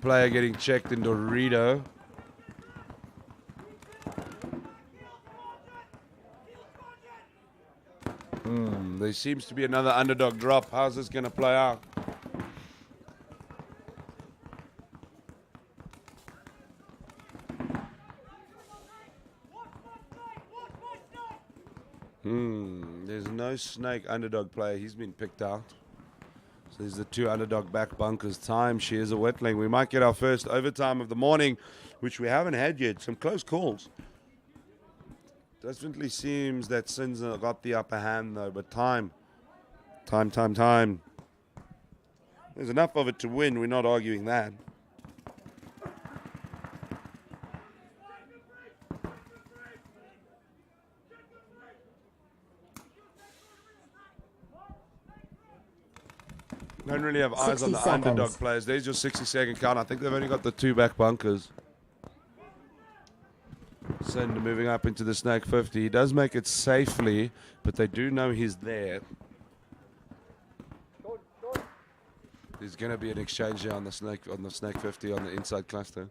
Player getting checked in Dorito. There seems to be another underdog drop. How's this going to play out? There's no snake underdog player. He's been picked out. So there's the 2 underdog back bunkers. Time, she is a wetling. We might get our first overtime of the morning, which we haven't had yet. Some close calls. Definitely seems that Sins got the upper hand, though. But time. There's enough of it to win. We're not arguing that. Don't really have eyes on the underdog players. There's your 60-second count. I think they've only got the 2 back bunkers. Send moving up into the snake 50. He does make it safely, but they do know he's there. There's going to be an exchange here on the snake 50 on the inside cluster.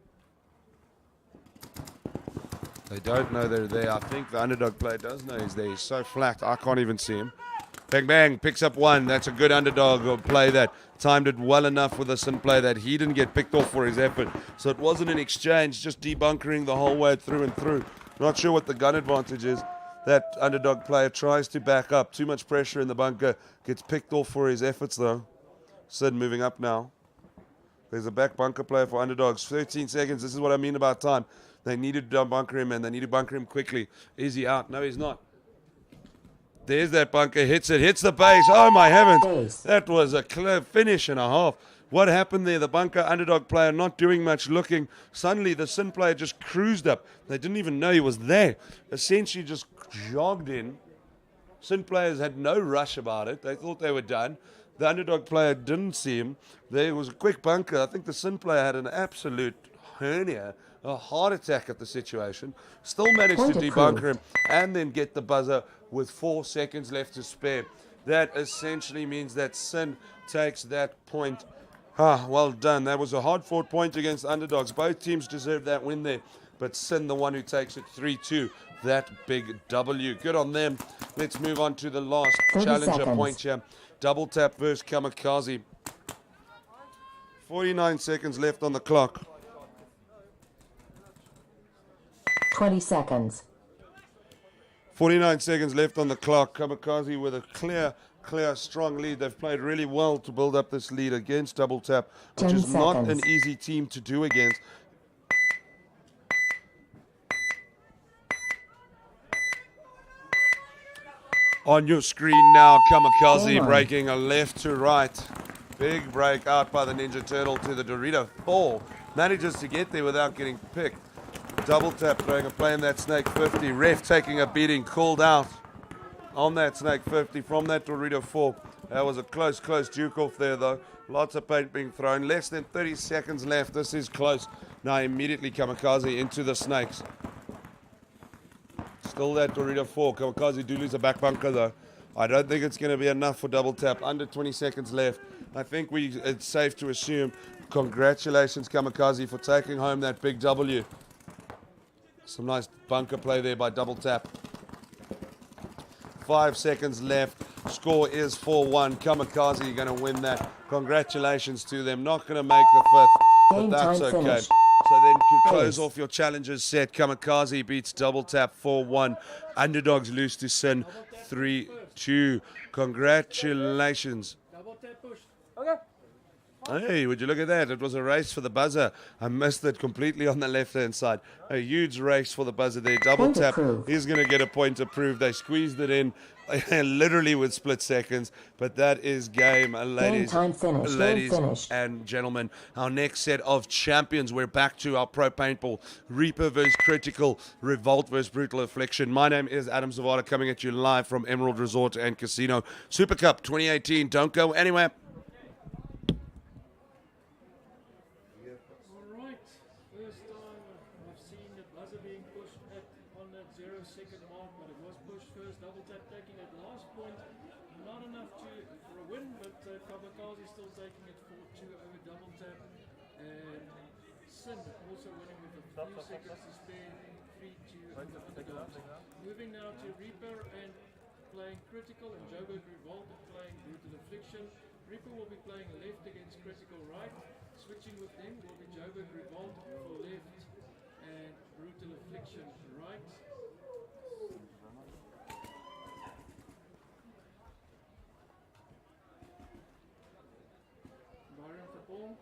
They don't know they're there. I think the underdog player does know he's there. He's so flat, I can't even see him. Bang, bang, picks up 1. That's a good underdog play that timed it well enough with a Sin play that he didn't get picked off for his effort. So it wasn't an exchange, just debunkering the whole way through and through. Not sure what the gun advantage is. That underdog player tries to back up. Too much pressure in the bunker. Gets picked off for his efforts, though. Sid moving up now. There's a back bunker player for underdogs. 13 seconds. This is what I mean about time. They need to bunker him, and they need to bunker him quickly. Is he out? No, he's not. There's that bunker, hits it, hits the base. Oh my heavens, that was a clear finish and a half. What happened there? The bunker underdog player not doing much looking. Suddenly the Sin player just cruised up. They didn't even know he was there. Essentially just jogged in. Sin players had no rush about it. They thought they were done. The underdog player didn't see him. There was a quick bunker. I think the Sin player had an absolute hernia, a heart attack at the situation. Still managed to debunker him and then get the buzzer with 4 seconds left to spare. That essentially means that Sin takes that point. Well done. That was a hard-fought point against Underdogs. Both teams deserve that win there, but Sin the one who takes it 3-2. That big W. Good on them. Let's move on to the last challenger point here. Double tap versus Kamikaze. 49 seconds left on the clock. 20 seconds. 49 seconds left on the clock. Kamikaze with a clear, strong lead. They've played really well to build up this lead against Double Tap, which is not an easy team to do against. On your screen now, Kamikaze breaking a left to right. Big break out by the Ninja Turtle to the Dorito 4. Manages to get there without getting picked. Double Tap throwing a play in that snake 50. Ref taking a beating, called out on that snake 50 from that Dorito 4. That was a close duke off there though. Lots of paint being thrown. Less than 30 seconds left. This is close. Now immediately Kamikaze into the snakes. Still that Dorito 4. Kamikaze do lose a back bunker though. I don't think it's going to be enough for Double Tap. Under 20 seconds left. I think it's safe to assume. Congratulations Kamikaze for taking home that big W. Some nice bunker play there by Double Tap. 5 seconds left. Score is 4-1. Kamikaze going to win that. Congratulations to them. Not going to make the 5th, but that's okay. Finish. So then to close off your challenges set, Kamikaze beats Double Tap 4-1. Underdogs lose to Sin 3-2. Congratulations. Double tap push. Okay. Hey, would you look at that? It was a race for the buzzer. I missed it completely on the left-hand side. A huge race for the buzzer there. Double Point tap. approved. He's going to get a point approved. They squeezed it in literally with split seconds. But that is game, ladies, time finished. ladies Game finished. and gentlemen. Our next set of champions. We're back to our Pro Paintball. Reaper versus Critical. Revolt versus Brutal Affliction. My name is Adam Zavada, coming at you live from Emerald Resort and Casino. Super Cup 2018. Don't go anywhere. Alright, first time I've seen the buzzer being pushed on that 0-second mark, but it was pushed first. Double tap taking that last point. Not enough for a win, but Kamikaze still taking it 4-2 over double tap. And Sin also winning with a few seconds to spare, 3-2 over Underdogs. Moving now to Reaper and playing Critical, and Joburg Revolt playing Brutal Affliction. Reaper will be playing left against Critical right. Switching with them will be Joburg Revolt for left and Brutal Affliction right. Byron for ball.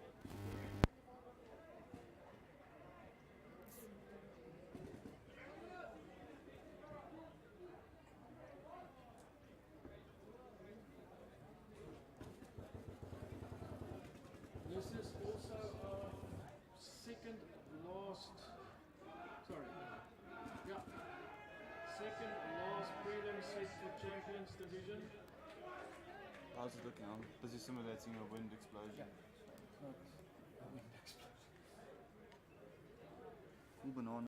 This is also our second last prelim set for Champions Division. How's it looking? I'm busy simulating a wind explosion. Full banana.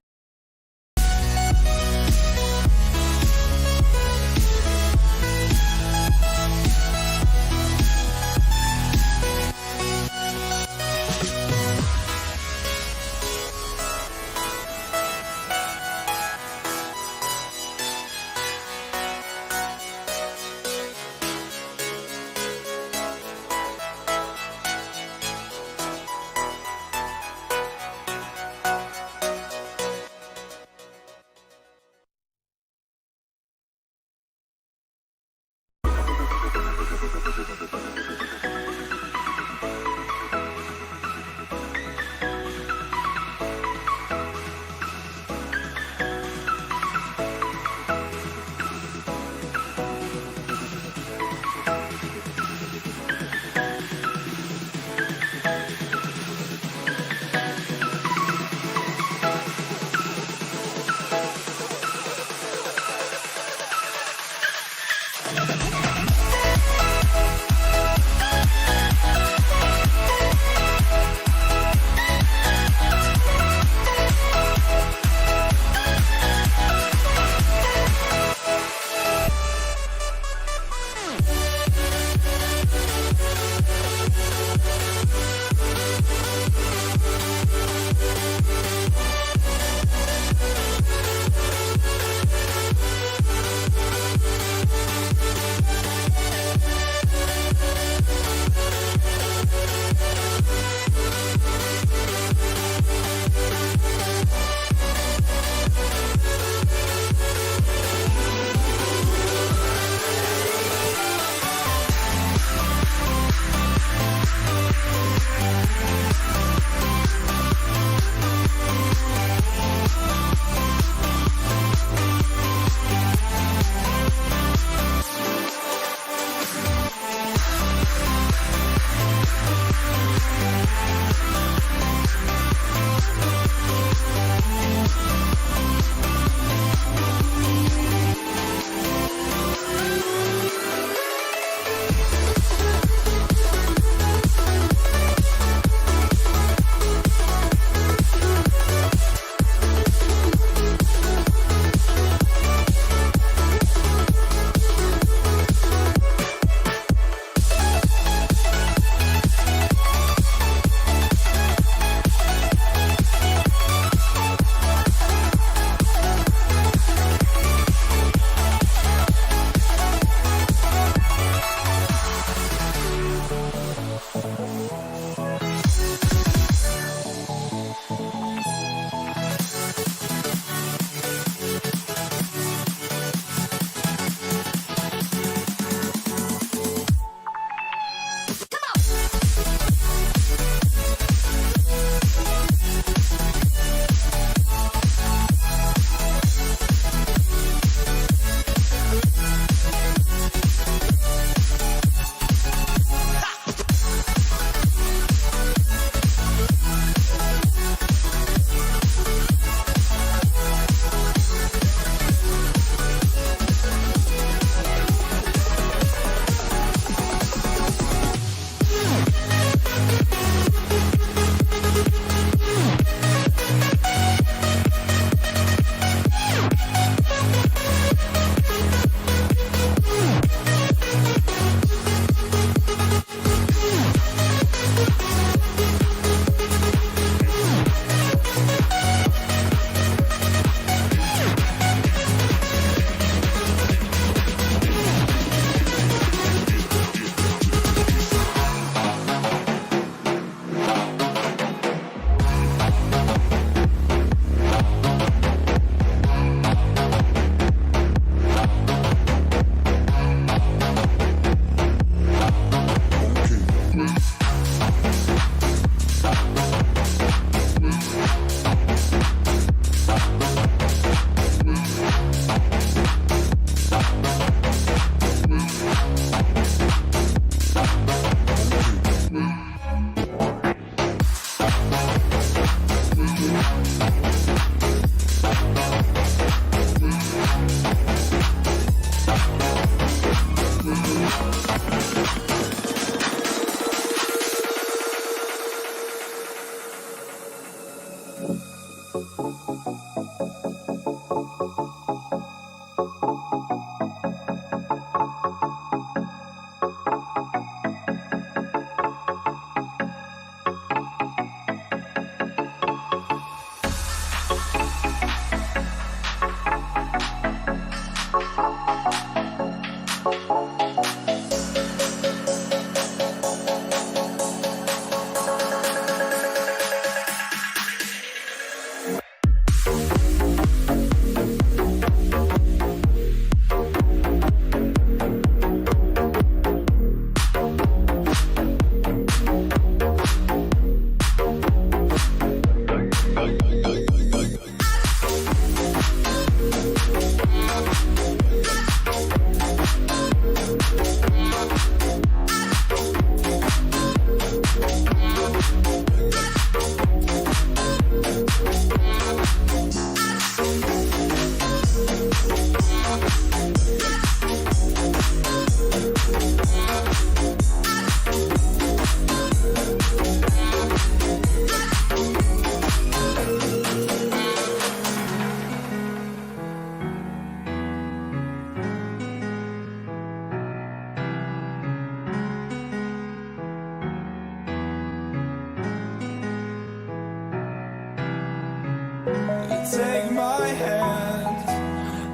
take my hand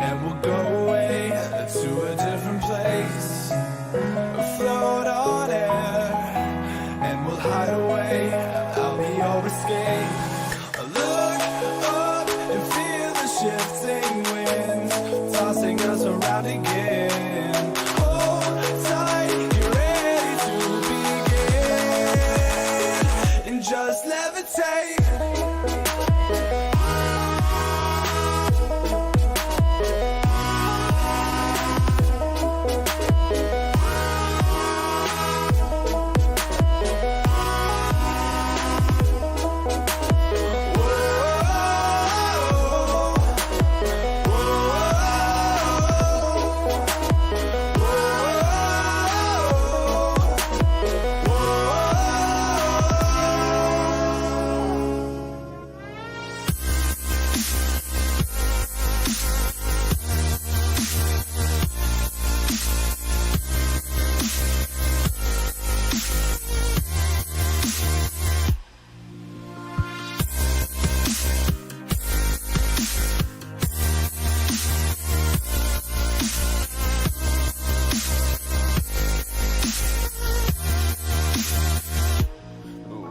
and we'll go away to a different place. Float on air and we'll hide away. I'll be your escape. Look up and feel the shifting winds tossing us around again. Hold tight, get ready to begin and just levitate.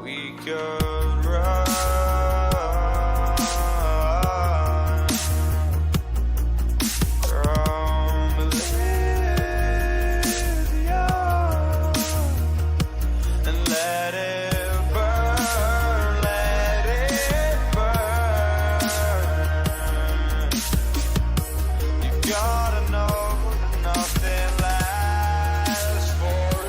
We could run from Bolivia and let it burn, let it burn. You gotta know that nothing lasts forever.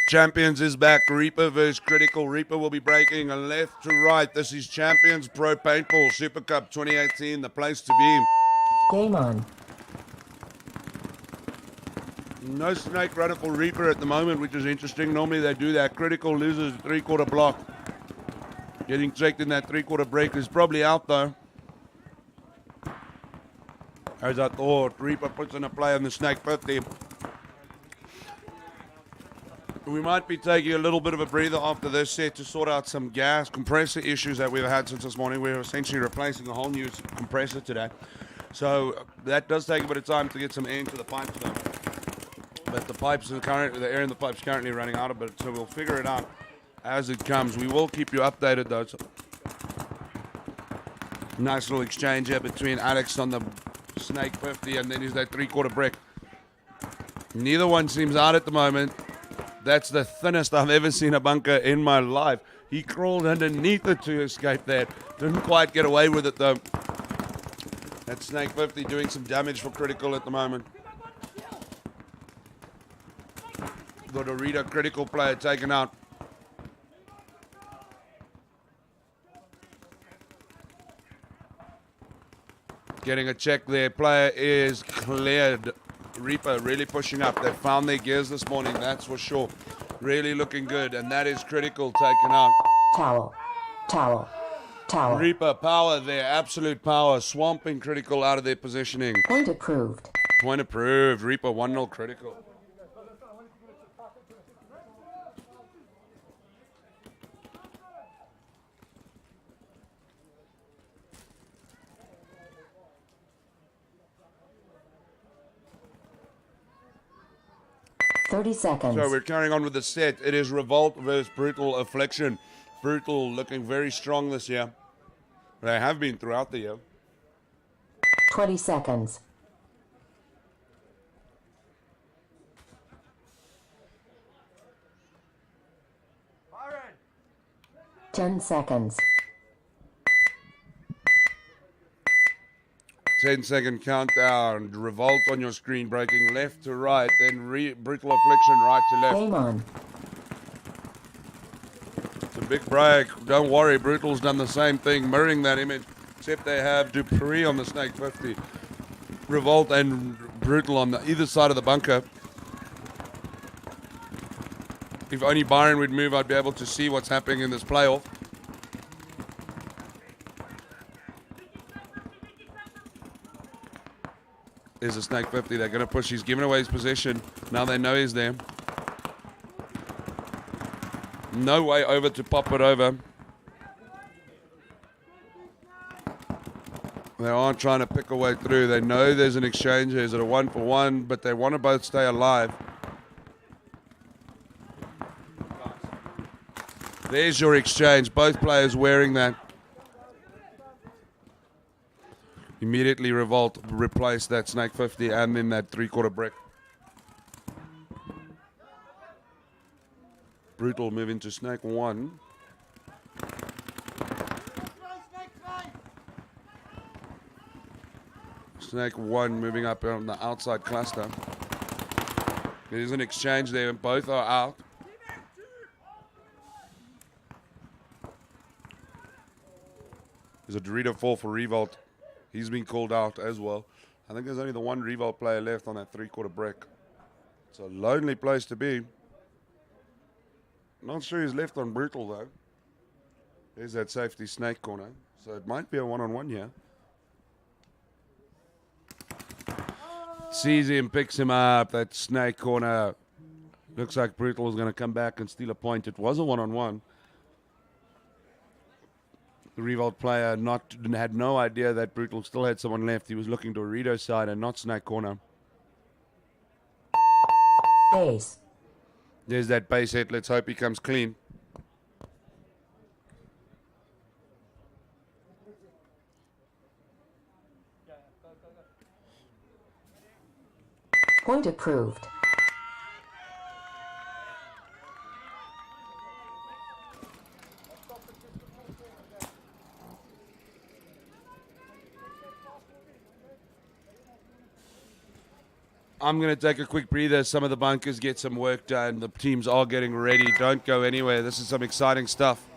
Champions is back. Reaper versus Critical. Reaper will be breaking left to right. This is Champions Pro Paintball Super Cup 2018, the place to be. Game on. No Snake Radical Reaper at the moment, which is interesting. Normally they do that. Critical loses a 3/4 block. Getting checked in that 3/4 break is probably out though. As I thought, Reaper puts in a play on the Snake 50. We might be taking a little bit of a breather after this set to sort out some gas compressor issues that we've had since this morning. We're essentially replacing a whole new compressor today. So that does take a bit of time to get some air into the pipes though. But the air in the pipes currently running out a bit, so we'll figure it out as it comes. We will keep you updated though. So nice little exchange here between Alex on the Snake 50 and then he's that 3/4 brick. Neither one seems out at the moment. That's the thinnest I've ever seen a bunker in my life. He crawled underneath it to escape that. Didn't quite get away with it though. That Snake 50 doing some damage for Critical at the moment. Got a Dorito Critical player taken out. Getting a check there. Player is cleared. Reaper really pushing up. They found their gears this morning, that's for sure. Really looking good, and that is Critical taken out. Towel. Towel. Towel. Reaper power there, absolute power, swamping Critical out of their positioning. Point approved. Point approved. Reaper 1-0 Critical. 30 seconds. So we're carrying on with the set. It is Revolt versus Brutal Affliction. Brutal looking very strong this year. They have been throughout the year. 20 seconds. 10 seconds. 10-second countdown. Revolt on your screen, breaking left to right, then Brutal Affliction right to left. Game on. It's a big break. Don't worry, Brutal's done the same thing, mirroring that image, except they have Dupree on the Snake 50. Revolt and Brutal on the either side of the bunker. If only Byron would move, I'd be able to see what's happening in this playoff. There's a Snake 50. They're going to push. He's given away his position. Now they know he's there. No way over to pop it over. They aren't trying to pick a way through. They know there's an exchange. There's a 1-for-1, but they want to both stay alive. There's your exchange. Both players wearing that. Immediately Revolt replaced that Snake 50 and then that 3/4 brick. Brutal moving to Snake 1. Snake 1 moving up on the outside cluster. There's an exchange there and both are out. There's a Dorito fall for Revolt. He's been called out as well. I think there's only the one Revolt player left on that 3/4 brick. It's a lonely place to be. Not sure he's left on Brutal though. There's that safety Snake corner. So it might be a 1-on-1 here. Sees him, picks him up. That Snake corner. Looks like Brutal is going to come back and steal a point. It was a 1-on-1. The Revolt player had no idea that Brutal still had someone left. He was looking to Rito's side and not Snake corner. Base. There's that base hit. Let's hope he comes clean. Point approved. I'm going to take a quick breather. Some of the bunkers get some work done. The teams are getting ready. Don't go anywhere. This is some exciting stuff.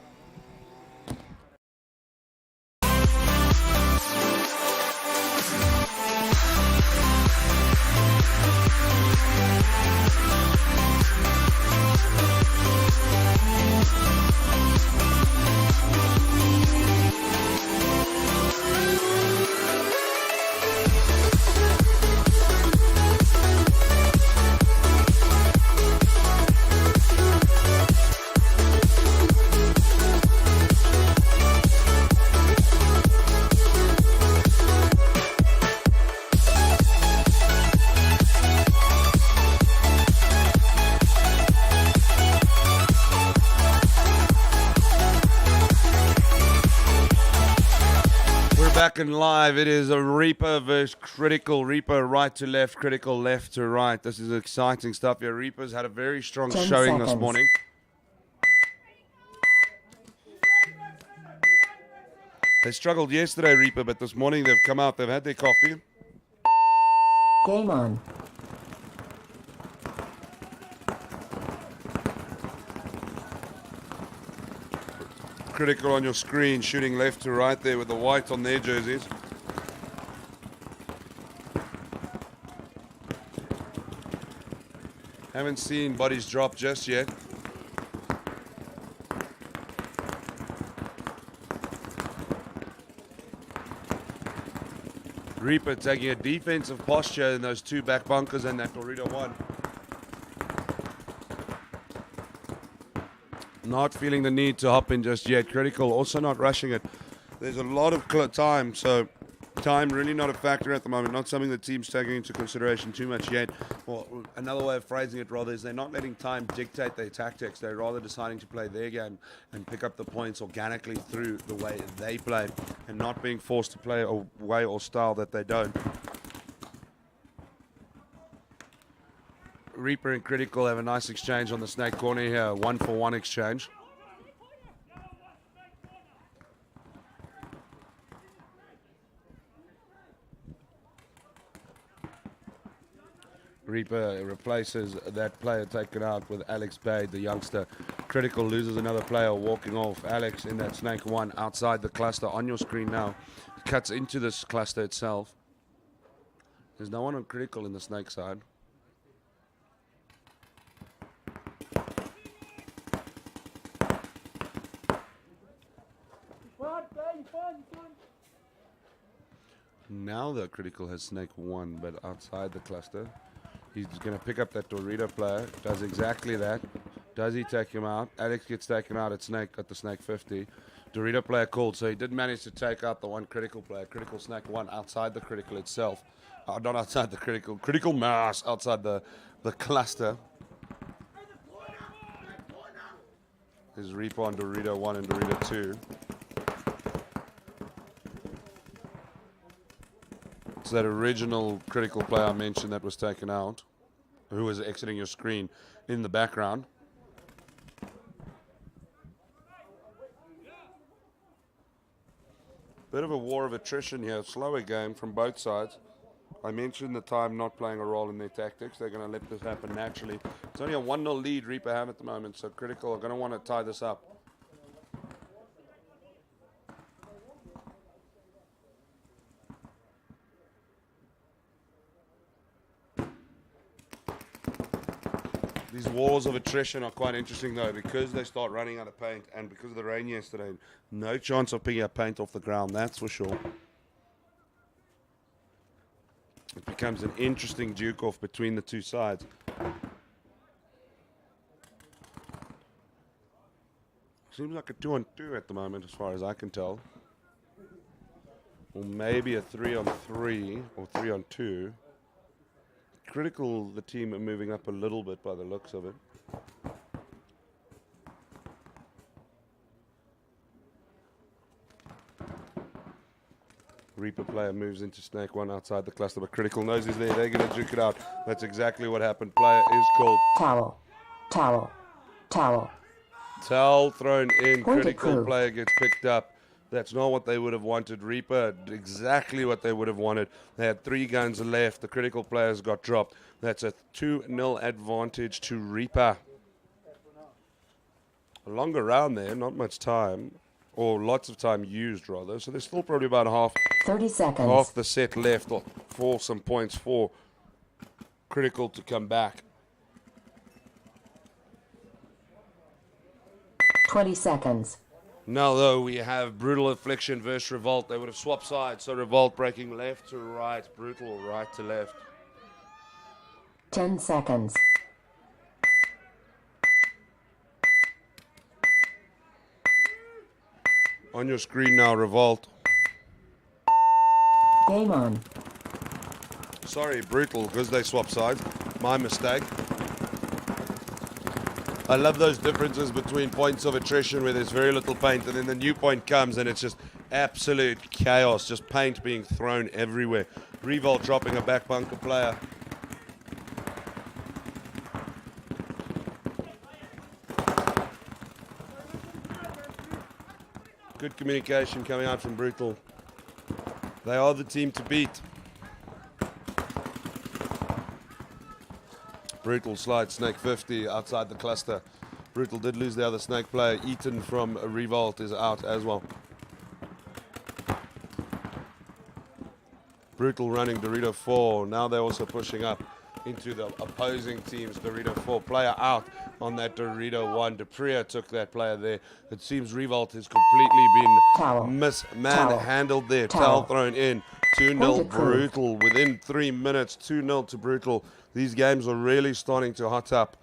Back and live. It is a Reaper versus Critical. Reaper right to left, Critical left to right. This is exciting stuff here. Reaper's had a very strong 10 showing this seconds. morning. They struggled yesterday, Reaper, but this morning they've come out. They've had their coffee. Game on. Critical on your screen, shooting left to right there with the white on their jerseys. Haven't seen bodies drop just yet. Reaper taking a defensive posture in those two back bunkers and that Dorito one. Not feeling the need to hop in just yet. Critical also not rushing it. There's a lot of time, so Time really not a factor at the moment, not something the team's taking into consideration too much yet. Or another way of phrasing it rather is they're not letting time dictate their tactics. They're rather deciding to play their game and pick up the points organically through the way they play and not being forced to play a way or style that they don't. Reaper and Critical have a nice exchange on the snake corner here, 1-for-1 exchange. Reaper replaces that player taken out with Alex Bade, the youngster. Critical loses another player walking off. Alex in that snake 1 outside the cluster on your screen now. Cuts into this cluster itself. There's no one on Critical in the snake side. Now the Critical has snake 1, but outside the cluster. He's going to pick up that Dorito player. Does exactly that. Does he take him out? Alex gets taken out at the snake 50. Dorito player called, so he did manage to take out the one Critical player. Critical snake 1 outside the Critical itself. Not outside the Critical. Critical mass outside the cluster. There's Reaper on Dorito 1 and Dorito 2. It's that original Critical player I mentioned that was taken out, who was exiting your screen in the background. Bit of a war of attrition here, slower game from both sides. I mentioned the time not playing a role in their tactics. They're going to let this happen naturally. It's only a 1-0 lead Reaper have at the moment, so Critical are going to want to tie this up. These wars of attrition are quite interesting though, because they start running out of paint and because of the rain yesterday, no chance of picking up paint off the ground, that's for sure. It becomes an interesting duke-off between the two sides. Seems like a 2-on-2 at the moment as far as I can tell. Or maybe a 3-on-3 or 3-on-2. Critical, the team are moving up a little bit by the looks of it. Reaper player moves into snake 1 outside the cluster, but Critical knows he's there. They're going to juke it out. That's exactly what happened. Player is called. Towel. Towel. Towel. Towel thrown in. Point Critical approved. player gets picked up. That's not what they would have wanted. Reaper, exactly what they would have wanted. They had 3 guns left. The Critical players got dropped. That's a 2-0 advantage to Reaper. A longer round there, not much time. Or lots of time used, rather. So there's still probably about 30 seconds. half the set left for some points for Critical to come back. 20 seconds. Now, though, we have Brutal Affliction versus Revolt. They would have swapped sides. So Revolt breaking left to right, Brutal right to left. 10 seconds. On your screen now, Revolt. Game on. Sorry, Brutal, because they swap sides. My mistake. I love those differences between points of attrition where there's very little paint and then the new point comes and it's just absolute chaos, just paint being thrown everywhere. Revolt dropping a back bunker player. Good communication coming out from Brutal. They are the team to beat. Brutal slides snake 50 outside the cluster. Brutal did lose the other snake player. Eaton from Revolt is out as well. Brutal running Dorito 4. Now they're also pushing up into the opposing team's Dorito 4. Player out on that Dorito 1. Dupria took that player there. It seems Revolt has completely been mishandled there. Towel thrown in. 2-0 Brutal. Within 3 minutes, 2-0 to Brutal. These games are really starting to hot up.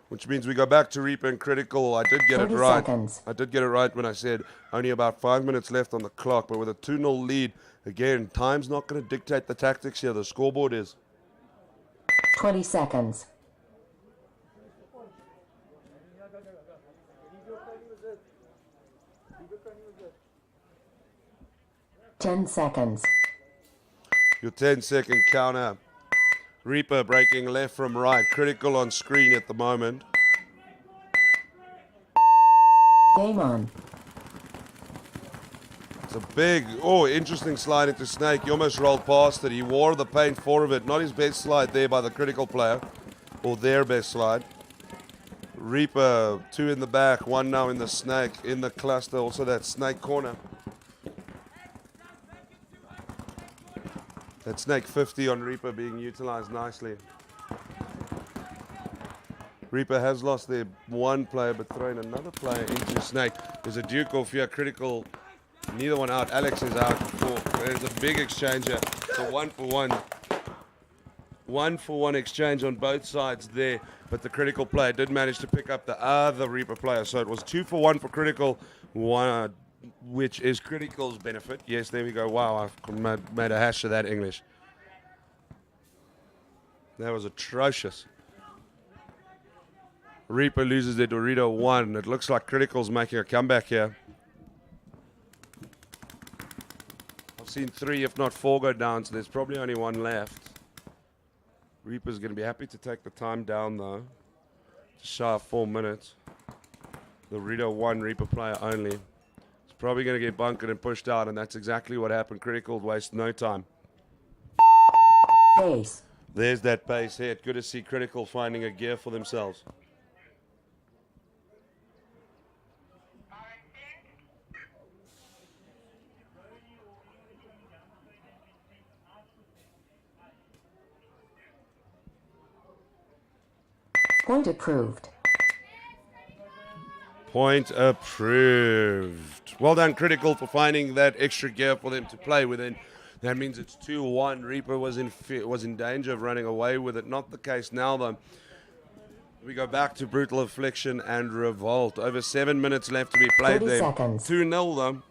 which means we go back to Reaper and Critical. I did get it 30 right. seconds. I did get it right when I said only about 5 minutes left on the clock, but with a 2-0 lead, again, time's not going to dictate the tactics here. The scoreboard is. 20 seconds. Ten seconds. Your 10-second counter. Reaper breaking left from right. Critical on screen at the moment. Game on. It's a big, interesting slide into Snake. He almost rolled past it. He wore the paint 4 of it. Not his best slide there by the Critical player. Or their best slide. Reaper, 2 in the back. 1 now in the Snake. In the cluster. Also that Snake corner. That Snake 50 on Reaper being utilized nicely. Reaper has lost their 1 player, but throwing another player into Snake. There's a Duke off here, Critical. Neither one out. Alex is out. There's a big exchange here. It's a 1-for-1. 1-for-1 exchange on both sides there. But the Critical player did manage to pick up the other Reaper player. So it was 2-for-1 for Critical. One, which is Critical's benefit. Yes, there we go. Wow, I've made a hash of that English. That was atrocious. Reaper loses their Dorito 1. It looks like Critical's making a comeback here. I've seen 3, if not 4, go down, so there's probably only 1 left. Reaper's going to be happy to take the time down, though. Just shy of 4 minutes. Dorito 1 Reaper player only. Probably going to get bunkered and pushed out, and that's exactly what happened. Critical waste no time. Base. There's that base hit. Good to see Critical finding a gear for themselves. Point approved. Point approved. Well done, Critical, for finding that extra gear for them to play within. That means it's 2-1. Reaper was in danger of running away with it. Not the case now, though. We go back to Brutal Affliction and Revolt. Over 7 minutes left to be played 30 there. seconds. 2-0, though.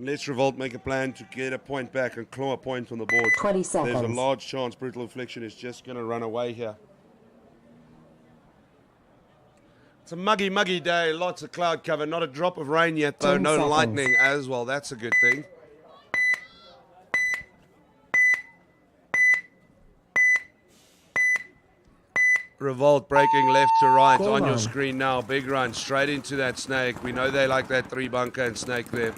Let's Revolt make a plan to get a point back and claw a point on the board. 20 There's a seconds. large chance Brutal Affliction is just going to run away here. It's a muggy day. Lots of cloud cover. Not a drop of rain yet, though. 10 No seconds. lightning as well. That's a good thing. Revolt breaking left to right Game on your on. screen now. Big run straight into that Snake. We know they like that 3 bunker and Snake there.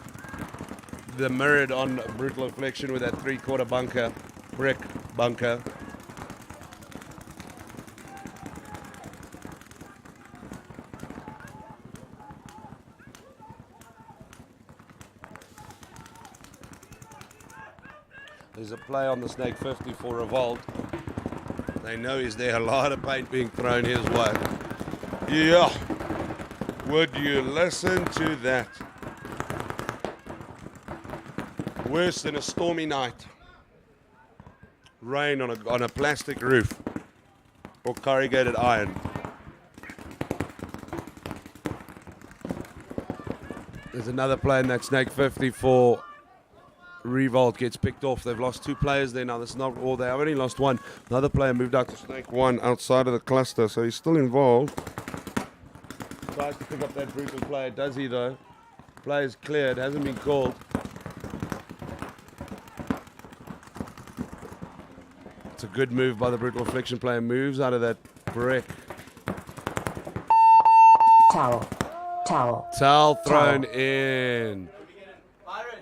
The mirrored on Brutal Affliction with that 3/4 bunker, brick bunker. There's a play on the Snake 50 for Revolt. They know is there a lot of paint being thrown his way. Yeah. Would you listen to that? Worse than a stormy night. Rain on a plastic roof. Or corrugated iron. There's another play in that Snake 50 for Revolt. Gets picked off. They've lost 2 players there now. That's not all. They have only lost 1. Another player moved out to Snake 1 outside of the cluster, so he's still involved. Tries to pick up that Brutal player. Does he, though? Player's cleared. Hasn't been called. It's a good move by the Brutal Affliction player. Moves out of that brick. Towel. Towel. Towel thrown in.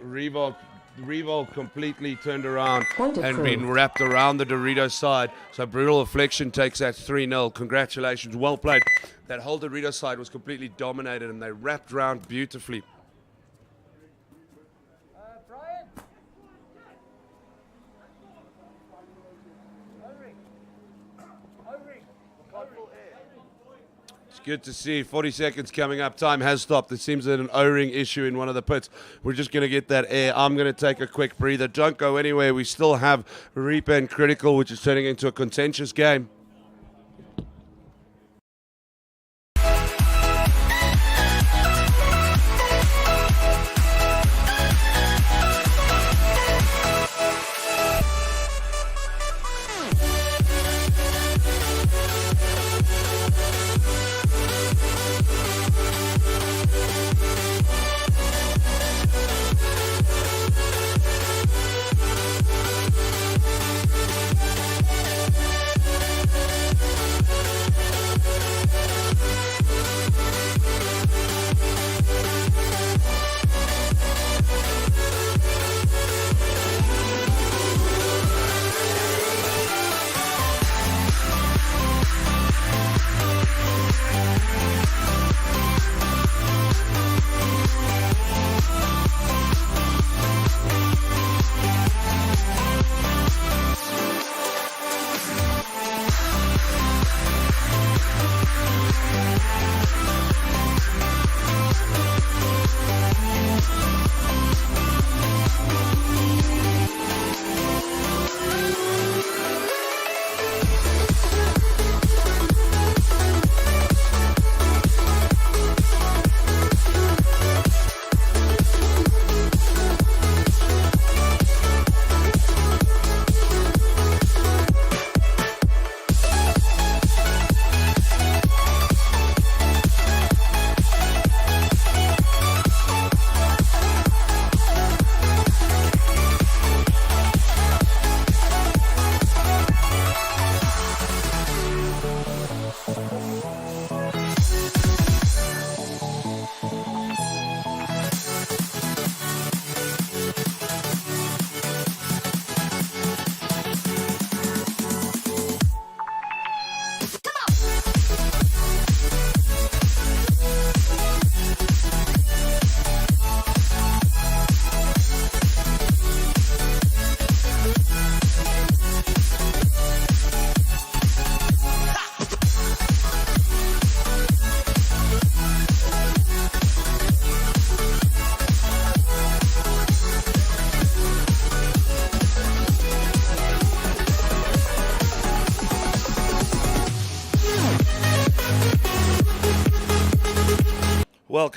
Revolt completely turned around Point and approved. been wrapped around the Dorito side. So Brutal Affliction takes that 3-0. Congratulations. Well played. That whole Dorito side was completely dominated and they wrapped around beautifully. Brian. Overing. It's good to see. 40 seconds coming up. Time has stopped. It seems there's an O-ring issue in one of the pits. We're just going to get that air. I'm going to take a quick breather. Don't go anywhere. We still have Reaper and Critical, which is turning into a contentious game.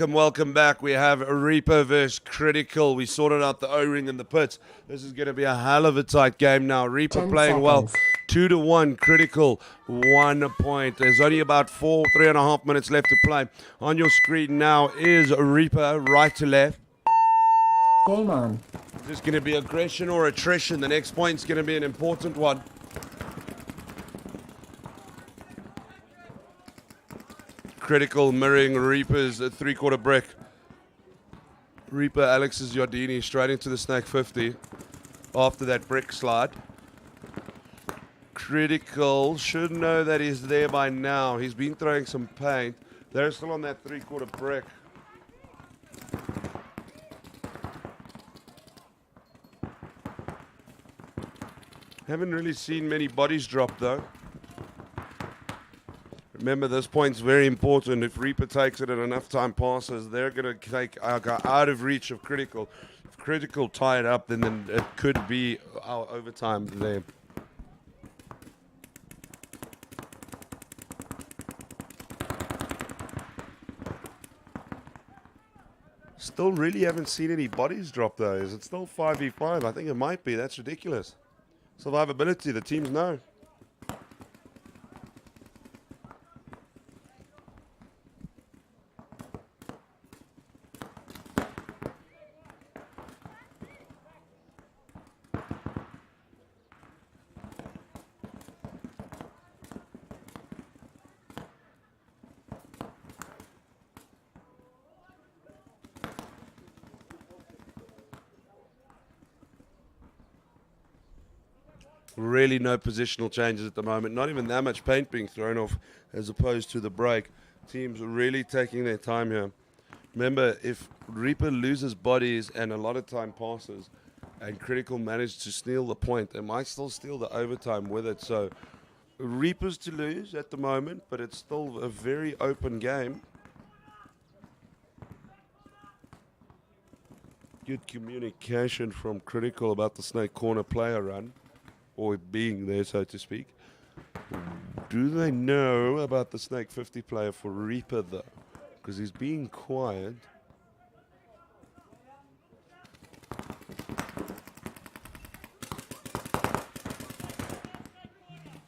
Welcome back. We have Reaper versus Critical. We sorted out the O-ring and the pits. This is going to be a hell of a tight game now. Reaper 10 playing well. seconds. 2-1. Critical 1 point. There's only about 3.5 minutes left to play. On your screen now is Reaper, right to left. Game on. Is this going to be aggression or attrition? The next point's going to be an important one. Critical mirroring Reaper's 3/4 brick. Reaper Alex's Yardini straight into the snake 50 after that brick slide. Critical should know that he's there by now. He's been throwing some paint. They're still on that 3/4 brick. Haven't really seen many bodies drop though. Remember, this point's very important. If Reaper takes it and enough time passes, they're going to take out of reach of Critical. If Critical tie it up, then it could be our overtime there. Still really haven't seen any bodies drop though. Is it still 5v5? I think it might be. That's ridiculous. Survivability, the teams know. Really no positional changes at the moment. Not even that much paint being thrown off as opposed to the break. Teams are really taking their time here. Remember, if Reaper loses bodies and a lot of time passes and Critical managed to steal the point, they might still steal the overtime with it. So Reapers to lose at the moment, but it's still a very open game. Good communication from Critical about the Snake Corner player run, or being there, so to speak. Do they know about the Snake 50 player for Reaper, though? Because he's being quiet.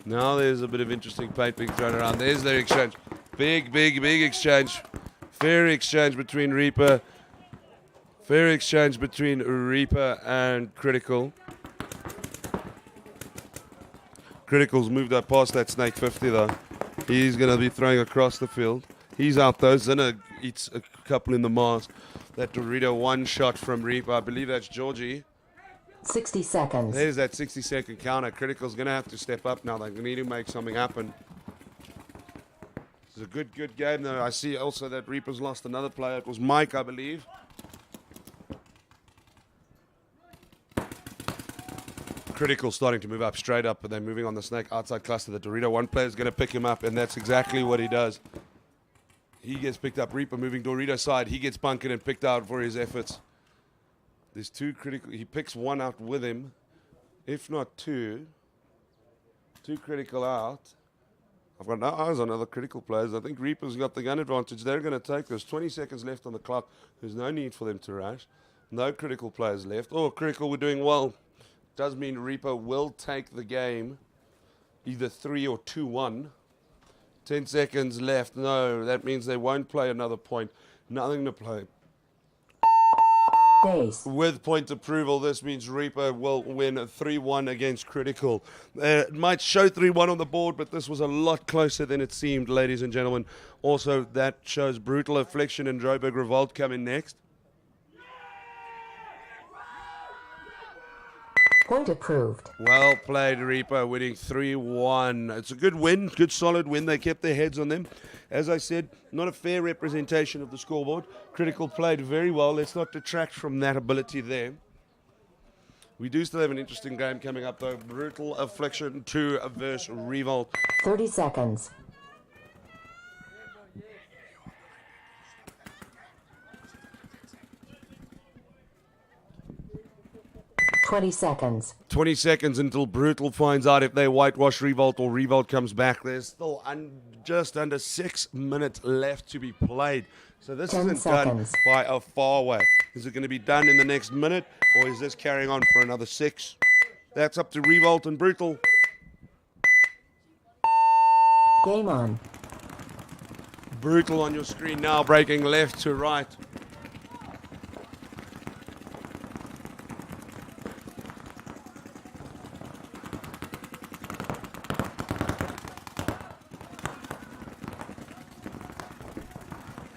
Now there's a bit of interesting paint being thrown around. There's their exchange. Big exchange. Fair exchange between Reaper. Fair exchange between Reaper and Critical. Critical's moved up past that Snake 50 though. He's going to be throwing across the field. He's out though. Zinner eats a couple in the mask. That Dorito one shot from Reaper. I believe that's Georgie. 60 seconds. There's that 60-second counter. Critical's going to have to step up now. They need to make something happen. It's a good game though. I see also that Reaper's lost another player. It was Mike, I believe. Critical starting to move up straight up, but they're moving on the Snake outside cluster. The Dorito one player is going to pick him up, and that's exactly what he does. He gets picked up. Reaper moving Dorito side. He gets bunkered and picked out for his efforts. There's two Critical. He picks one out with him, if not two. Two Critical out. I've got no eyes on other Critical players. I think Reaper's got the gun advantage. They're going to take this. 20 seconds left on the clock. There's no need for them to rush. No Critical players left. Oh, Critical were doing well. Does mean Reaper will take the game either 3 or 2-1. 10 seconds left. No, that means they won't play another point. Nothing to play. Base. With point approval, this means Reaper will win 3-1 against Critical. It might show 3-1 on the board, but this was a lot closer than it seemed, ladies and gentlemen. Also, that shows Brutal Affliction and Joburg Revolt coming next. Point approved. Well played, Reaper, winning 3-1. It's a good win, good solid win. They kept their heads on them. As I said, not a fair representation of the scoreboard. Critical played very well. Let's not detract from that ability there. We do still have an interesting game coming up, though. Brutal Affliction 2 versus Revolt. 30 seconds. $20 seconds. 20 seconds until Brutal finds out if they whitewash Revolt or Revolt comes back. There's still just under 6 minutes left to be played. So this 10 isn't seconds. done by a far way. Is it going to be done in the next minute, or is this carrying on for another 6? That's up to Revolt and Brutal. Game on. Brutal on your screen now, breaking left to right.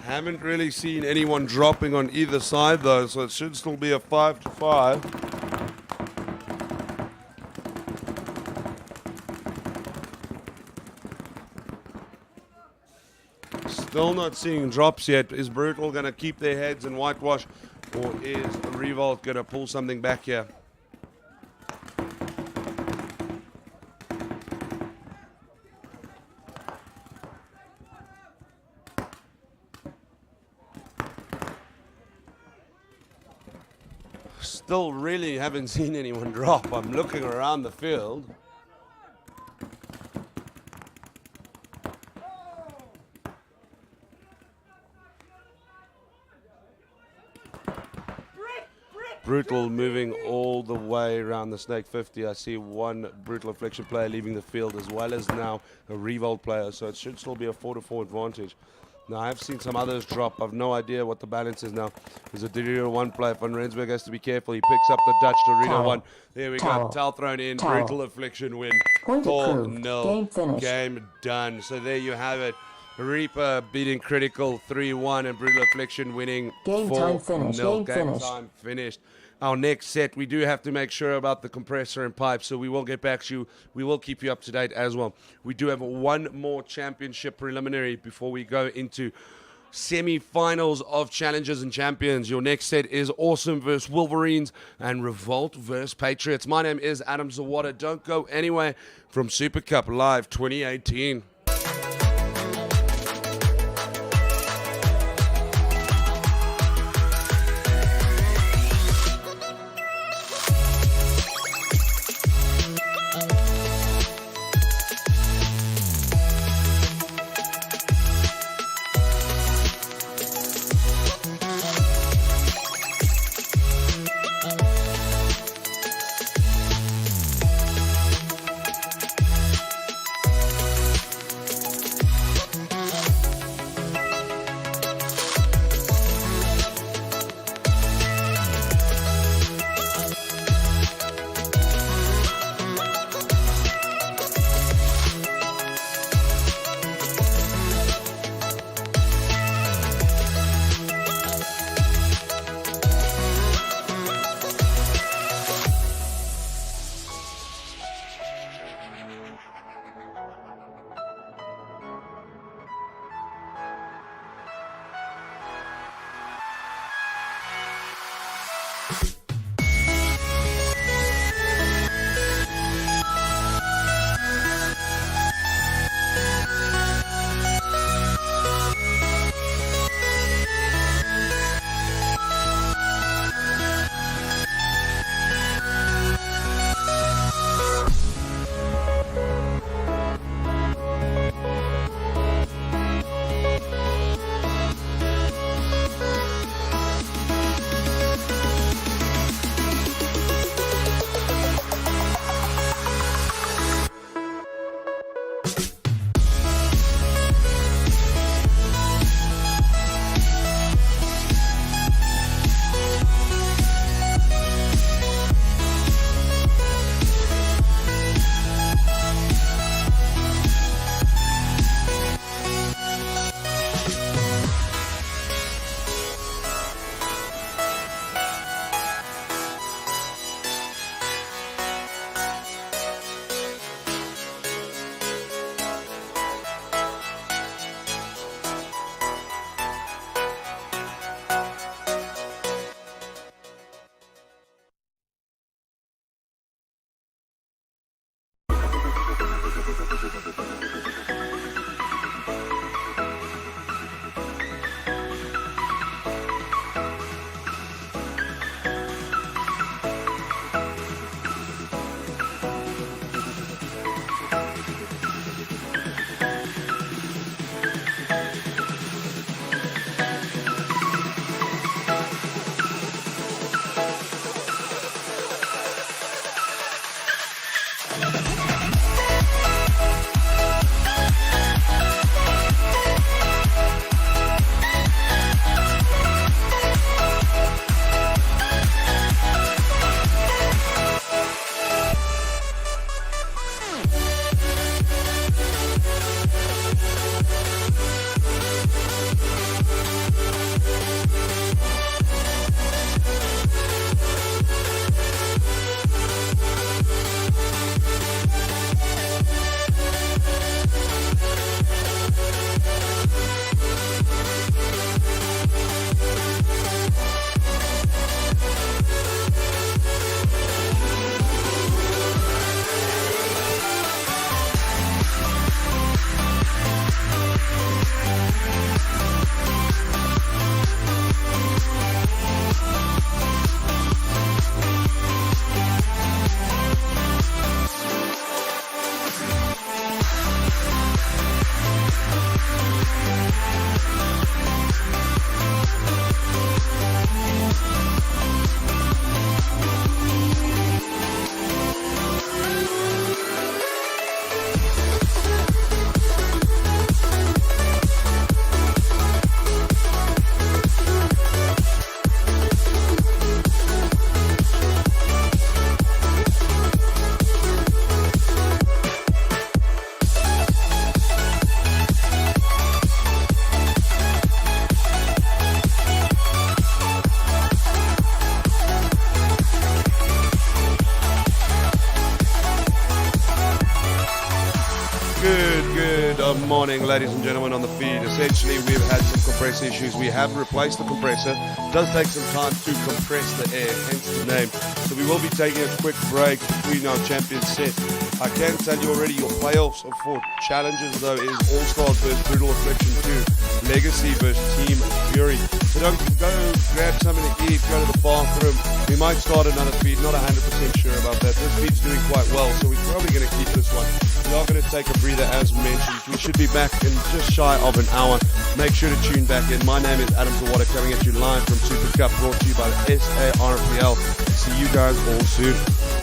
Haven't really seen anyone dropping on either side though, so it should still be a 5-5. Still not seeing drops yet. Is Brutal going to keep their heads and whitewash, or is Revolt going to pull something back here? Still really haven't seen anyone drop. I'm looking around the field. Brutal moving all the way around the Snake 50. I see one Brutal Affliction player leaving the field, as well as now a Revolt player, so it should still be a 4-4 advantage. Now, I've seen some others drop. I've no idea what the balance is now. There's a Dorito 1 player. Van Rensburg has to be careful. He picks up the Dutch Dorito 1. There we go. Towel thrown in. Brutal Affliction win. Point approved. 4-0. Game finished. Game done. So there you have it. Reaper beating Critical 3-1 and Brutal Affliction winning 4-0. Game time finished. Game finished. Time finished. Our next set, we do have to make sure about the compressor and pipe, so we will get back to you. We will keep you up to date as well. We do have one more championship preliminary before we go into semi-finals of Challengers and Champions. Your next set is Awesome versus Wolverines and Revolt versus Patriots. My name is Adam Zawada. Don't go anywhere from Super Cup Live 2018. Good morning, ladies and gentlemen, on the feed. Essentially, we've had some compressor issues. We have replaced the compressor. It does take some time to compress the air, hence the name. So we will be taking a quick break between our champion set. I can tell you already your playoffs for challenges though is All-Stars versus Brutal Affliction 2, Legacy versus Team Fury. So don't go grab something to eat, go to the bathroom. We might start another feed, not 100% sure about that. This feed's doing quite well, so we're probably going to keep this one. We are going to take a breather as mentioned. We should be back in just shy of an hour. Make sure to tune back in. My name is Adam Zawada, coming at you live from Super Cup, brought to you by the SARPL. See you guys all soon.